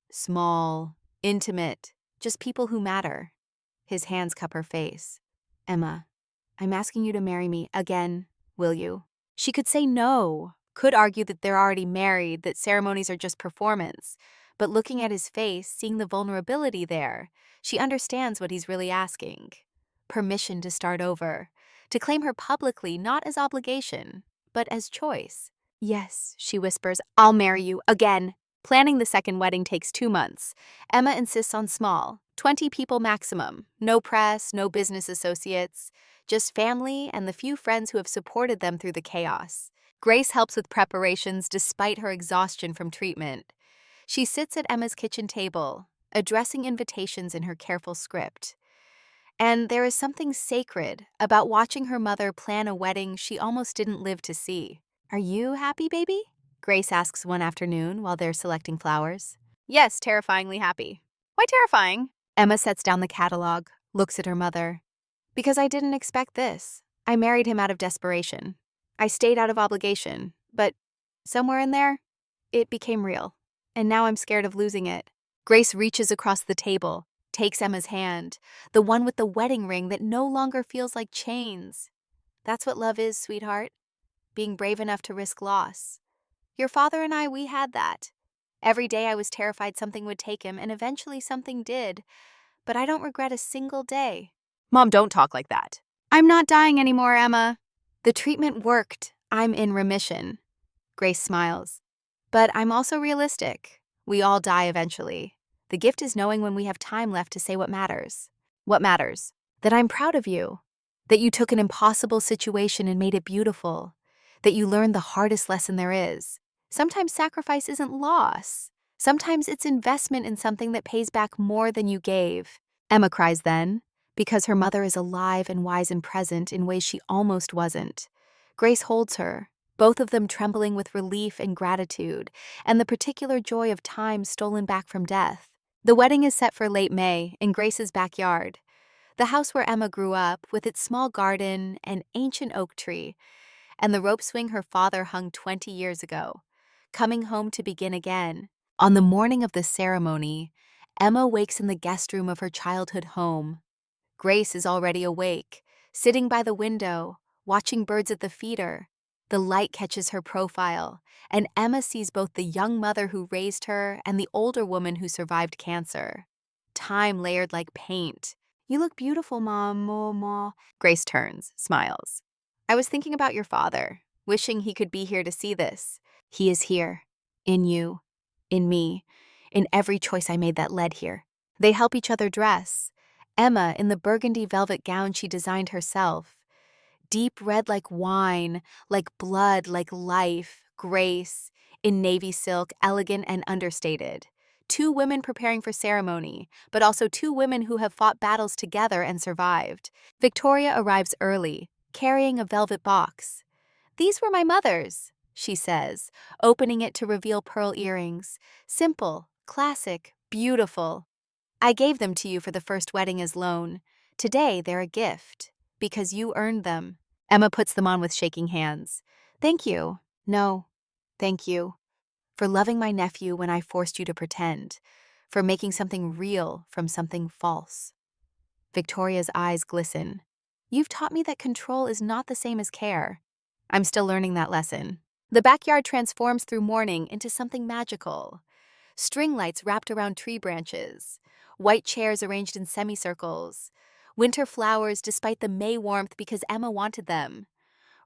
Small, intimate, just people who matter. His hands cup her face. Emma, I'm asking you to marry me again, will you? She could say no, could argue that they're already married, that ceremonies are just performance. But looking at his face, seeing the vulnerability there, she understands what he's really asking. Permission to start over, to claim her publicly not as obligation, but as choice. Yes, she whispers, I'll marry you again. Planning the second wedding takes 2 months. Emma insists on small, 20 people maximum. No press, no business associates, just family and the few friends who have supported them through the chaos. Grace helps with preparations despite her exhaustion from treatment. She sits at Emma's kitchen table, addressing invitations in her careful script. And there is something sacred about watching her mother plan a wedding she almost didn't live to see. "Are you happy, baby?" Grace asks one afternoon while they're selecting flowers. "Yes, terrifyingly happy." "Why terrifying?" Emma sets down the catalog, looks at her mother. "Because I didn't expect this. I married him out of desperation. I stayed out of obligation, but somewhere in there, it became real. And now I'm scared of losing it." Grace reaches across the table, takes Emma's hand, the one with the wedding ring that no longer feels like chains. "That's what love is, sweetheart. Being brave enough to risk loss. Your father and I, we had that. Every day I was terrified something would take him, and eventually something did. But I don't regret a single day." "Mom, don't talk like that." "I'm not dying anymore, Emma. The treatment worked. I'm in remission." Grace smiles. "But I'm also realistic. We all die eventually. The gift is knowing when we have time left to say what matters." "What matters?" "That I'm proud of you. That you took an impossible situation and made it beautiful. That you learned the hardest lesson there is. Sometimes sacrifice isn't loss. Sometimes it's investment in something that pays back more than you gave." Emma cries then, because her mother is alive and wise and present in ways she almost wasn't. Grace holds her, both of them trembling with relief and gratitude, and the particular joy of time stolen back from death. The wedding is set for late May in Grace's backyard, the house where Emma grew up, with its small garden and ancient oak tree, and the rope swing her father hung 20 years ago, coming home to begin again. On the morning of the ceremony, Emma wakes in the guest room of her childhood home. Grace is already awake, sitting by the window, watching birds at the feeder. The light catches her profile, and Emma sees both the young mother who raised her and the older woman who survived cancer. Time layered like paint. "You look beautiful, Mom. Grace turns, smiles. "I was thinking about your father, wishing he could be here to see this. He is here. In you. In me. In every choice I made that led here." They help each other dress. Emma in the burgundy velvet gown she designed herself. Deep red like wine, like blood, like life. Grace in navy silk, elegant and understated. Two women preparing for ceremony, but also two women who have fought battles together and survived. Victoria arrives early, carrying a velvet box. "These were my mother's," she says, opening it to reveal pearl earrings. "Simple, classic, beautiful. I gave them to you for the first wedding as loan. Today they're a gift, because you earned them." Emma puts them on with shaking hands. "Thank you. No, thank you. For loving my nephew when I forced you to pretend. For making something real from something false." Victoria's eyes glisten. "You've taught me that control is not the same as care." "I'm still learning that lesson." The backyard transforms through morning into something magical. String lights wrapped around tree branches, white chairs arranged in semicircles, winter flowers despite the May warmth because Emma wanted them,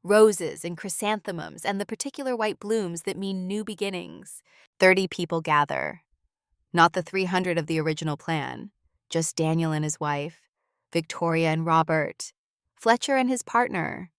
roses and chrysanthemums and the particular white blooms that mean new beginnings. 30 people gather. Not the 300 of the original plan, just Daniel and his wife, Victoria and Robert, Fletcher and his partner,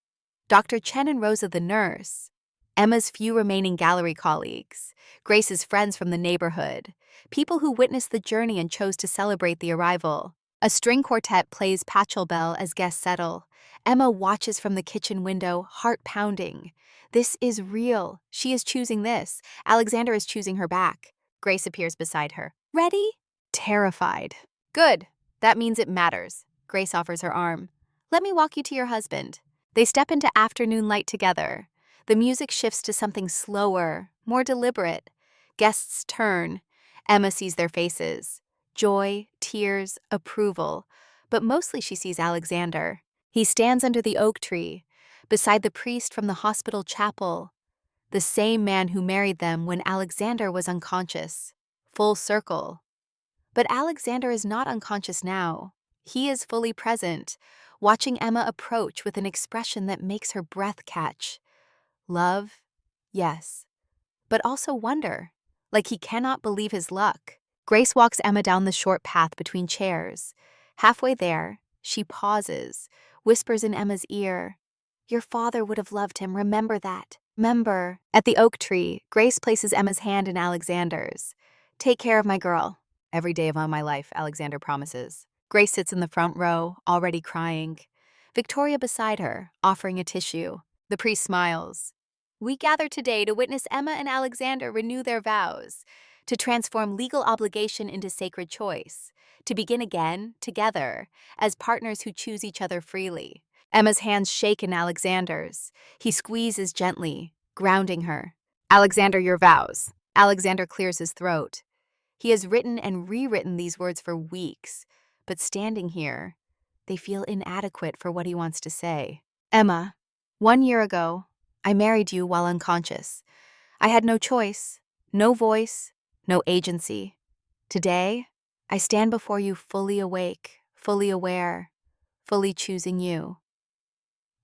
Dr. Chen and Rosa the nurse, Emma's few remaining gallery colleagues, Grace's friends from the neighborhood, people who witnessed the journey and chose to celebrate the arrival. A string quartet plays Pachelbel as guests settle. Emma watches from the kitchen window, heart pounding. This is real. She is choosing this. Alexander is choosing her back. Grace appears beside her. "Ready?" Terrified. "Good. That means it matters." Grace offers her arm. "Let me walk you to your husband." They step into afternoon light together. The music shifts to something slower, more deliberate. Guests turn. Emma sees their faces. Joy, tears, approval. But mostly she sees Alexander. He stands under the oak tree, beside the priest from the hospital chapel. The same man who married them when Alexander was unconscious. Full circle. But Alexander is not unconscious now. He is fully present, watching Emma approach with an expression that makes her breath catch. Love, yes, but also wonder, like he cannot believe his luck. Grace walks Emma down the short path between chairs. Halfway there, she pauses, whispers in Emma's ear, "Your father would have loved him, remember that. Remember." At the oak tree, Grace places Emma's hand in Alexander's. "Take care of my girl." "Every day of my life," Alexander promises. Grace sits in the front row, already crying. Victoria beside her, offering a tissue. The priest smiles. "We gather today to witness Emma and Alexander renew their vows, to transform legal obligation into sacred choice, to begin again, together, as partners who choose each other freely." Emma's hands shake in Alexander's. He squeezes gently, grounding her. "Alexander, your vows." Alexander clears his throat. He has written and rewritten these words for weeks, but standing here, they feel inadequate for what he wants to say. "Emma, 1 year ago, I married you while unconscious. I had no choice, no voice, no agency. Today, I stand before you fully awake, fully aware, fully choosing you.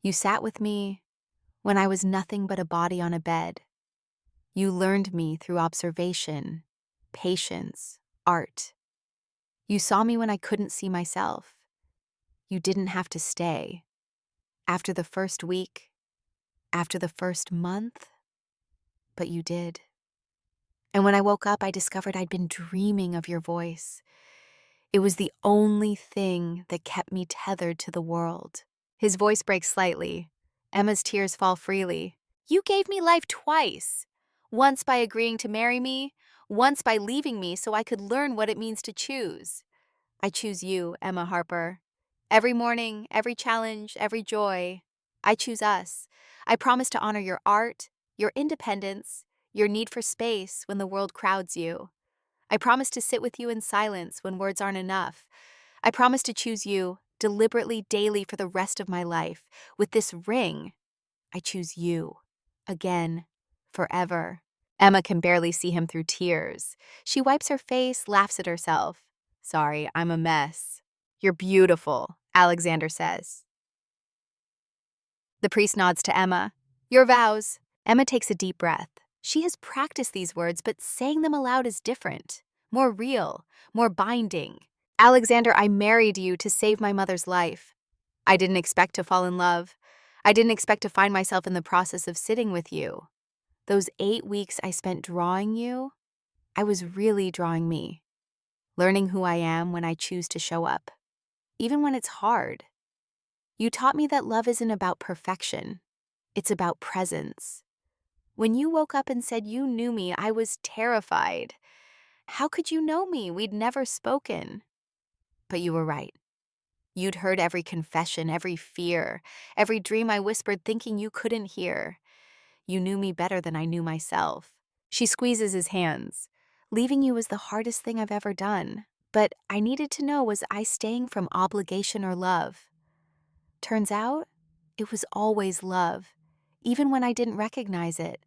You sat with me when I was nothing but a body on a bed. You learned me through observation, patience, art. You saw me when I couldn't see myself. You didn't have to stay. After the first week, after the first month, but you did. And when I woke up, I discovered I'd been dreaming of your voice. It was the only thing that kept me tethered to the world." His voice breaks slightly. Emma's tears fall freely. "You gave me life twice. Once by agreeing to marry me, once by leaving me so I could learn what it means to choose. I choose you, Emma Harper. Every morning, every challenge, every joy. I choose us. I promise to honor your art, your independence, your need for space when the world crowds you. I promise to sit with you in silence when words aren't enough. I promise to choose you deliberately daily for the rest of my life. With this ring, I choose you. Again, forever." Emma can barely see him through tears. She wipes her face, laughs at herself. "Sorry, I'm a mess." "You're beautiful," Alexander says. The priest nods to Emma. "Your vows." Emma takes a deep breath. She has practiced these words, but saying them aloud is different, more real, more binding. "Alexander, I married you to save my mother's life. I didn't expect to fall in love. I didn't expect to find myself in the process of sitting with you. Those 8 weeks I spent drawing you, I was really drawing me, learning who I am when I choose to show up, even when it's hard. You taught me that love isn't about perfection. It's about presence. When you woke up and said you knew me, I was terrified. How could you know me? We'd never spoken." But you were right. You'd heard every confession, every fear, every dream I whispered thinking you couldn't hear. You knew me better than I knew myself. She squeezes his hands. "Leaving you was the hardest thing I've ever done. But I needed to know, was I staying from obligation or love? Turns out, it was always love, even when I didn't recognize it.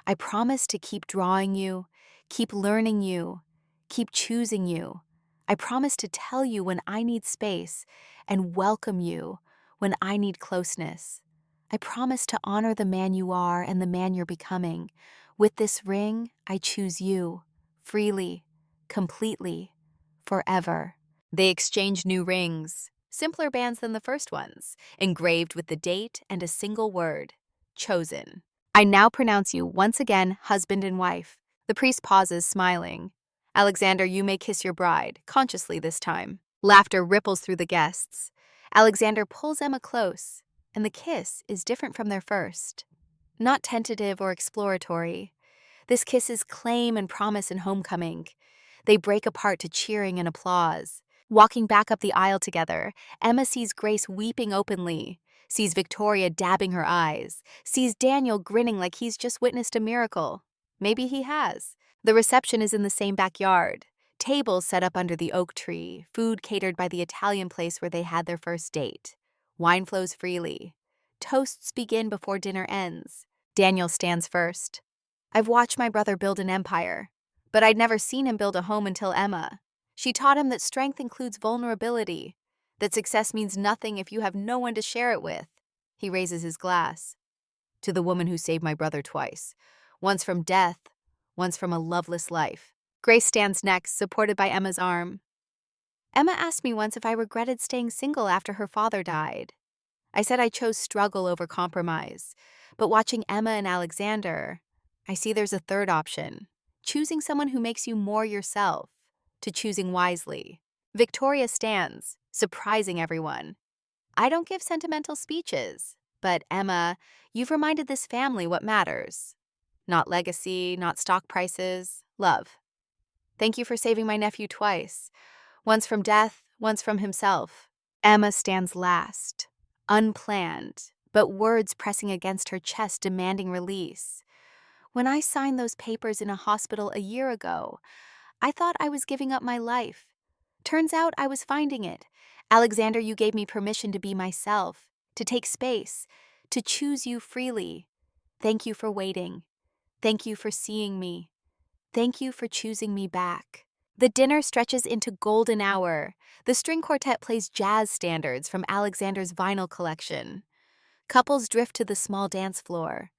I promised to keep drawing you, keep learning you, keep choosing you. I promised to tell you when I need space and welcome you when I need closeness. I promised to honor the man you are and the man you're becoming. With this ring, I choose you, freely, completely, forever." They exchange new rings, simpler bands than the first ones, engraved with the date and a single word, chosen. "I now pronounce you once again husband and wife." The priest pauses, smiling. "Alexander, you may kiss your bride, consciously this time." Laughter ripples through the guests. Alexander pulls Emma close, and the kiss is different from their first. Not tentative or exploratory. This kiss is claim and promise and homecoming. They break apart to cheering and applause. Walking back up the aisle together, Emma sees Grace weeping openly, sees Victoria dabbing her eyes, sees Daniel grinning like he's just witnessed a miracle. Maybe he has. The reception is in the same backyard. Tables set up under the oak tree, food catered by the Italian place where they had their first date. Wine flows freely. Toasts begin before dinner ends. Daniel stands first. "I've watched my brother build an empire, but I'd never seen him build a home until Emma. She taught him that strength includes vulnerability, that success means nothing if you have no one to share it with." He raises his glass. "To the woman who saved my brother twice, once from death, once from a loveless life. Grace stands next, supported by Emma's arm. Emma asked me once if I regretted staying single after her father died. I said I chose struggle over compromise. But watching Emma and Alexander, I see there's a third option. Choosing someone who makes you more yourself, to choosing wisely. Victoria stands, surprising everyone. I don't give sentimental speeches, but Emma, you've reminded this family what matters. Not legacy, not stock prices, love. Thank you for saving my nephew twice, once from death, once from himself. Emma stands last, unplanned, but words pressing against her chest demanding release. When I signed those papers in a hospital a year ago, I thought I was giving up my life. Turns out I was finding it. Alexander, you gave me permission to be myself, to take space, to choose you freely. Thank you for waiting. Thank you for seeing me. Thank you for choosing me back. The dinner stretches into golden hour. The string quartet plays jazz standards from Alexander's vinyl collection. Couples drift to the small dance floor.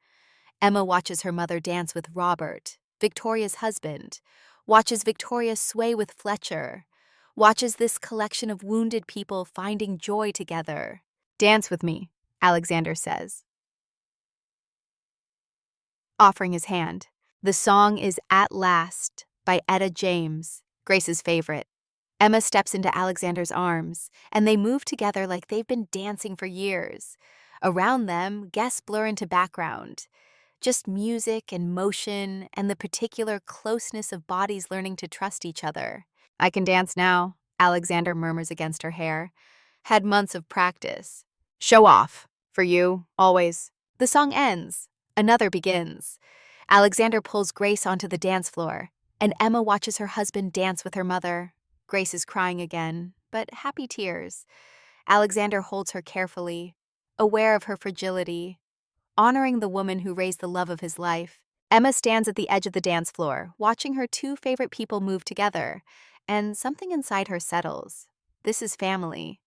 Emma watches her mother dance with Robert, Victoria's husband, watches Victoria sway with Fletcher, watches this collection of wounded people finding joy together. Dance with me, Alexander says, offering his hand. The song is At Last by Etta James, Grace's favorite. Emma steps into Alexander's arms, and they move together like they've been dancing for years. Around them, guests blur into background. Just music and motion and the particular closeness of bodies learning to trust each other. I can dance now, Alexander murmurs against her hair. Had months of practice. Show off. For you, always. The song ends. Another begins. Alexander pulls Grace onto the dance floor, and Emma watches her husband dance with her mother. Grace is crying again, but happy tears. Alexander holds her carefully, aware of her fragility, honoring the woman who raised the love of his life. Emma stands at the edge of the dance floor, watching her two favorite people move together, and something inside her settles. This is family.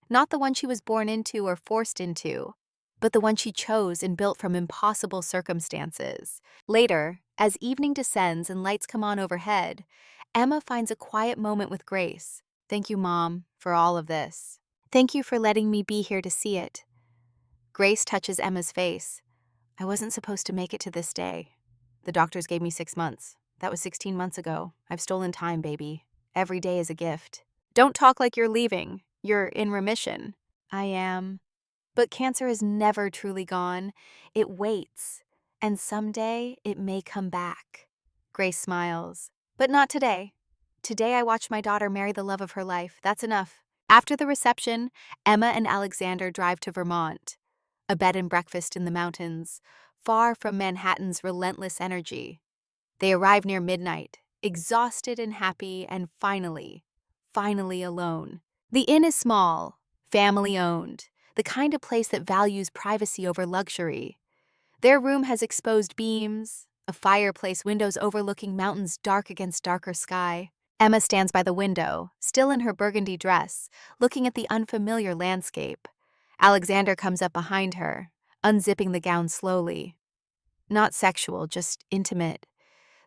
Not the one she was born into or forced into, but the one she chose and built from impossible circumstances. Later, as evening descends and lights come on overhead, Emma finds a quiet moment with Grace. Thank you, Mom, for all of this. Thank you for letting me be here to see it. Grace touches Emma's face. I wasn't supposed to make it to this day. The doctors gave me 6 months. That was 16 months ago. I've stolen time, baby. Every day is a gift. Don't talk like you're leaving. You're in remission. I am. But cancer is never truly gone. It waits. And someday it may come back. Grace smiles. But not today. Today I watched my daughter marry the love of her life. That's enough. After the reception, Emma and Alexander drive to Vermont. A bed and breakfast in the mountains, far from Manhattan's relentless energy. They arrive near midnight, exhausted and happy, and finally alone. The inn is small, family-owned, the kind of place that values privacy over luxury. Their room has exposed beams, a fireplace, windows overlooking mountains dark against darker sky. Emma stands by the window, still in her burgundy dress, looking at the unfamiliar landscape. Alexander comes up behind her, unzipping the gown slowly. Not sexual, just intimate.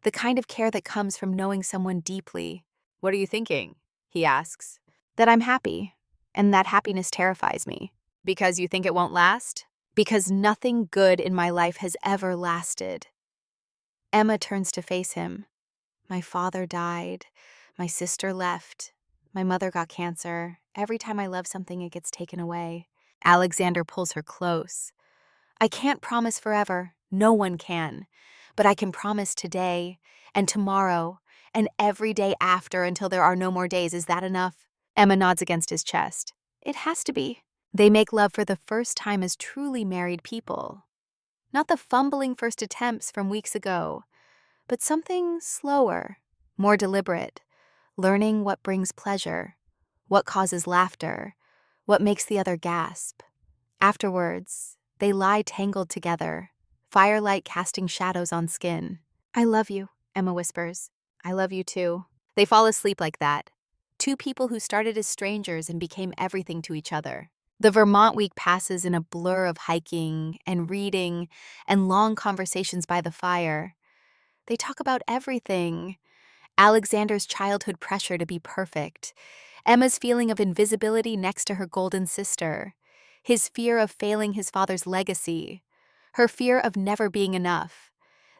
The kind of care that comes from knowing someone deeply. What are you thinking? He asks. That I'm happy, and that happiness terrifies me. Because you think it won't last? Because nothing good in my life has ever lasted. Emma turns to face him. My father died. My sister left. My mother got cancer. Every time I love something, it gets taken away. Alexander pulls her close. I can't promise forever. No one can. But I can promise today, and tomorrow, and every day after until there are no more days. Is that enough? Emma nods against his chest. It has to be. They make love for the first time as truly married people. Not the fumbling first attempts from weeks ago, but something slower, more deliberate, learning what brings pleasure, what causes laughter, what makes the other gasp. Afterwards, they lie tangled together, firelight casting shadows on skin. I love you, Emma whispers. I love you too. They fall asleep like that. Two people who started as strangers and became everything to each other. The Vermont week passes in a blur of hiking and reading and long conversations by the fire. They talk about everything. Alexander's childhood pressure to be perfect, Emma's feeling of invisibility next to her golden sister, his fear of failing his father's legacy, her fear of never being enough.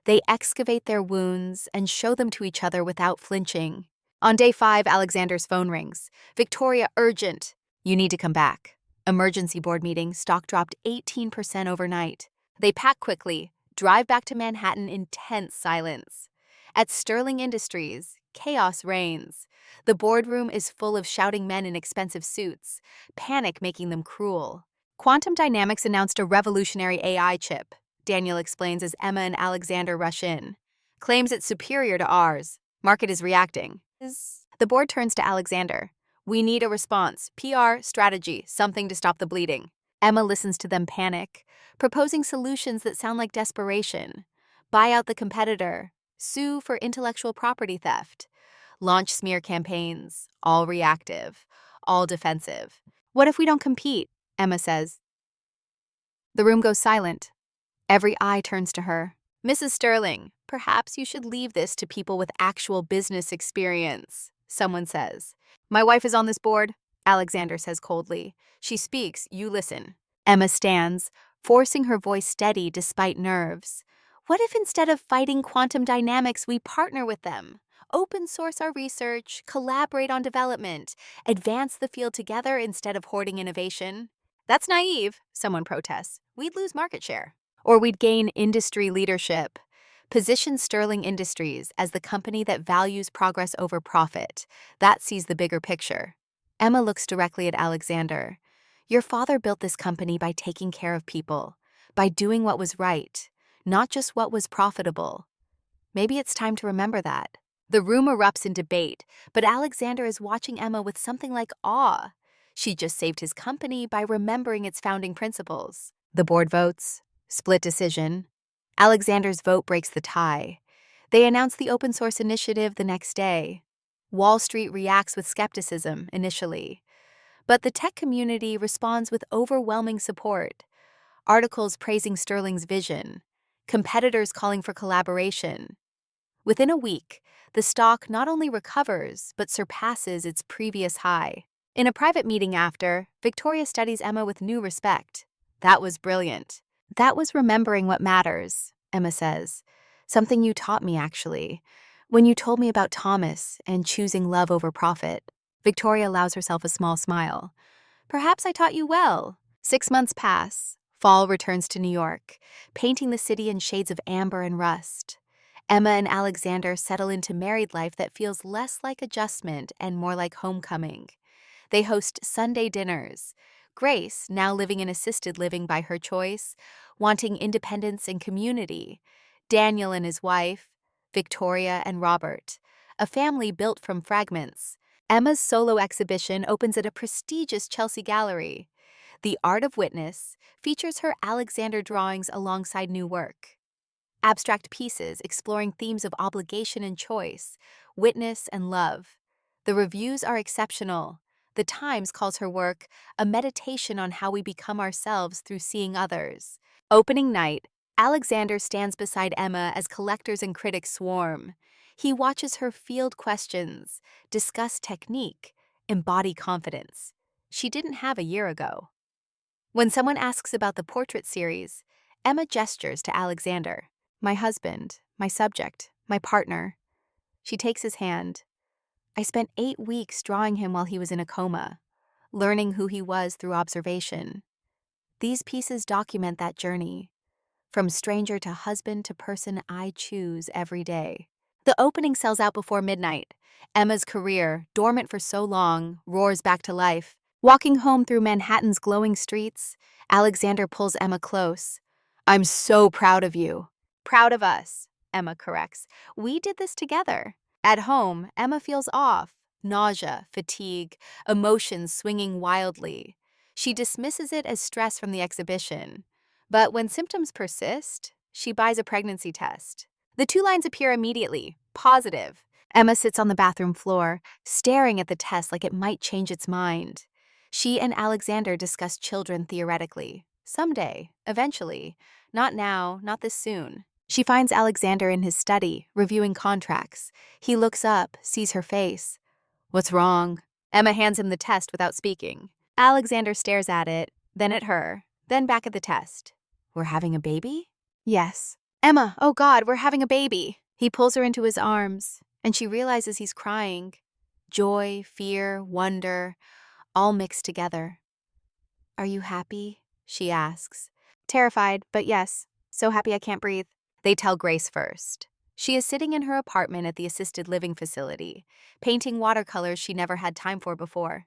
They excavate their wounds and show them to each other without flinching. On day 5, Alexander's phone rings. Victoria, urgent. You need to come back. Emergency board meeting, stock dropped 18% overnight. They pack quickly, drive back to Manhattan in tense silence. At Sterling Industries, chaos reigns. The boardroom is full of shouting men in expensive suits, panic making them cruel. Quantum Dynamics announced a revolutionary AI chip, Daniel explains as Emma and Alexander rush in. Claims it's superior to ours. Market is reacting. The board turns to Alexander. We need a response. PR, strategy, something to stop the bleeding. Emma listens to them panic, proposing solutions that sound like desperation. Buy out the competitor. Sue for intellectual property theft. Launch smear campaigns. All reactive. All defensive. What if we don't compete? Emma says. The room goes silent. Every eye turns to her. Mrs. Sterling, perhaps you should leave this to people with actual business experience, someone says. My wife is on this board, Alexander says coldly. She speaks, you listen. Emma stands, forcing her voice steady despite nerves. What if instead of fighting quantum dynamics, we partner with them? Open source our research, collaborate on development, advance the field together instead of hoarding innovation? That's naive, someone protests. We'd lose market share. Or we'd gain industry leadership. Position Sterling Industries as the company that values progress over profit. That sees the bigger picture. Emma looks directly at Alexander. Your father built this company by taking care of people, by doing what was right, not just what was profitable. Maybe it's time to remember that. The room erupts in debate, but Alexander is watching Emma with something like awe. She just saved his company by remembering its founding principles. The board votes. Split decision. Alexander's vote breaks the tie. They announce the open source initiative the next day. Wall Street reacts with skepticism initially, but the tech community responds with overwhelming support. Articles praising Sterling's vision, competitors calling for collaboration. Within a week, the stock not only recovers but surpasses its previous high. In a private meeting after, Victoria studies Emma with new respect. That was brilliant. That was remembering what matters, Emma says. Something you taught me, actually, when you told me about Thomas and choosing love over profit. Victoria allows herself a small smile. Perhaps I taught you well. 6 months pass. Fall returns to New York, painting the city in shades of amber and rust. Emma and Alexander settle into married life that feels less like adjustment and more like homecoming. They host Sunday dinners. Grace, now living in assisted living by her choice, wanting independence and community. Daniel and his wife, Victoria and Robert, a family built from fragments. Emma's solo exhibition opens at a prestigious Chelsea gallery. The Art of Witness features her Alexander drawings alongside new work. Abstract pieces exploring themes of obligation and choice, witness and love. The reviews are exceptional. The Times calls her work a meditation on how we become ourselves through seeing others. Opening night, Alexander stands beside Emma as collectors and critics swarm. He watches her field questions, discuss technique, embody confidence. She didn't have a year ago. When someone asks about the portrait series, Emma gestures to Alexander. My husband, my subject, my partner. She takes his hand. I spent 8 weeks drawing him while he was in a coma, learning who he was through observation. These pieces document that journey, from stranger to husband to person I choose every day. The opening sells out before midnight. Emma's career, dormant for so long, roars back to life. Walking home through Manhattan's glowing streets, Alexander pulls Emma close. I'm so proud of you. Proud of us, Emma corrects. We did this together. At home, Emma feels off, nausea, fatigue, emotions swinging wildly. She dismisses it as stress from the exhibition. But when symptoms persist, she buys a pregnancy test. The 2 lines appear immediately, positive. Emma sits on the bathroom floor, staring at the test like it might change its mind. She and Alexander discuss children theoretically. Someday, eventually. Not now, not this soon. She finds Alexander in his study, reviewing contracts. He looks up, sees her face. What's wrong? Emma hands him the test without speaking. Alexander stares at it, then at her, then back at the test. We're having a baby? Yes. Emma, oh God, we're having a baby. He pulls her into his arms, and she realizes he's crying. Joy, fear, wonder, all mixed together. Are you happy? She asks. Terrified, but yes, so happy I can't breathe. They tell Grace first. She is sitting in her apartment at the assisted living facility, painting watercolors she never had time for before.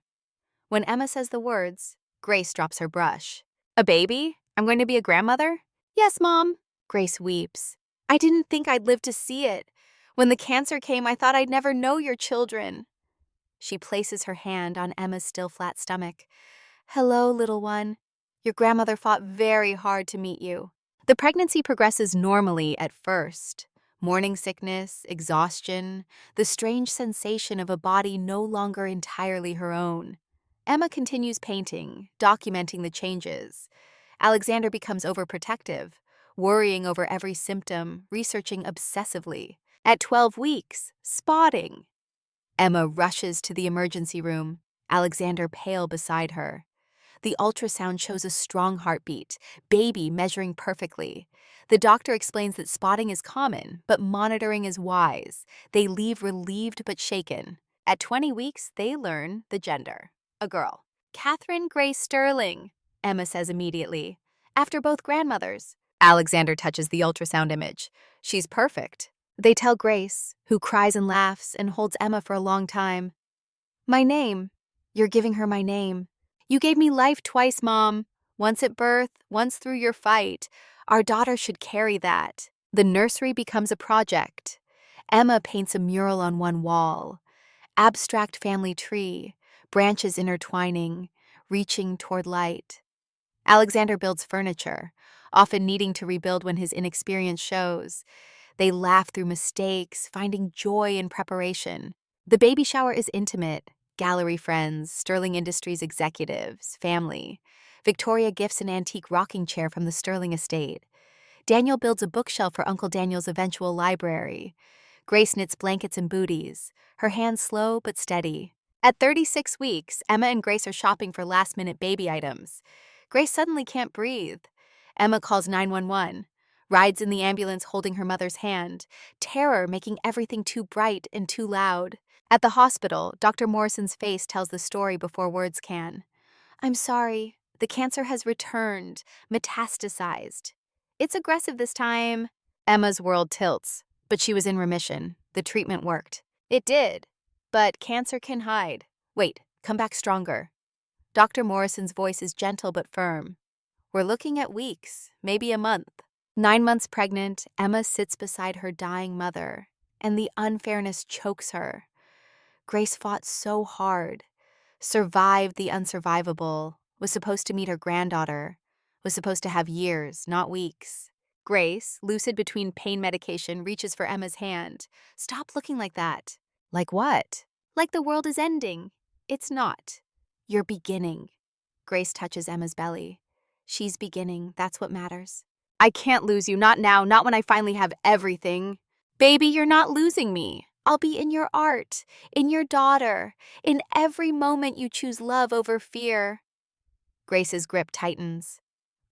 When Emma says the words, Grace drops her brush. A baby? I'm going to be a grandmother? Yes, Mom. Grace weeps. I didn't think I'd live to see it. When the cancer came, I thought I'd never know your children. She places her hand on Emma's still flat stomach. Hello, little one. Your grandmother fought very hard to meet you. The pregnancy progresses normally at first. Morning sickness, exhaustion, the strange sensation of a body no longer entirely her own. Emma continues painting, documenting the changes. Alexander becomes overprotective, worrying over every symptom, researching obsessively. At 12 weeks, spotting. Emma rushes to the emergency room, Alexander pale beside her. The ultrasound shows a strong heartbeat, baby measuring perfectly. The doctor explains that spotting is common, but monitoring is wise. They leave relieved but shaken. At 20 weeks, they learn the gender. A girl. Catherine Grace Sterling, Emma says immediately. After both grandmothers. Alexander touches the ultrasound image. She's perfect. They tell Grace, who cries and laughs and holds Emma for a long time. My name. You're giving her my name. You gave me life twice, Mom. Once at birth, once through your fight. Our daughter should carry that. The nursery becomes a project. Emma paints a mural on one wall. Abstract family tree, branches intertwining, reaching toward light. Alexander builds furniture, often needing to rebuild when his inexperience shows. They laugh through mistakes, finding joy in preparation. The baby shower is intimate. Gallery friends, Sterling Industries executives, family. Victoria gifts an antique rocking chair from the Sterling estate. Daniel builds a bookshelf for Uncle Daniel's eventual library. Grace knits blankets and booties, her hands slow but steady. At 36 weeks, Emma and Grace are shopping for last-minute baby items. Grace suddenly can't breathe. Emma calls 911, rides in the ambulance holding her mother's hand, terror making everything too bright and too loud. At the hospital, Dr. Morrison's face tells the story before words can. I'm sorry, the cancer has returned, metastasized. It's aggressive this time. Emma's world tilts, but she was in remission. The treatment worked. It did, but cancer can hide. Wait, come back stronger. Dr. Morrison's voice is gentle but firm. We're looking at weeks, maybe a month. 9 months pregnant, Emma sits beside her dying mother, and the unfairness chokes her. Grace fought so hard, survived the unsurvivable, was supposed to meet her granddaughter, was supposed to have years, not weeks. Grace, lucid between pain medication, reaches for Emma's hand. Stop looking like that. Like what? Like the world is ending. It's not. You're beginning. Grace touches Emma's belly. She's beginning, that's what matters. I can't lose you, not now, not when I finally have everything. Baby, you're not losing me. I'll be in your art, in your daughter, in every moment you choose love over fear. Grace's grip tightens.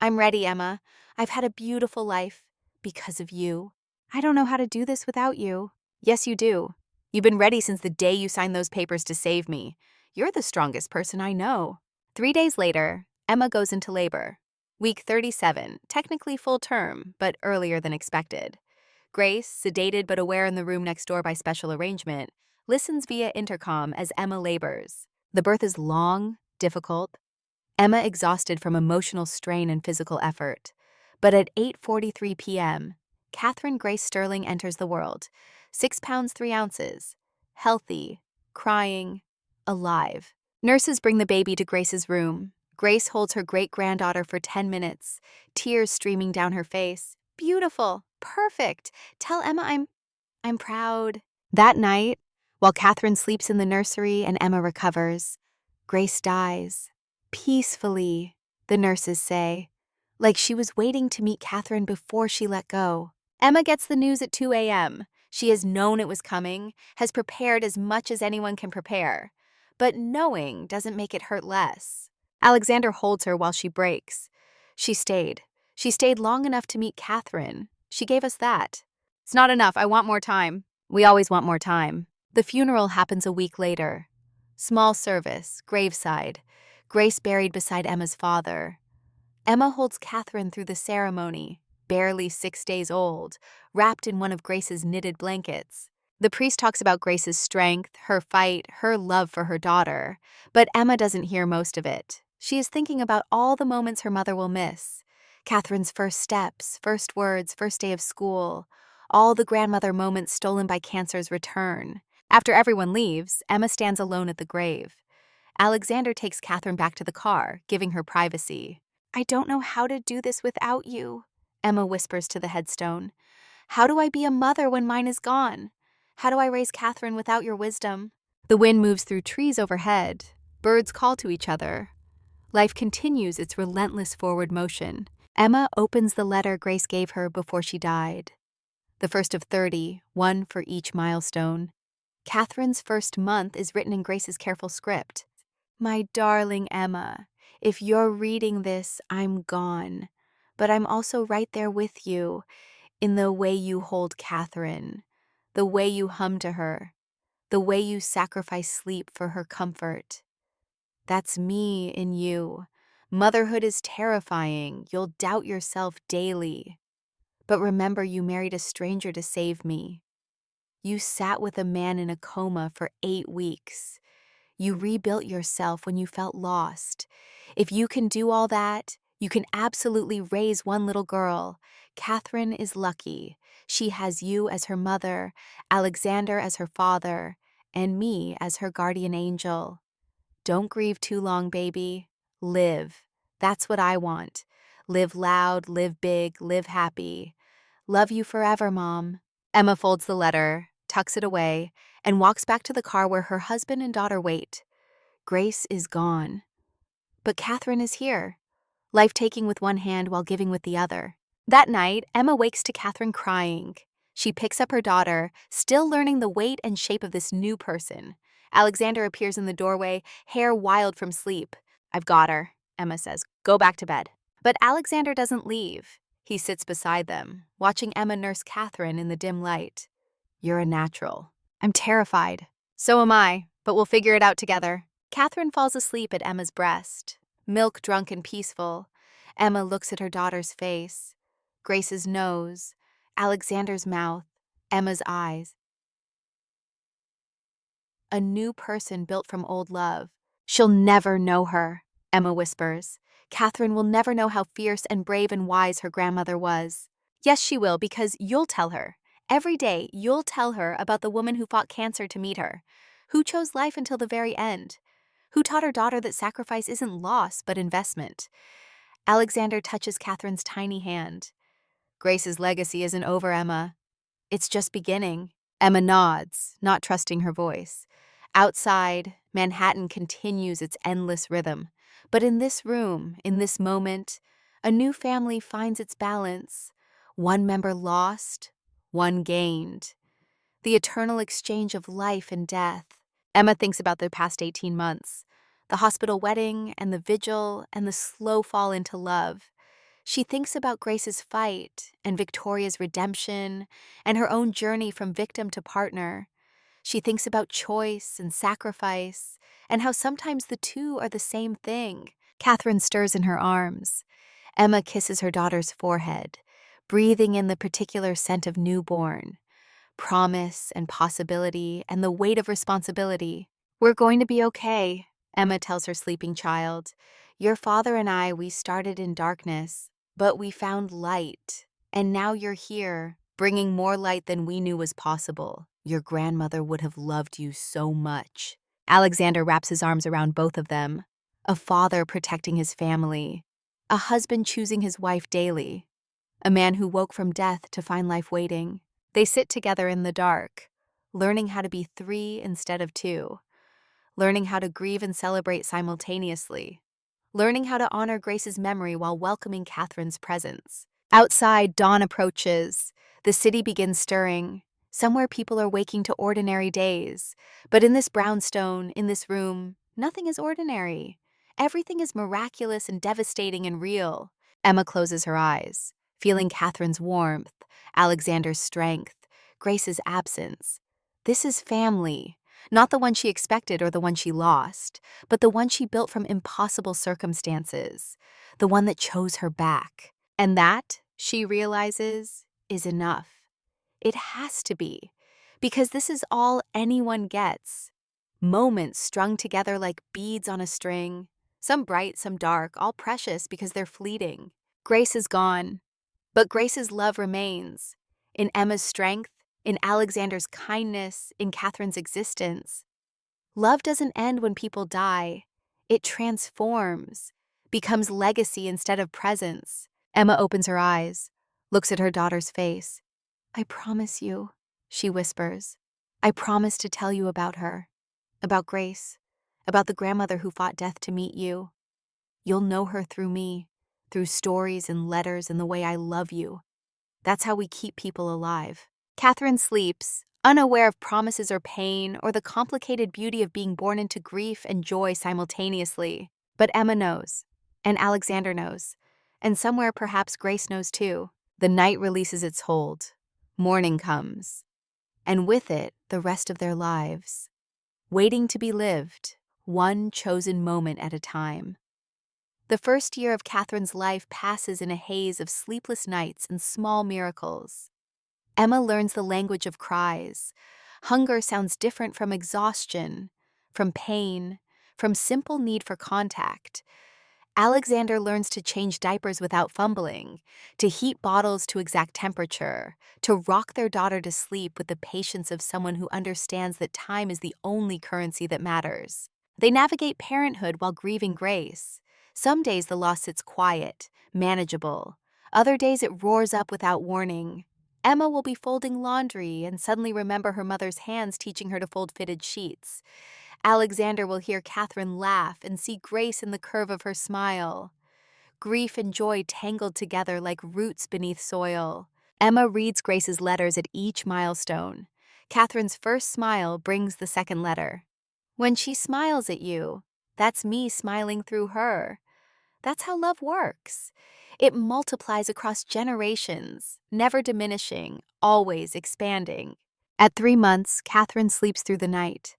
I'm ready, Emma. I've had a beautiful life because of you. I don't know how to do this without you. Yes, you do. You've been ready since the day you signed those papers to save me. You're the strongest person I know. 3 days later, Emma goes into labor. Week 37, technically full term, but earlier than expected. Grace, sedated but aware in the room next door by special arrangement, listens via intercom as Emma labors. The birth is long, difficult. Emma exhausted from emotional strain and physical effort. But at 8:43 p.m., Catherine Grace Sterling enters the world, 6 pounds 3 ounces, healthy, crying, alive. Nurses bring the baby to Grace's room. Grace holds her great-granddaughter for 10 minutes, tears streaming down her face. Beautiful, perfect. Tell Emma I'm proud. That night, while Catherine sleeps in the nursery and Emma recovers, Grace dies. Peacefully, the nurses say, like she was waiting to meet Catherine before she let go. Emma gets the news at 2 a.m. She has known it was coming, has prepared as much as anyone can prepare. But knowing doesn't make it hurt less. Alexander holds her while she breaks. She stayed. She stayed long enough to meet Catherine. She gave us that. It's not enough. I want more time. We always want more time. The funeral happens a week later. Small service, graveside. Grace buried beside Emma's father. Emma holds Catherine through the ceremony, barely 6 days old, wrapped in one of Grace's knitted blankets. The priest talks about Grace's strength, her fight, her love for her daughter, but Emma doesn't hear most of it. She is thinking about all the moments her mother will miss. Catherine's first steps, first words, first day of school, all the grandmother moments stolen by cancer's return. After everyone leaves, Emma stands alone at the grave. Alexander takes Catherine back to the car, giving her privacy. I don't know how to do this without you, Emma whispers to the headstone. How do I be a mother when mine is gone? How do I raise Catherine without your wisdom? The wind moves through trees overhead. Birds call to each other. Life continues its relentless forward motion. Emma opens the letter Grace gave her before she died. The first of 30, one for each milestone. Catherine's first month is written in Grace's careful script. My darling Emma, if you're reading this, I'm gone. But I'm also right there with you, in the way you hold Catherine, the way you hum to her, the way you sacrifice sleep for her comfort. That's me in you. Motherhood is terrifying. You'll doubt yourself daily. But remember, you married a stranger to save me. You sat with a man in a coma for 8 weeks. You rebuilt yourself when you felt lost. If you can do all that, you can absolutely raise one little girl. Catherine is lucky. She has you as her mother, Alexander as her father, and me as her guardian angel. Don't grieve too long, baby. Live. That's what I want. Live loud, live big, live happy. Love you forever, Mom. Emma folds the letter, tucks it away, and walks back to the car where her husband and daughter wait. Grace is gone. But Catherine is here, life-taking with one hand while giving with the other. That night, Emma wakes to Catherine crying. She picks up her daughter, still learning the weight and shape of this new person. Alexander appears in the doorway, hair wild from sleep. I've got her, Emma says. Go back to bed. But Alexander doesn't leave. He sits beside them, watching Emma nurse Catherine in the dim light. You're a natural. I'm terrified. So am I, but we'll figure it out together. Catherine falls asleep at Emma's breast, milk drunk and peaceful. Emma looks at her daughter's face, Grace's nose, Alexander's mouth, Emma's eyes. A new person built from old love. She'll never know her, Emma whispers. Catherine will never know how fierce and brave and wise her grandmother was. Yes, she will, because you'll tell her. Every day, you'll tell her about the woman who fought cancer to meet her, who chose life until the very end, who taught her daughter that sacrifice isn't loss but investment. Alexander touches Catherine's tiny hand. Grace's legacy isn't over, Emma. It's just beginning. Emma nods, not trusting her voice. Outside, Manhattan continues its endless rhythm. But in this room, in this moment, a new family finds its balance. One member lost, one gained. The eternal exchange of life and death. Emma thinks about the past 18 months. The hospital wedding and the vigil and the slow fall into love. She thinks about Grace's fight and Victoria's redemption and her own journey from victim to partner. She thinks about choice and sacrifice and how sometimes the two are the same thing. Catherine stirs in her arms. Emma kisses her daughter's forehead, breathing in the particular scent of newborn, promise and possibility and the weight of responsibility. We're going to be okay, Emma tells her sleeping child. Your father and I, we started in darkness, but we found light. And now you're here, bringing more light than we knew was possible. Your grandmother would have loved you so much. Alexander wraps his arms around both of them. A father protecting his family. A husband choosing his wife daily. A man who woke from death to find life waiting. They sit together in the dark, learning how to be 3 instead of 2. Learning how to grieve and celebrate simultaneously. Learning how to honor Grace's memory while welcoming Catherine's presence. Outside, dawn approaches. The city begins stirring. Somewhere people are waking to ordinary days. But in this brownstone, in this room, nothing is ordinary. Everything is miraculous and devastating and real. Emma closes her eyes, feeling Catherine's warmth, Alexander's strength, Grace's absence. This is family, not the one she expected or the one she lost, but the one she built from impossible circumstances, the one that chose her back. And that, she realizes, is enough. It has to be, because this is all anyone gets. Moments strung together like beads on a string, some bright, some dark, all precious because they're fleeting. Grace is gone, but Grace's love remains. In Emma's strength, in Alexander's kindness, in Catherine's existence. Love doesn't end when people die. It transforms, becomes legacy instead of presence. Emma opens her eyes, looks at her daughter's face. "I promise you," she whispers. "I promise to tell you about her, about Grace, about the grandmother who fought death to meet you. You'll know her through me, through stories and letters and the way I love you. That's how we keep people alive." Catherine sleeps, unaware of promises or pain or the complicated beauty of being born into grief and joy simultaneously. But Emma knows, and Alexander knows, and somewhere perhaps Grace knows too. The night releases its hold. Morning comes, and with it, the rest of their lives, waiting to be lived, one chosen moment at a time. The first year of Catherine's life passes in a haze of sleepless nights and small miracles. Emma learns the language of cries. Hunger sounds different from exhaustion, from pain, from simple need for contact. Alexander learns to change diapers without fumbling, to heat bottles to exact temperature, to rock their daughter to sleep with the patience of someone who understands that time is the only currency that matters. They navigate parenthood while grieving Grace. Some days the loss sits quiet, manageable. Other days it roars up without warning. Emma will be folding laundry and suddenly remember her mother's hands teaching her to fold fitted sheets. Alexander will hear Catherine laugh and see Grace in the curve of her smile. Grief and joy tangled together like roots beneath soil. Emma reads Grace's letters at each milestone. Catherine's first smile brings the second letter. When she smiles at you, that's me smiling through her. That's how love works. It multiplies across generations, never diminishing, always expanding. At 3 months, Catherine sleeps through the night.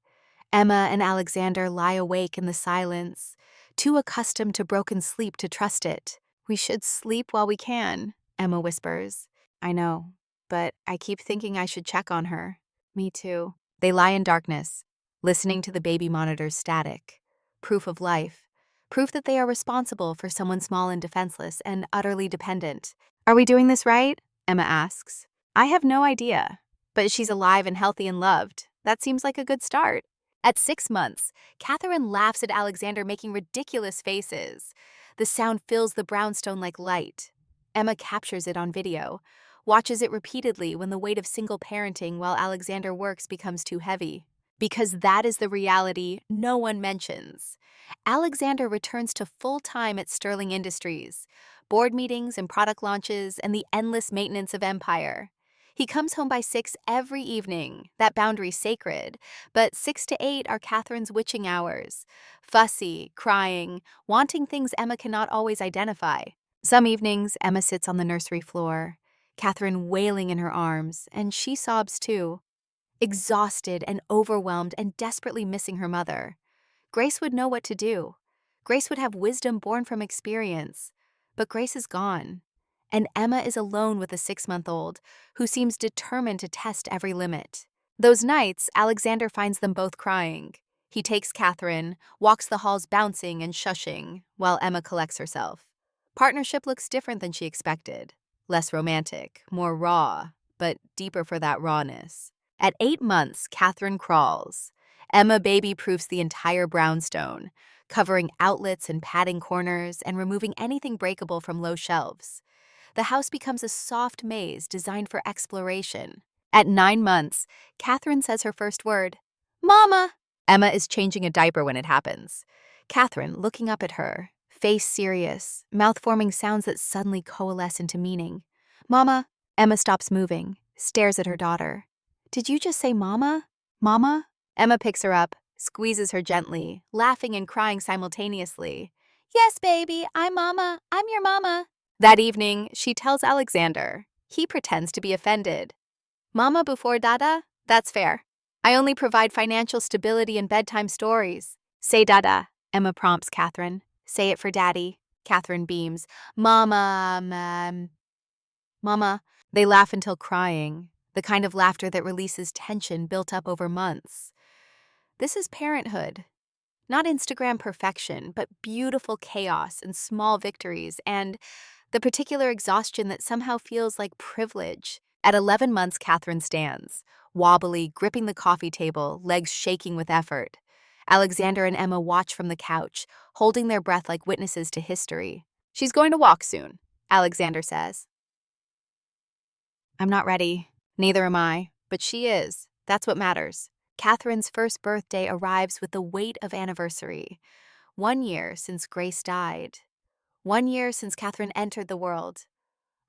Emma and Alexander lie awake in the silence, too accustomed to broken sleep to trust it. "We should sleep while we can," Emma whispers. "I know, but I keep thinking I should check on her." "Me too." They lie in darkness, listening to the baby monitor's static. Proof of life. Proof that they are responsible for someone small and defenseless and utterly dependent. "Are we doing this right?" Emma asks. "I have no idea, but she's alive and healthy and loved. That seems like a good start." At 6 months, Catherine laughs at Alexander making ridiculous faces. The sound fills the brownstone like light. Emma captures it on video, watches it repeatedly when the weight of single parenting while Alexander works becomes too heavy. Because that is the reality no one mentions. Alexander returns to full-time at Sterling Industries, board meetings and product launches and the endless maintenance of empire. He comes home by 6 every evening, that boundary sacred, but 6 to 8 are Catherine's witching hours. Fussy, crying, wanting things Emma cannot always identify. Some evenings, Emma sits on the nursery floor, Catherine wailing in her arms, and she sobs too. Exhausted and overwhelmed and desperately missing her mother. Grace would know what to do. Grace would have wisdom born from experience. But Grace is gone. And Emma is alone with a 6-month-old who seems determined to test every limit. Those nights, Alexander finds them both crying. He takes Catherine, walks the halls bouncing and shushing, while Emma collects herself. Partnership looks different than she expected. Less romantic, more raw, but deeper for that rawness. At 8 months, Catherine crawls. Emma baby-proofs the entire brownstone, covering outlets and padding corners and removing anything breakable from low shelves. The house becomes a soft maze designed for exploration. At 9 months, Catherine says her first word, "Mama!" Emma is changing a diaper when it happens. Catherine, looking up at her, face serious, mouth forming sounds that suddenly coalesce into meaning. "Mama, Emma stops moving, stares at her daughter. Did you just say mama? Mama? Emma picks her up, squeezes her gently, laughing and crying simultaneously. Yes, baby, I'm mama. I'm your mama. That evening, she tells Alexander. He pretends to be offended. Mama before dada? That's fair. I only provide financial stability and bedtime stories. Say dada, Emma prompts Catherine. Say it for daddy. Catherine beams. Mama, Mama. They laugh until crying, the kind of laughter that releases tension built up over months. This is parenthood. Not Instagram perfection, but beautiful chaos and small victories, and the particular exhaustion that somehow feels like privilege. At 11 months, Catherine stands, wobbly, gripping the coffee table, legs shaking with effort. Alexander and Emma watch from the couch, holding their breath like witnesses to history. She's going to walk soon, Alexander says. I'm not ready. Neither am I. But she is. That's what matters. Catherine's first birthday arrives with the weight of anniversary. 1 year since Grace died. 1 year since Catherine entered the world.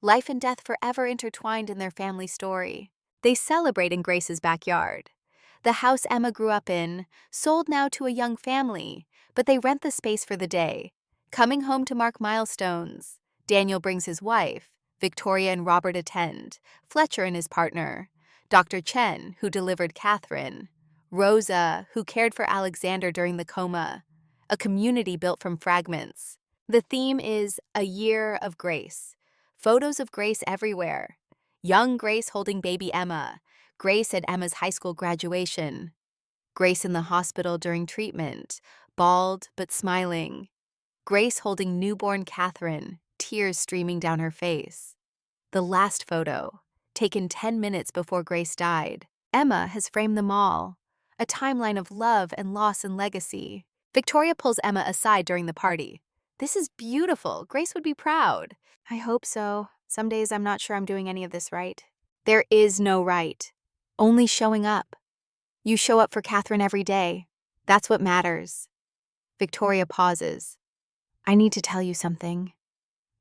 Life and death forever intertwined in their family story. They celebrate in Grace's backyard. The house Emma grew up in, sold now to a young family, but they rent the space for the day. Coming home to mark milestones. Daniel brings his wife. Victoria and Robert attend. Fletcher and his partner. Dr. Chen, who delivered Catherine. Rosa, who cared for Alexander during the coma. A community built from fragments. The theme is A Year of Grace. Photos of Grace everywhere. Young Grace holding baby Emma. Grace at Emma's high school graduation. Grace in the hospital during treatment. Bald but smiling. Grace holding newborn Catherine, tears streaming down her face. The last photo, taken 10 minutes before Grace died. Emma has framed them all. A timeline of love and loss and legacy. Victoria pulls Emma aside during the party. This is beautiful. Grace would be proud. I hope so. Some days I'm not sure I'm doing any of this right. There is no right. Only showing up. You show up for Catherine every day. That's what matters. Victoria pauses. I need to tell you something.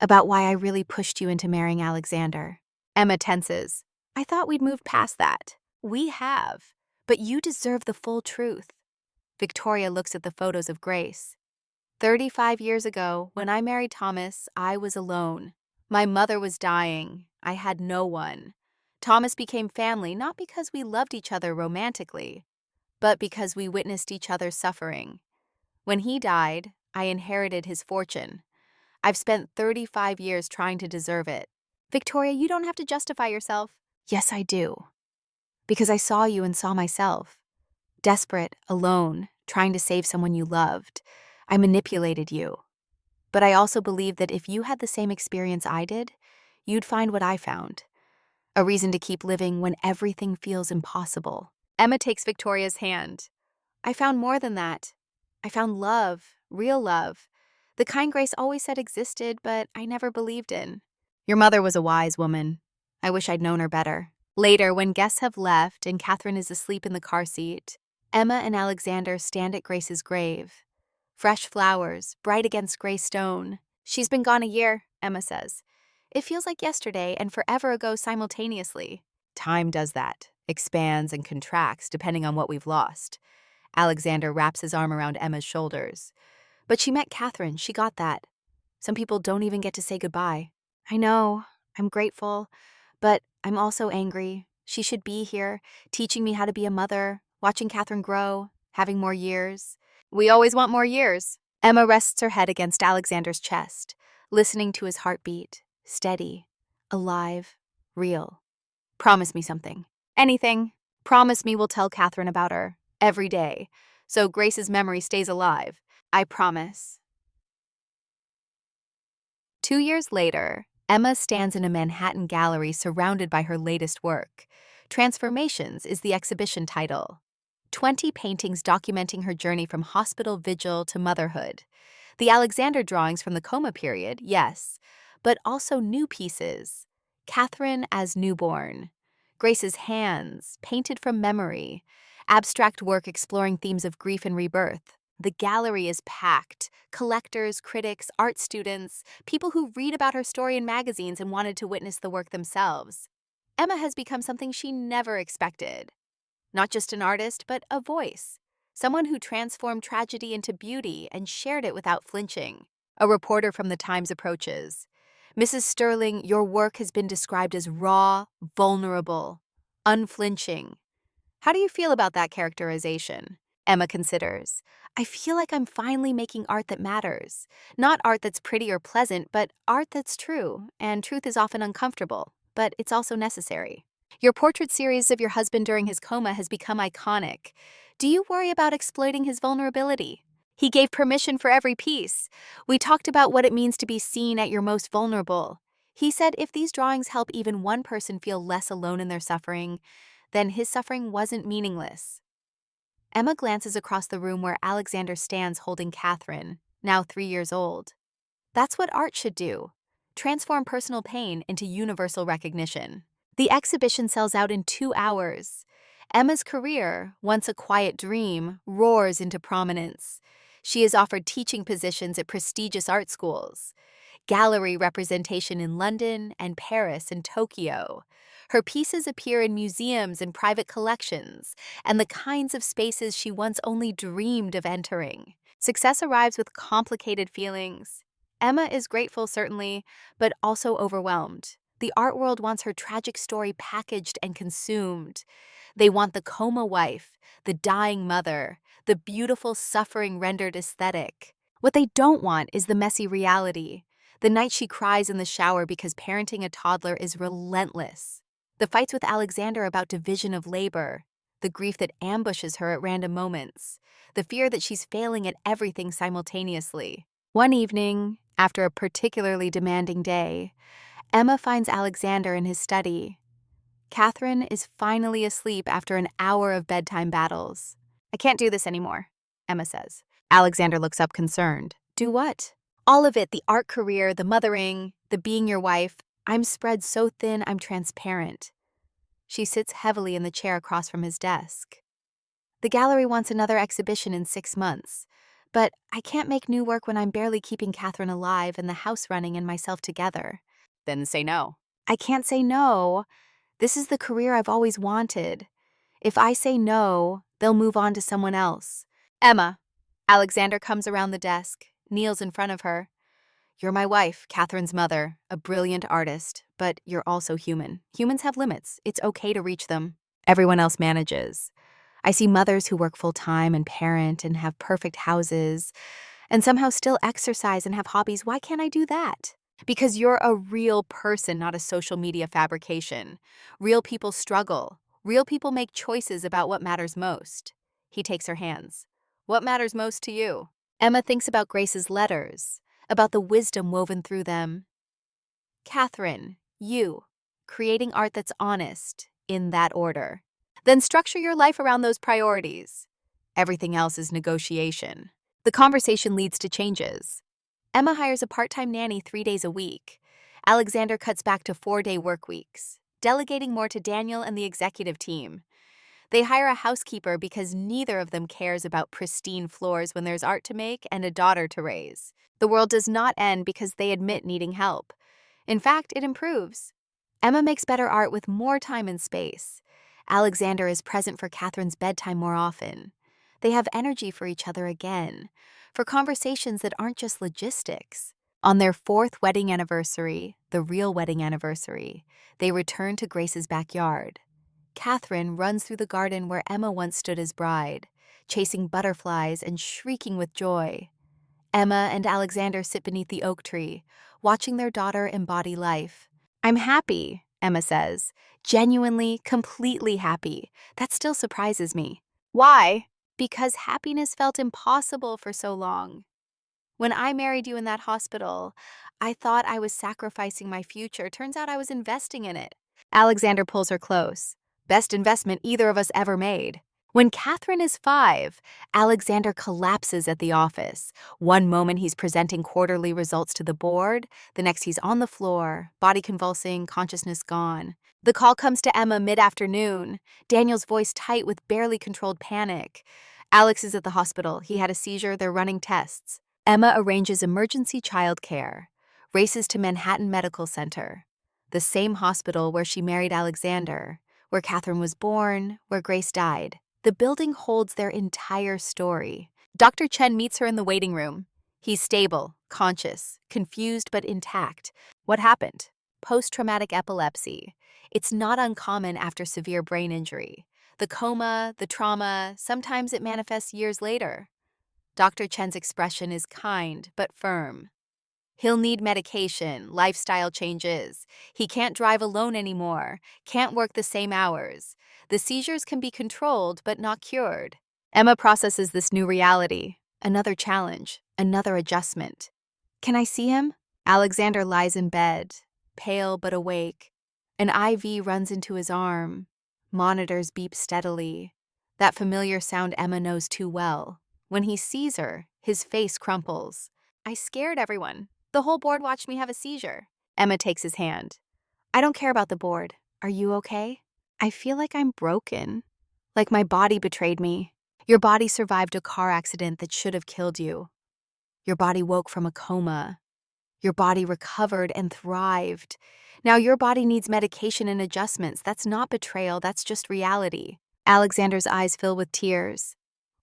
About why I really pushed you into marrying Alexander. Emma tenses. I thought we'd moved past that. We have. But you deserve the full truth. Victoria looks at the photos of Grace. 35 years ago, when I married Thomas, I was alone. My mother was dying. I had no one. Thomas became family not because we loved each other romantically, but because we witnessed each other's suffering. When he died, I inherited his fortune. I've spent 35 years trying to deserve it. Victoria, you don't have to justify yourself. Yes, I do. Because I saw you and saw myself. Desperate, alone, trying to save someone you loved. I manipulated you. But I also believed that if you had the same experience I did, you'd find what I found. A reason to keep living when everything feels impossible. Emma takes Victoria's hand. I found more than that. I found love, real love. The kind Grace always said existed, but I never believed in. Your mother was a wise woman. I wish I'd known her better. Later, when guests have left and Catherine is asleep in the car seat, Emma and Alexander stand at Grace's grave. Fresh flowers, bright against gray stone. She's been gone a year, Emma says. It feels like yesterday and forever ago simultaneously. Time does that, expands and contracts depending on what we've lost. Alexander wraps his arm around Emma's shoulders. But she met Catherine, she got that. Some people don't even get to say goodbye. I know, I'm grateful, but I'm also angry. She should be here, teaching me how to be a mother, watching Catherine grow, having more years. We always want more years. Emma rests her head against Alexander's chest, listening to his heartbeat, steady, alive, real. Promise me something. Anything. Promise me we'll tell Catherine about her, every day, so Grace's memory stays alive. I promise. 2 years later, Emma stands in a Manhattan gallery surrounded by her latest work. Transformations is the exhibition title. 20 paintings documenting her journey from hospital vigil to motherhood. The Alexander drawings from the coma period, yes, but also new pieces. Catherine as newborn. Grace's hands, painted from memory. Abstract work exploring themes of grief and rebirth. The gallery is packed. Collectors, critics, art students, people who read about her story in magazines and wanted to witness the work themselves. Emma has become something she never expected. Not just an artist, but a voice. Someone who transformed tragedy into beauty and shared it without flinching. A reporter from the Times approaches. Mrs. Sterling, your work has been described as raw, vulnerable, unflinching. How do you feel about that characterization? Emma considers. I feel like I'm finally making art that matters. Not art that's pretty or pleasant, but art that's true. And truth is often uncomfortable, but it's also necessary. Your portrait series of your husband during his coma has become iconic. Do you worry about exploiting his vulnerability? He gave permission for every piece. We talked about what it means to be seen at your most vulnerable. He said if these drawings help even one person feel less alone in their suffering, then his suffering wasn't meaningless. Emma glances across the room where Alexander stands holding Catherine, now 3 years old. That's what art should do. Transform personal pain into universal recognition. The exhibition sells out in 2 hours. Emma's career, once a quiet dream, roars into prominence. She is offered teaching positions at prestigious art schools, gallery representation in London and Paris and Tokyo. Her pieces appear in museums and private collections, and the kinds of spaces she once only dreamed of entering. Success arrives with complicated feelings. Emma is grateful, certainly, but also overwhelmed. The art world wants her tragic story packaged and consumed. They want the coma wife, the dying mother, the beautiful suffering rendered aesthetic. What they don't want is the messy reality. The night she cries in the shower because parenting a toddler is relentless. The fights with Alexander about division of labor. The grief that ambushes her at random moments. The fear that she's failing at everything simultaneously. One evening, after a particularly demanding day, Emma finds Alexander in his study. Catherine is finally asleep after an hour of bedtime battles. I can't do this anymore, Emma says. Alexander looks up concerned. Do what? All of it, the art career, the mothering, the being your wife. I'm spread so thin I'm transparent. She sits heavily in the chair across from his desk. The gallery wants another exhibition in 6 months. But I can't make new work when I'm barely keeping Catherine alive and the house running and myself together. Then say no. I can't say no. This is the career I've always wanted. If I say no, they'll move on to someone else. Emma. Alexander comes around the desk, kneels in front of her. You're my wife, Catherine's mother, a brilliant artist, but you're also human. Humans have limits. It's okay to reach them. Everyone else manages. I see mothers who work full-time and parent and have perfect houses and somehow still exercise and have hobbies. Why can't I do that? Because you're a real person, not a social media fabrication. Real people struggle. Real people make choices about what matters most. He takes her hands. What matters most to you? Emma thinks about Grace's letters, about the wisdom woven through them. Catherine, you, creating art that's honest, in that order. Then structure your life around those priorities. Everything else is negotiation. The conversation leads to changes. Emma hires a part-time nanny 3 days a week. Alexander cuts back to 4-day work weeks, delegating more to Daniel and the executive team. They hire a housekeeper because neither of them cares about pristine floors when there's art to make and a daughter to raise. The world does not end because they admit needing help. In fact, it improves. Emma makes better art with more time and space. Alexander is present for Catherine's bedtime more often. They have energy for each other again, for conversations that aren't just logistics. On their 4th wedding anniversary, the real wedding anniversary, they return to Grace's backyard. Catherine runs through the garden where Emma once stood as bride, chasing butterflies and shrieking with joy. Emma and Alexander sit beneath the oak tree, watching their daughter embody life. I'm happy, Emma says. Genuinely, completely happy. That still surprises me. Why? Because happiness felt impossible for so long. When I married you in that hospital, I thought I was sacrificing my future. Turns out I was investing in it. Alexander pulls her close. Best investment either of us ever made. When Catherine is 5, Alexander collapses at the office. One moment he's presenting quarterly results to the board, the next he's on the floor, body convulsing, consciousness gone. The call comes to Emma mid-afternoon, Daniel's voice tight with barely controlled panic. Alex is at the hospital. He had a seizure. They're running tests. Emma arranges emergency child care, races to Manhattan Medical Center, the same hospital where she married Alexander, where Catherine was born, where Grace died. The building holds their entire story. Dr. Chen meets her in the waiting room. He's stable, conscious, confused but intact. What happened? Post-traumatic epilepsy. It's not uncommon after severe brain injury. The coma, the trauma, sometimes it manifests years later. Dr. Chen's expression is kind but firm. He'll need medication, lifestyle changes. He can't drive alone anymore, can't work the same hours. The seizures can be controlled but not cured. Emma processes this new reality. Another challenge, another adjustment. Can I see him? Alexander lies in bed, pale but awake. An IV runs into his arm. Monitors beep steadily. That familiar sound Emma knows too well. When he sees her, his face crumples. I scared everyone. The whole board watched me have a seizure. Emma takes his hand. I don't care about the board. Are you okay? I feel like I'm broken. Like my body betrayed me. Your body survived a car accident that should have killed you. Your body woke from a coma. Your body recovered and thrived. Now your body needs medication and adjustments. That's not betrayal, that's just reality. Alexander's eyes fill with tears.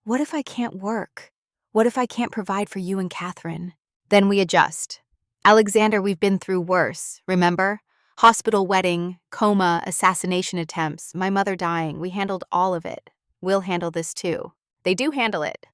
What if I can't work? What if I can't provide for you and Catherine? Then we adjust. Alexander, we've been through worse, remember? Hospital wedding, coma, assassination attempts, my mother dying. We handled all of it. We'll handle this too. They do handle it.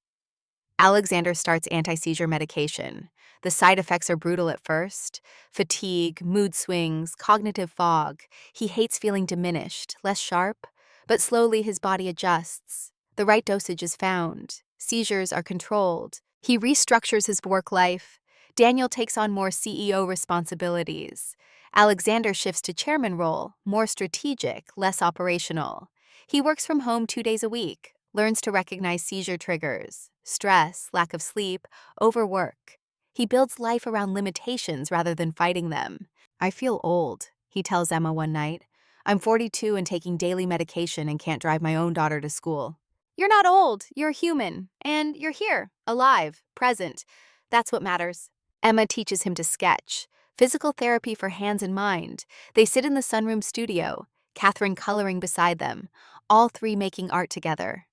Alexander starts anti-seizure medication. The side effects are brutal at first. Fatigue, mood swings, cognitive fog. He hates feeling diminished, less sharp, but slowly his body adjusts. The right dosage is found. Seizures are controlled. He restructures his work life. Daniel takes on more CEO responsibilities. Alexander shifts to chairman role, more strategic, less operational. He works from home 2 days a week, learns to recognize seizure triggers, stress, lack of sleep, overwork. He builds life around limitations rather than fighting them. I feel old, he tells Emma one night. I'm 42 and taking daily medication and can't drive my own daughter to school. You're not old, you're human, and you're here, alive, present. That's what matters. Emma teaches him to sketch, physical therapy for hands and mind. They sit in the sunroom studio, Catherine coloring beside them, all three making art together.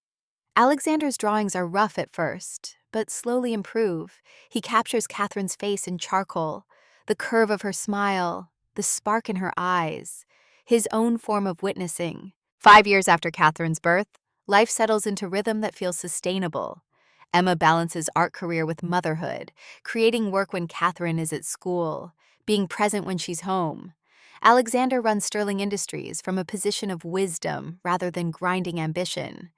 Alexander's drawings are rough at first, but slowly improve. He captures Catherine's face in charcoal, the curve of her smile, the spark in her eyes, his own form of witnessing. 5 years after Catherine's birth, life settles into rhythm that feels sustainable. Emma balances art career with motherhood, creating work when Catherine is at school, being present when she's home. Alexander runs Sterling Industries from a position of wisdom rather than grinding ambition.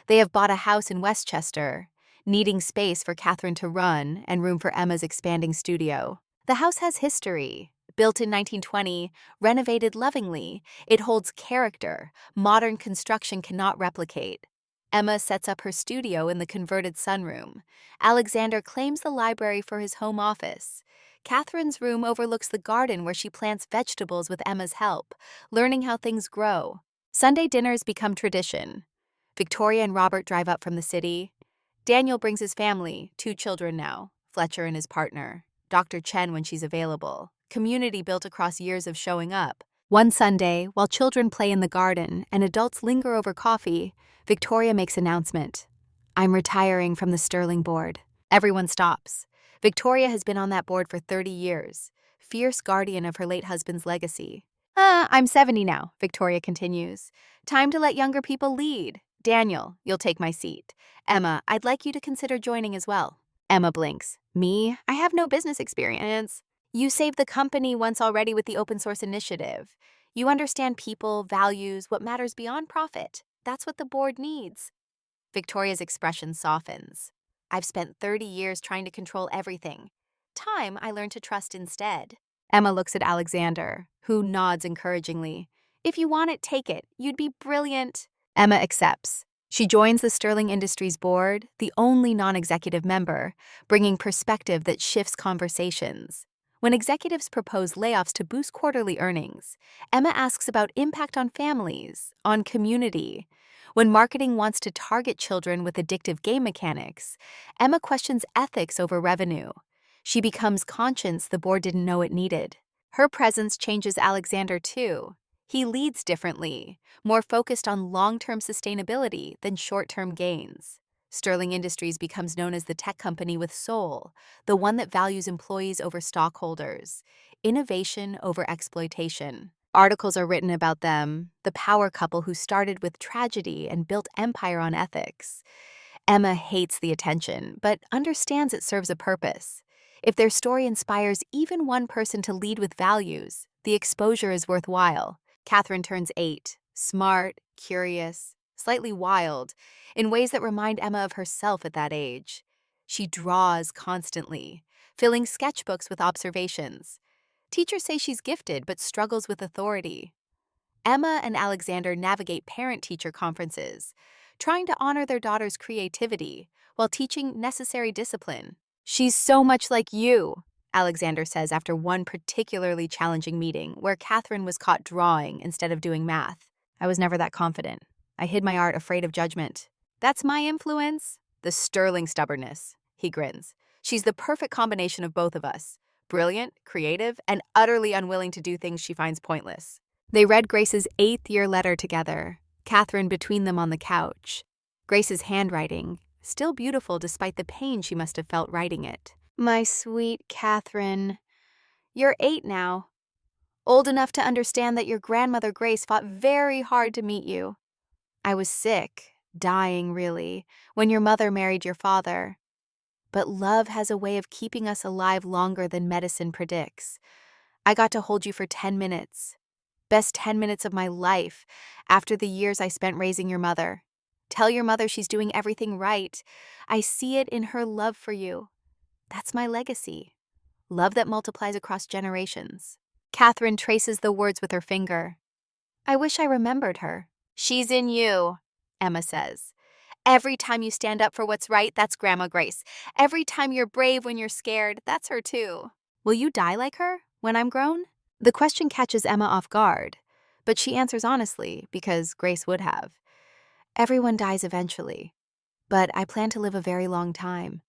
They have bought a house in Westchester, needing space for Catherine to run and room for Emma's expanding studio. The house has history. Built in 1920, renovated lovingly, it holds character modern construction cannot replicate. Emma sets up her studio in the converted sunroom. Alexander claims the library for his home office. Catherine's room overlooks the garden where she plants vegetables with Emma's help, learning how things grow. Sunday dinners become tradition. Victoria and Robert drive up from the city. Daniel brings his family, 2 children now, Fletcher and his partner. Dr. Chen when she's available. Community built across years of showing up. One Sunday, while children play in the garden and adults linger over coffee, Victoria makes announcement. I'm retiring from the Sterling board. Everyone stops. Victoria has been on that board for 30 years, fierce guardian of her late husband's legacy. I'm 70 now, Victoria continues. Time to let younger people lead. Daniel, you'll take my seat. Emma, I'd like you to consider joining as well. Emma blinks. Me? I have no business experience. You saved the company once already with the open source initiative. You understand people, values, what matters beyond profit. That's what the board needs. Victoria's expression softens. I've spent 30 years trying to control everything. Time I learned to trust instead. Emma looks at Alexander, who nods encouragingly. If you want it, take it. You'd be brilliant. Emma accepts. She joins the Sterling Industries board, the only non-executive member, bringing perspective that shifts conversations. When executives propose layoffs to boost quarterly earnings, Emma asks about impact on families, on community. When marketing wants to target children with addictive game mechanics, Emma questions ethics over revenue. She becomes conscience the board didn't know it needed. Her presence changes Alexander too. He leads differently, more focused on long-term sustainability than short-term gains. Sterling Industries becomes known as the tech company with soul, the one that values employees over stockholders, innovation over exploitation. Articles are written about them, the power couple who started with tragedy and built empire on ethics. Emma hates the attention, but understands it serves a purpose. If their story inspires even one person to lead with values, the exposure is worthwhile. Catherine turns 8, smart, curious, slightly wild, in ways that remind Emma of herself at that age. She draws constantly, filling sketchbooks with observations. Teachers say she's gifted but struggles with authority. Emma and Alexander navigate parent-teacher conferences, trying to honor their daughter's creativity while teaching necessary discipline. "She's so much like you," Alexander says after one particularly challenging meeting where Catherine was caught drawing instead of doing math. "I was never that confident. I hid my art afraid of judgment." "That's my influence." "The sterling stubbornness," he grins. "She's the perfect combination of both of us. Brilliant, creative, and utterly unwilling to do things she finds pointless." They read Grace's 8th-year letter together, Catherine between them on the couch. Grace's handwriting, still beautiful despite the pain she must have felt writing it. "My sweet Catherine, you're 8 now. Old enough to understand that your grandmother Grace fought very hard to meet you. I was sick, dying really, when your mother married your father. But love has a way of keeping us alive longer than medicine predicts. I got to hold you for 10 minutes. Best 10 minutes of my life after the years I spent raising your mother. Tell your mother she's doing everything right. I see it in her love for you. That's my legacy. Love that multiplies across generations." Catherine traces the words with her finger. "I wish I remembered her." "She's in you," Emma says. "Every time you stand up for what's right, that's Grandma Grace. Every time you're brave when you're scared, that's her too." "Will you die like her when I'm grown?" The question catches Emma off guard, but she answers honestly because Grace would have. "Everyone dies eventually, but I plan to live a very long time.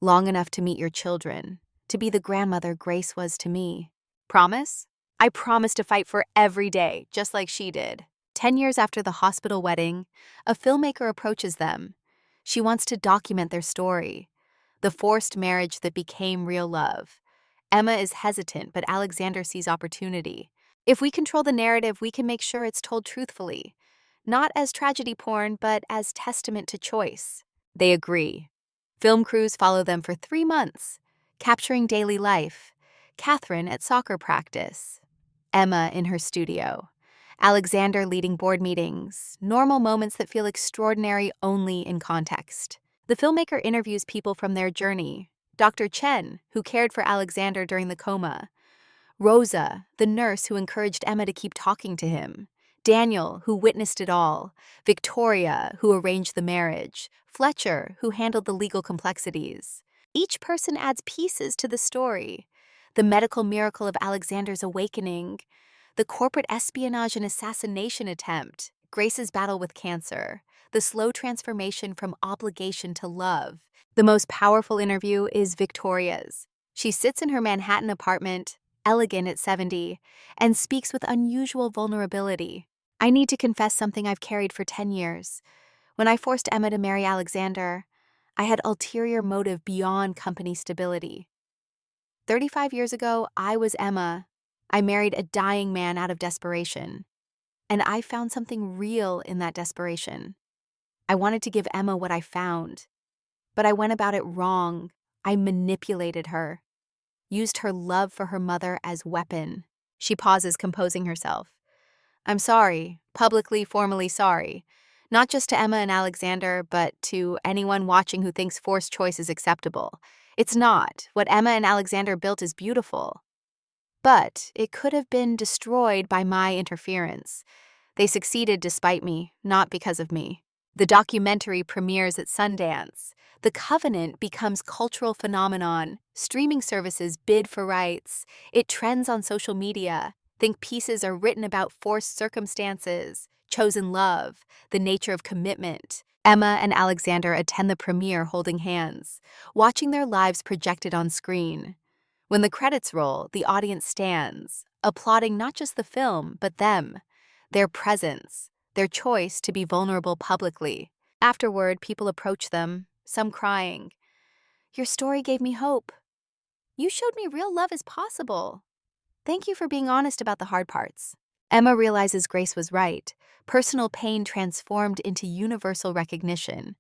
Long enough to meet your children, to be the grandmother Grace was to me." "Promise?" "I promise to fight for every day, just like she did." 10 years after the hospital wedding, a filmmaker approaches them. She wants to document their story, the forced marriage that became real love. Emma is hesitant, but Alexander sees opportunity. "If we control the narrative, we can make sure it's told truthfully. Not as tragedy porn, but as testament to choice." They agree. Film crews follow them for 3 months, capturing daily life. Catherine at soccer practice, Emma in her studio, Alexander leading board meetings, normal moments that feel extraordinary only in context. The filmmaker interviews people from their journey. Dr. Chen, who cared for Alexander during the coma. Rosa, the nurse who encouraged Emma to keep talking to him. Daniel, who witnessed it all. Victoria, who arranged the marriage. Fletcher, who handled the legal complexities. Each person adds pieces to the story. The medical miracle of Alexander's awakening. The corporate espionage and assassination attempt. Grace's battle with cancer. The slow transformation from obligation to love. The most powerful interview is Victoria's. She sits in her Manhattan apartment, elegant at 70, and speaks with unusual vulnerability. "I need to confess something I've carried for 10 years. When I forced Emma to marry Alexander, I had ulterior motive beyond company stability. 35 years ago, I was Emma. I married a dying man out of desperation. And I found something real in that desperation. I wanted to give Emma what I found. But I went about it wrong. I manipulated her. Used her love for her mother as weapon." She pauses, composing herself. "I'm sorry, publicly, formally sorry. Not just to Emma and Alexander, but to anyone watching who thinks forced choice is acceptable. It's not. What Emma and Alexander built is beautiful. But it could have been destroyed by my interference. They succeeded despite me, not because of me." The documentary premieres at Sundance. The Covenant becomes cultural phenomenon. Streaming services bid for rights. It trends on social media. Think pieces are written about forced circumstances, chosen love, the nature of commitment. Emma and Alexander attend the premiere holding hands, watching their lives projected on screen. When the credits roll, the audience stands, applauding not just the film, but them, their presence, their choice to be vulnerable publicly. Afterward, people approach them, some crying. "Your story gave me hope. You showed me real love is possible. Thank you for being honest about the hard parts." Emma realizes Grace was right. Personal pain transformed into universal recognition.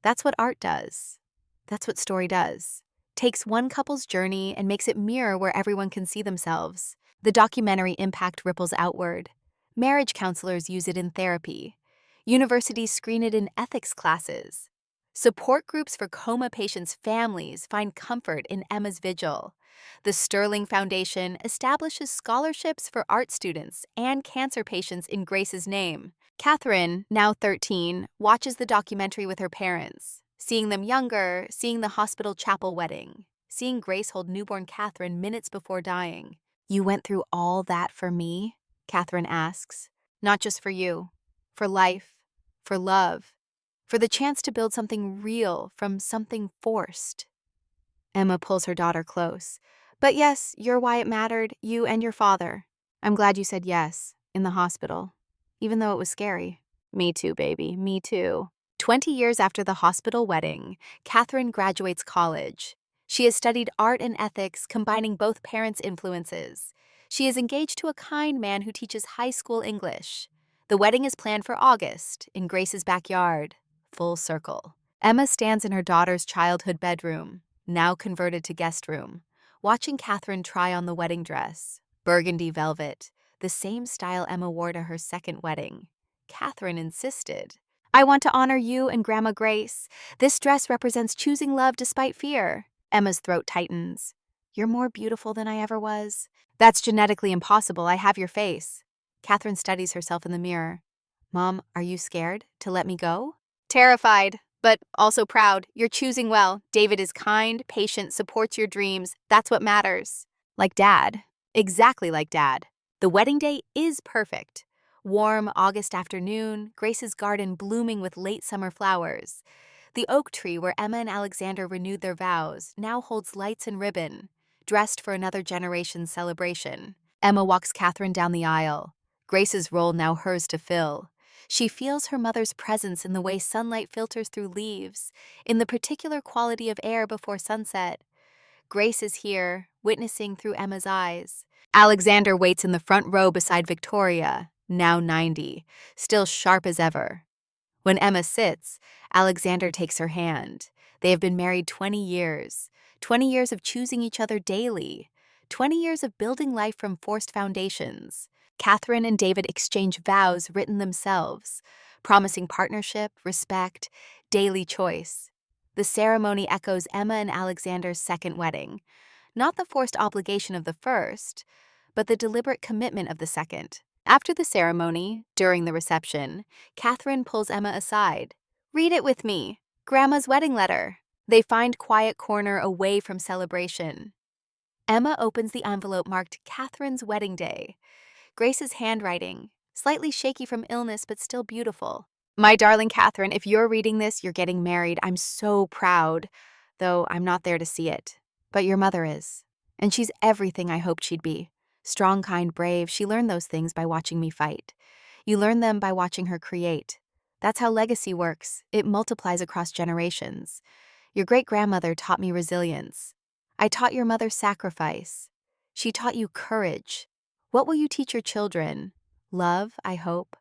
That's what art does. That's what story does. Takes one couple's journey and makes it mirror where everyone can see themselves. The documentary impact ripples outward. Marriage counselors use it in therapy. Universities screen it in ethics classes. Support groups for coma patients' families find comfort in Emma's vigil. The Sterling Foundation establishes scholarships for art students and cancer patients in Grace's name. Catherine, now 13, watches the documentary with her parents, seeing them younger, seeing the hospital chapel wedding, seeing Grace hold newborn Catherine minutes before dying. "You went through all that for me?" Catherine asks. "Not just for you. For life. For love. For the chance to build something real from something forced." Emma pulls her daughter close. "But yes, you're why it mattered, you and your father. I'm glad you said yes, in the hospital. Even though it was scary." "Me too, baby, me too." 20 years after the hospital wedding, Catherine graduates college. She has studied art and ethics, combining both parents' influences. She is engaged to a kind man who teaches high school English. The wedding is planned for August, in Grace's backyard. Full circle. Emma stands in her daughter's childhood bedroom, now converted to guest room, watching Catherine try on the wedding dress. Burgundy velvet, the same style Emma wore to her second wedding. Catherine insisted. "I want to honor you and Grandma Grace. This dress represents choosing love despite fear." Emma's throat tightens. "You're more beautiful than I ever was." "That's genetically impossible. I have your face." Catherine studies herself in the mirror. "Mom, are you scared to let me go?" "Terrified, but also proud. You're choosing well. David is kind, patient, supports your dreams. That's what matters." Like Dad. Exactly like Dad. The wedding day is perfect. Warm August afternoon, Grace's garden blooming with late summer flowers. The oak tree where Emma and Alexander renewed their vows now holds lights and ribbon, dressed for another generation's celebration. Emma walks Catherine down the aisle. Grace's role now hers to fill. She feels her mother's presence in the way sunlight filters through leaves, in the particular quality of air before sunset. Grace is here, witnessing through Emma's eyes. Alexander waits in the front row beside Victoria, now 90, still sharp as ever. When Emma sits, Alexander takes her hand. They have been married 20 years. 20 years of choosing each other daily. 20 years of building life from forced foundations. Catherine and David exchange vows written themselves, promising partnership, respect, daily choice. The ceremony echoes Emma and Alexander's second wedding. Not the forced obligation of the first, but the deliberate commitment of the second. After the ceremony, during the reception, Catherine pulls Emma aside. "Read it with me. Grandma's wedding letter." They find quiet corner away from celebration. Emma opens the envelope marked Catherine's wedding day. Grace's handwriting, slightly shaky from illness but still beautiful. "My darling Catherine, if you're reading this, you're getting married. I'm so proud, though I'm not there to see it. But your mother is. And she's everything I hoped she'd be. Strong, kind, brave. She learned those things by watching me fight. You learn them by watching her create. That's how legacy works. It multiplies across generations. Your great-grandmother taught me resilience. I taught your mother sacrifice. She taught you courage. What will you teach your children? Love, I hope.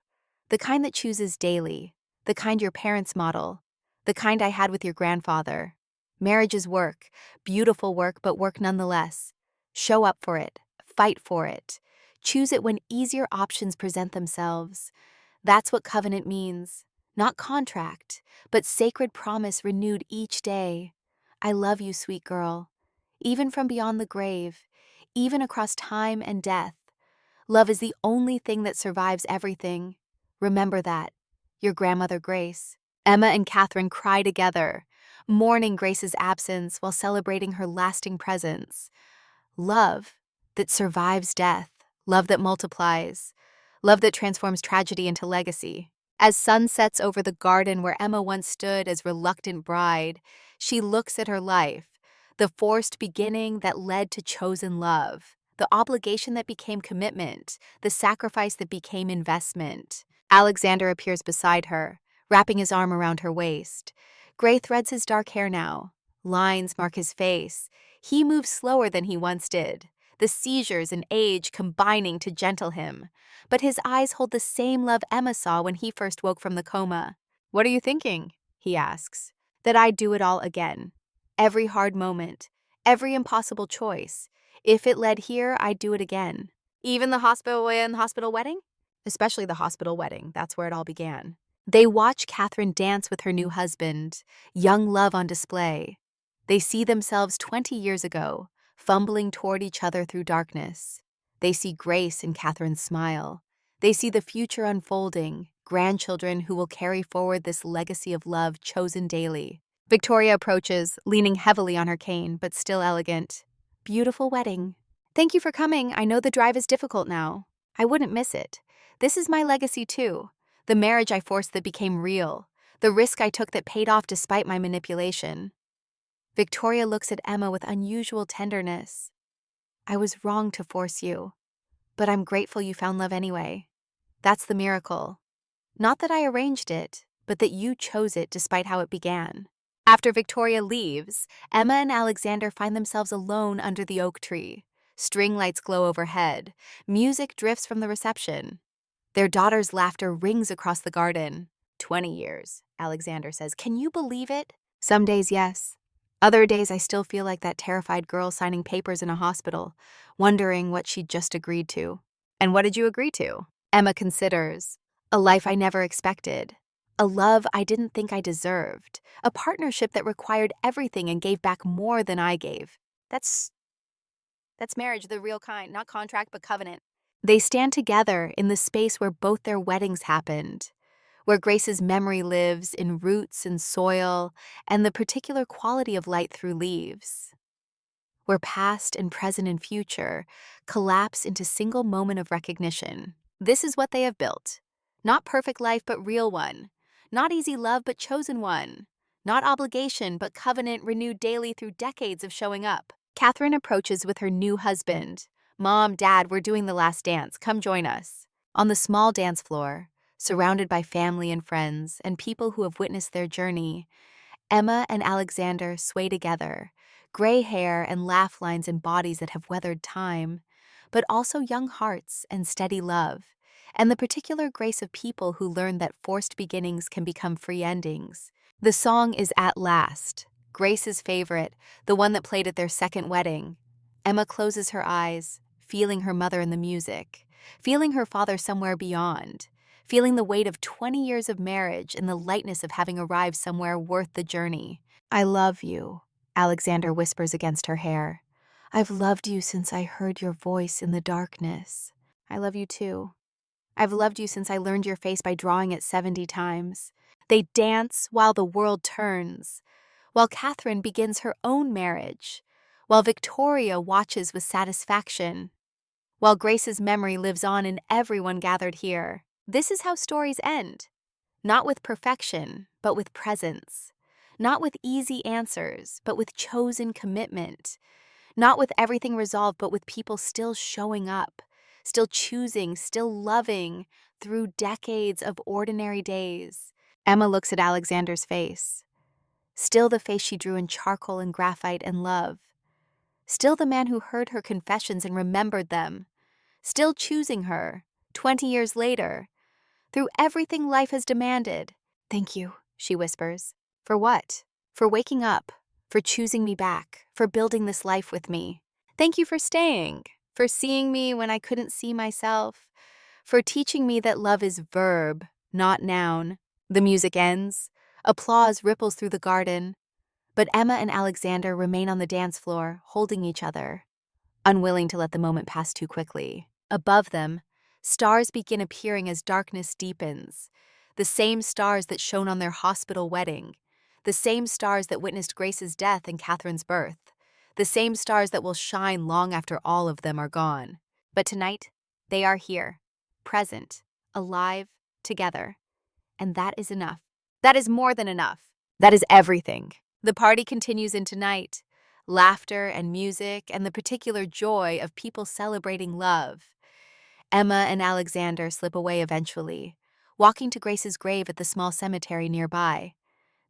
The kind that chooses daily. The kind your parents model. The kind I had with your grandfather. Marriage is work. Beautiful work, but work nonetheless. Show up for it. Fight for it. Choose it when easier options present themselves. That's what covenant means. Not contract, but sacred promise renewed each day. I love you, sweet girl. Even from beyond the grave. Even across time and death. Love is the only thing that survives everything. Remember that. Your grandmother Grace." Emma and Catherine cry together, mourning Grace's absence while celebrating her lasting presence. Love that survives death. love that multiplies, love that transforms tragedy into legacy. As sun sets over the garden where Emma once stood as reluctant bride, she looks at her life, the forced beginning that led to chosen love, the obligation that became commitment, the sacrifice that became investment. Alexander appears beside her, wrapping his arm around her waist. Gray threads his dark hair now. Lines mark his face. He moves slower than he once did, the seizures and age combining to gentle him. But his eyes hold the same love Emma saw when he first woke from the coma. "What are you thinking?" he asks. "That I'd do it all again. Every hard moment, every impossible choice. If it led here, I'd do it again. Even the hospital wedding?" "Especially the hospital wedding. That's where it all began." They watch Catherine dance with her new husband, young love on display. They see themselves 20 years ago, fumbling toward each other through darkness. They see grace in Catherine's smile. They see the future unfolding, grandchildren who will carry forward this legacy of love chosen daily. Victoria approaches, leaning heavily on her cane, but still elegant. "Beautiful wedding. Thank you for coming. I know the drive is difficult now. I wouldn't miss it. This is my legacy too. The marriage I forced that became real. The risk I took that paid off despite my manipulation." Victoria looks at Emma with unusual tenderness. "I was wrong to force you, but I'm grateful you found love anyway. That's the miracle. Not that I arranged it, but that you chose it despite how it began." After Victoria leaves, Emma and Alexander find themselves alone under the oak tree. String lights glow overhead. Music drifts from the reception. Their daughter's laughter rings across the garden. 20 years, Alexander says. "Can you believe it?" "Some days, yes. Other days, I still feel like that terrified girl signing papers in a hospital, wondering what she'd just agreed to." "And what did you agree to?" Emma considers. "A life I never expected. A love I didn't think I deserved. A partnership that required everything and gave back more than I gave." That's marriage, the real kind, not contract, but covenant." They stand together in the space where both their weddings happened, where Grace's memory lives in roots and soil and the particular quality of light through leaves, where past and present and future collapse into single moment of recognition. This is what they have built. Not perfect life, but real one. Not easy love, but chosen one. Not obligation, but covenant renewed daily through decades of showing up. Catherine approaches with her new husband. "Mom, Dad, we're doing the last dance. Come join us." On the small dance floor, surrounded by family and friends and people who have witnessed their journey, Emma and Alexander sway together, gray hair and laugh lines in bodies that have weathered time, but also young hearts and steady love, and the particular grace of people who learn that forced beginnings can become free endings. The song is "At Last," Grace's favorite, the one that played at their second wedding. Emma closes her eyes, feeling her mother in the music, feeling her father somewhere beyond, feeling the weight of 20 years of marriage and the lightness of having arrived somewhere worth the journey. "I love you," Alexander whispers against her hair. "I've loved you since I heard your voice in the darkness." "I love you too. I've loved you since I learned your face by drawing it 70 times. They dance while the world turns, while Catherine begins her own marriage, while Victoria watches with satisfaction, while Grace's memory lives on in everyone gathered here. This is how stories end. Not with perfection, but with presence. Not with easy answers, but with chosen commitment. Not with everything resolved, but with people still showing up, still choosing, still loving through decades of ordinary days. Emma looks at Alexander's face. Still the face she drew in charcoal and graphite and love. Still the man who heard her confessions and remembered them. Still choosing her, 20 years later, through everything life has demanded. "Thank you," she whispers. "For what?" "For waking up, for choosing me back, for building this life with me. Thank you for staying, for seeing me when I couldn't see myself, for teaching me that love is verb, not noun." The music ends. Applause ripples through the garden. But Emma and Alexander remain on the dance floor, holding each other, unwilling to let the moment pass too quickly. Above them, stars begin appearing as darkness deepens. The same stars that shone on their hospital wedding. The same stars that witnessed Grace's death and Catherine's birth. The same stars that will shine long after all of them are gone. But tonight, They are here, present, alive, together. And that is enough. That is more than enough. That is everything. The party continues into night. Laughter and music and the particular joy of people celebrating love. Emma and Alexander slip away eventually, walking to Grace's grave at the small cemetery nearby.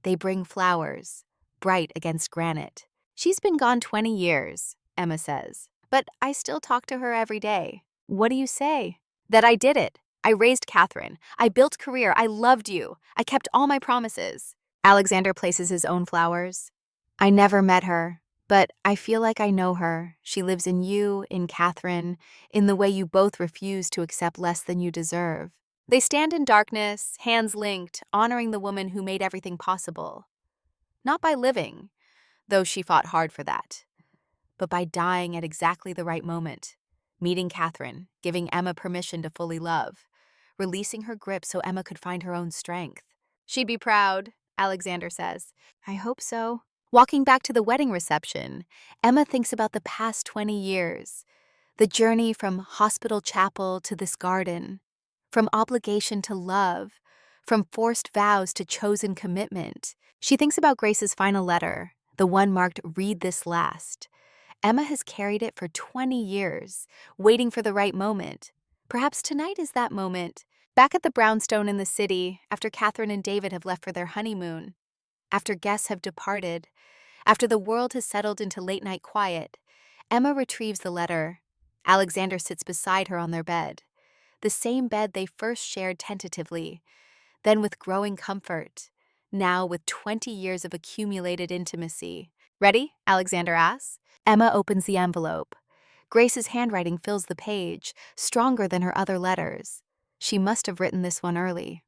They bring flowers, bright against granite. She's been gone 20 years, Emma says, but I still talk to her every day. What do you say? That I did it. I raised Catherine. I built career. I loved you. I kept all my promises. Alexander places his own flowers. I never met her, but I feel like I know her. She lives in you, in Catherine, in the way you both refuse to accept less than you deserve. They stand in darkness, hands linked, honoring the woman who made everything possible. Not by living, though she fought hard for that, but by dying at exactly the right moment, meeting Catherine, giving Emma permission to fully love, releasing her grip so Emma could find her own strength. She'd be proud, Alexander says. I hope so. Walking back to the wedding reception, Emma thinks about the past 20 years, the journey from hospital chapel to this garden, from obligation to love, from forced vows to chosen commitment. She thinks about Grace's final letter, the one marked "Read this last." Emma has carried it for 20 years, waiting for the right moment. Perhaps tonight is that moment. Back at the brownstone in the city, after Catherine and David have left for their honeymoon, after guests have departed, after the world has settled into late-night quiet, Emma retrieves the letter. Alexander sits beside her on their bed, the same bed they first shared tentatively, then with growing comfort, now with 20 years of accumulated intimacy. Ready? Alexander asks. Emma opens the envelope. Grace's handwriting fills the page, stronger than her other letters. She must have written this one early,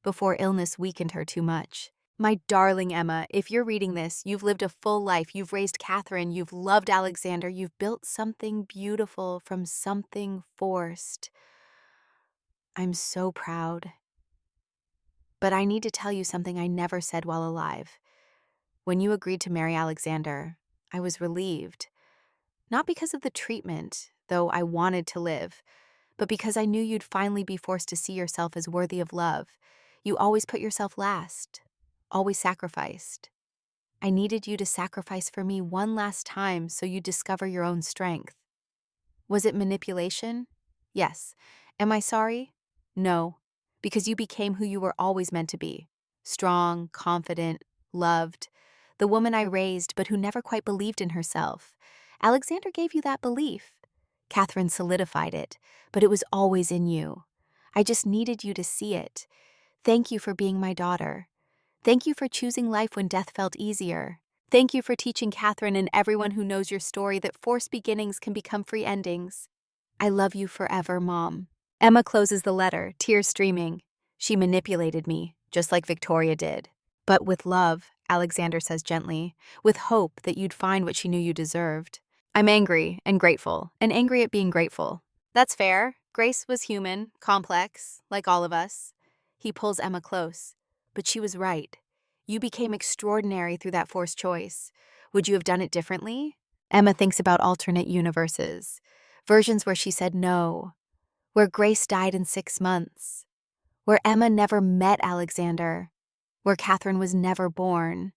before illness weakened her too much. My darling Emma, if you're reading this, you've lived a full life. You've raised Catherine. You've loved Alexander. You've built something beautiful from something forced. I'm so proud. But I need to tell you something I never said while alive. When you agreed to marry Alexander, I was relieved. Not because of the treatment, though I wanted to live, but because I knew you'd finally be forced to see yourself as worthy of love. You always put yourself last, always sacrificed. I needed you to sacrifice for me one last time so you'd discover your own strength. Was it manipulation? Yes. Am I sorry? No, because you became who you were always meant to be. Strong, confident, loved. The woman I raised, but who never quite believed in herself. Alexander gave you that belief. Catherine solidified it, but it was always in you. I just needed you to see it. Thank you for being my daughter. Thank you for choosing life when death felt easier. Thank you for teaching Catherine and everyone who knows your story that forced beginnings can become free endings. I love you forever, Mom. Emma closes the letter, tears streaming. She manipulated me, just like Victoria did. But with love, Alexander says gently, with hope that you'd find what she knew you deserved. I'm angry and grateful, and angry at being grateful. That's fair. Grace was human, complex, like all of us. He pulls Emma close. But she was right. You became extraordinary through that forced choice. Would you have done it differently? Emma thinks about alternate universes. Versions where she said no. Where Grace died in 6 months. Where Emma never met Alexander. Where Catherine was never born.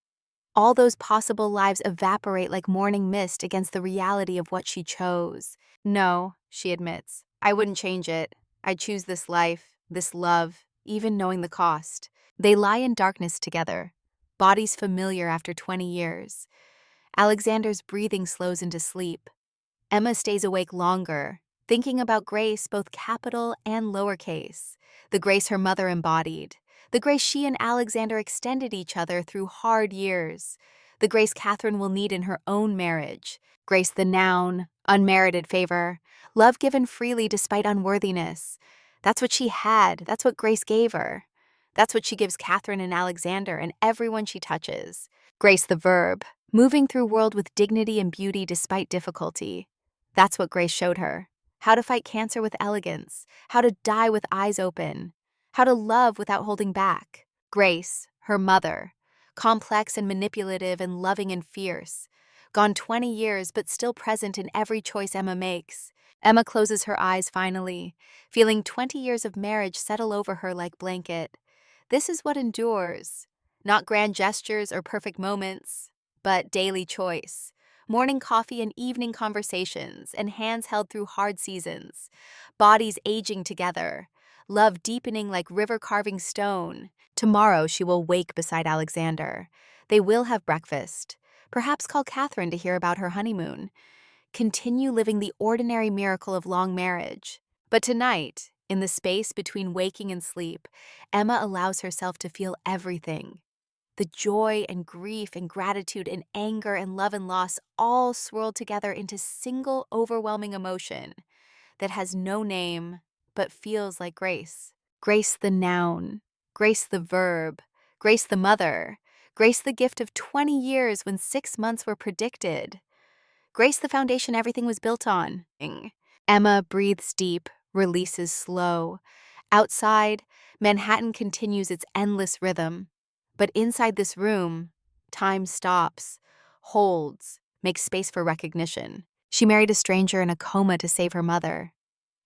All those possible lives evaporate like morning mist against the reality of what she chose. No, she admits. I wouldn't change it. I'd choose this life, this love, even knowing the cost. They lie in darkness together, bodies familiar after 20 years. Alexander's breathing slows into sleep. Emma stays awake longer, thinking about Grace, both capital and lowercase. The Grace her mother embodied. The Grace she and Alexander extended each other through hard years. The Grace Catherine will need in her own marriage. Grace the noun, unmerited favor, love given freely despite unworthiness. That's what she had. That's what Grace gave her. That's what she gives Catherine and Alexander and everyone she touches. Grace the verb, moving through world with dignity and beauty despite difficulty. That's what Grace showed her. How to fight cancer with elegance. How to die with eyes open. How to love without holding back. Grace, her mother, complex and manipulative and loving and fierce. Gone 20 years but still present in every choice Emma makes. Emma closes her eyes finally, feeling 20 years of marriage settle over her like blanket. This is what endures. Not grand gestures or perfect moments, but daily choice. Morning coffee and evening conversations, and hands held through hard seasons. Bodies aging together. Love deepening like river carving stone. Tomorrow she will wake beside Alexander. They will have breakfast. Perhaps call Catherine to hear about her honeymoon. Continue living the ordinary miracle of long marriage. But tonight, in the space between waking and sleep, Emma allows herself to feel everything. The joy and grief and gratitude and anger and love and loss all swirled together into single overwhelming emotion that has no name but feels like grace. Grace the noun, grace the verb, grace the mother, grace the gift of 20 years when 6 months were predicted. Grace the foundation everything was built on. Emma breathes deep, releases slow. Outside, Manhattan continues its endless rhythm. But inside this room, time stops, holds, makes space for recognition. She married a stranger in a coma to save her mother.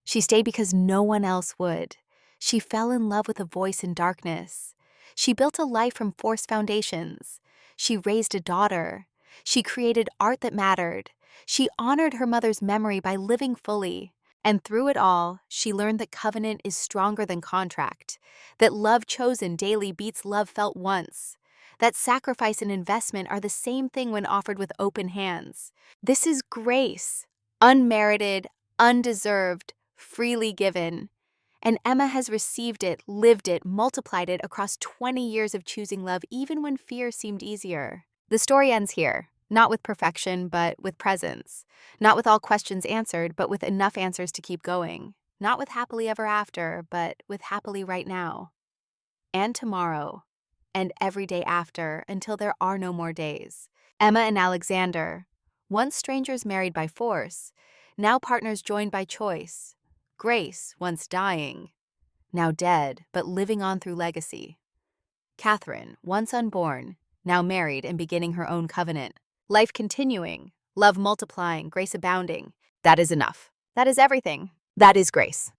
She stayed because no one else would. She fell in love with a voice in darkness. She built a life from forced foundations. She raised a daughter. She created art that mattered. She honored her mother's memory by living fully. And through it all, she learned that covenant is stronger than contract, that love chosen daily beats love felt once, that sacrifice and investment are the same thing when offered with open hands. This is grace, unmerited, undeserved, freely given. And Emma has received it, lived it, multiplied it across 20 years of choosing love, even when fear seemed easier. The story ends here, not with perfection, but with presence. Not with all questions answered, but with enough answers to keep going. Not with happily ever after, but with happily right now. And tomorrow. And every day after, until there are no more days. Emma and Alexander, once strangers married by force, now partners joined by choice. Grace, once dying, now dead, but living on through legacy. Catherine, once unborn, now married and beginning her own covenant. Life continuing, love multiplying, grace abounding. That is enough. That is everything. That is grace.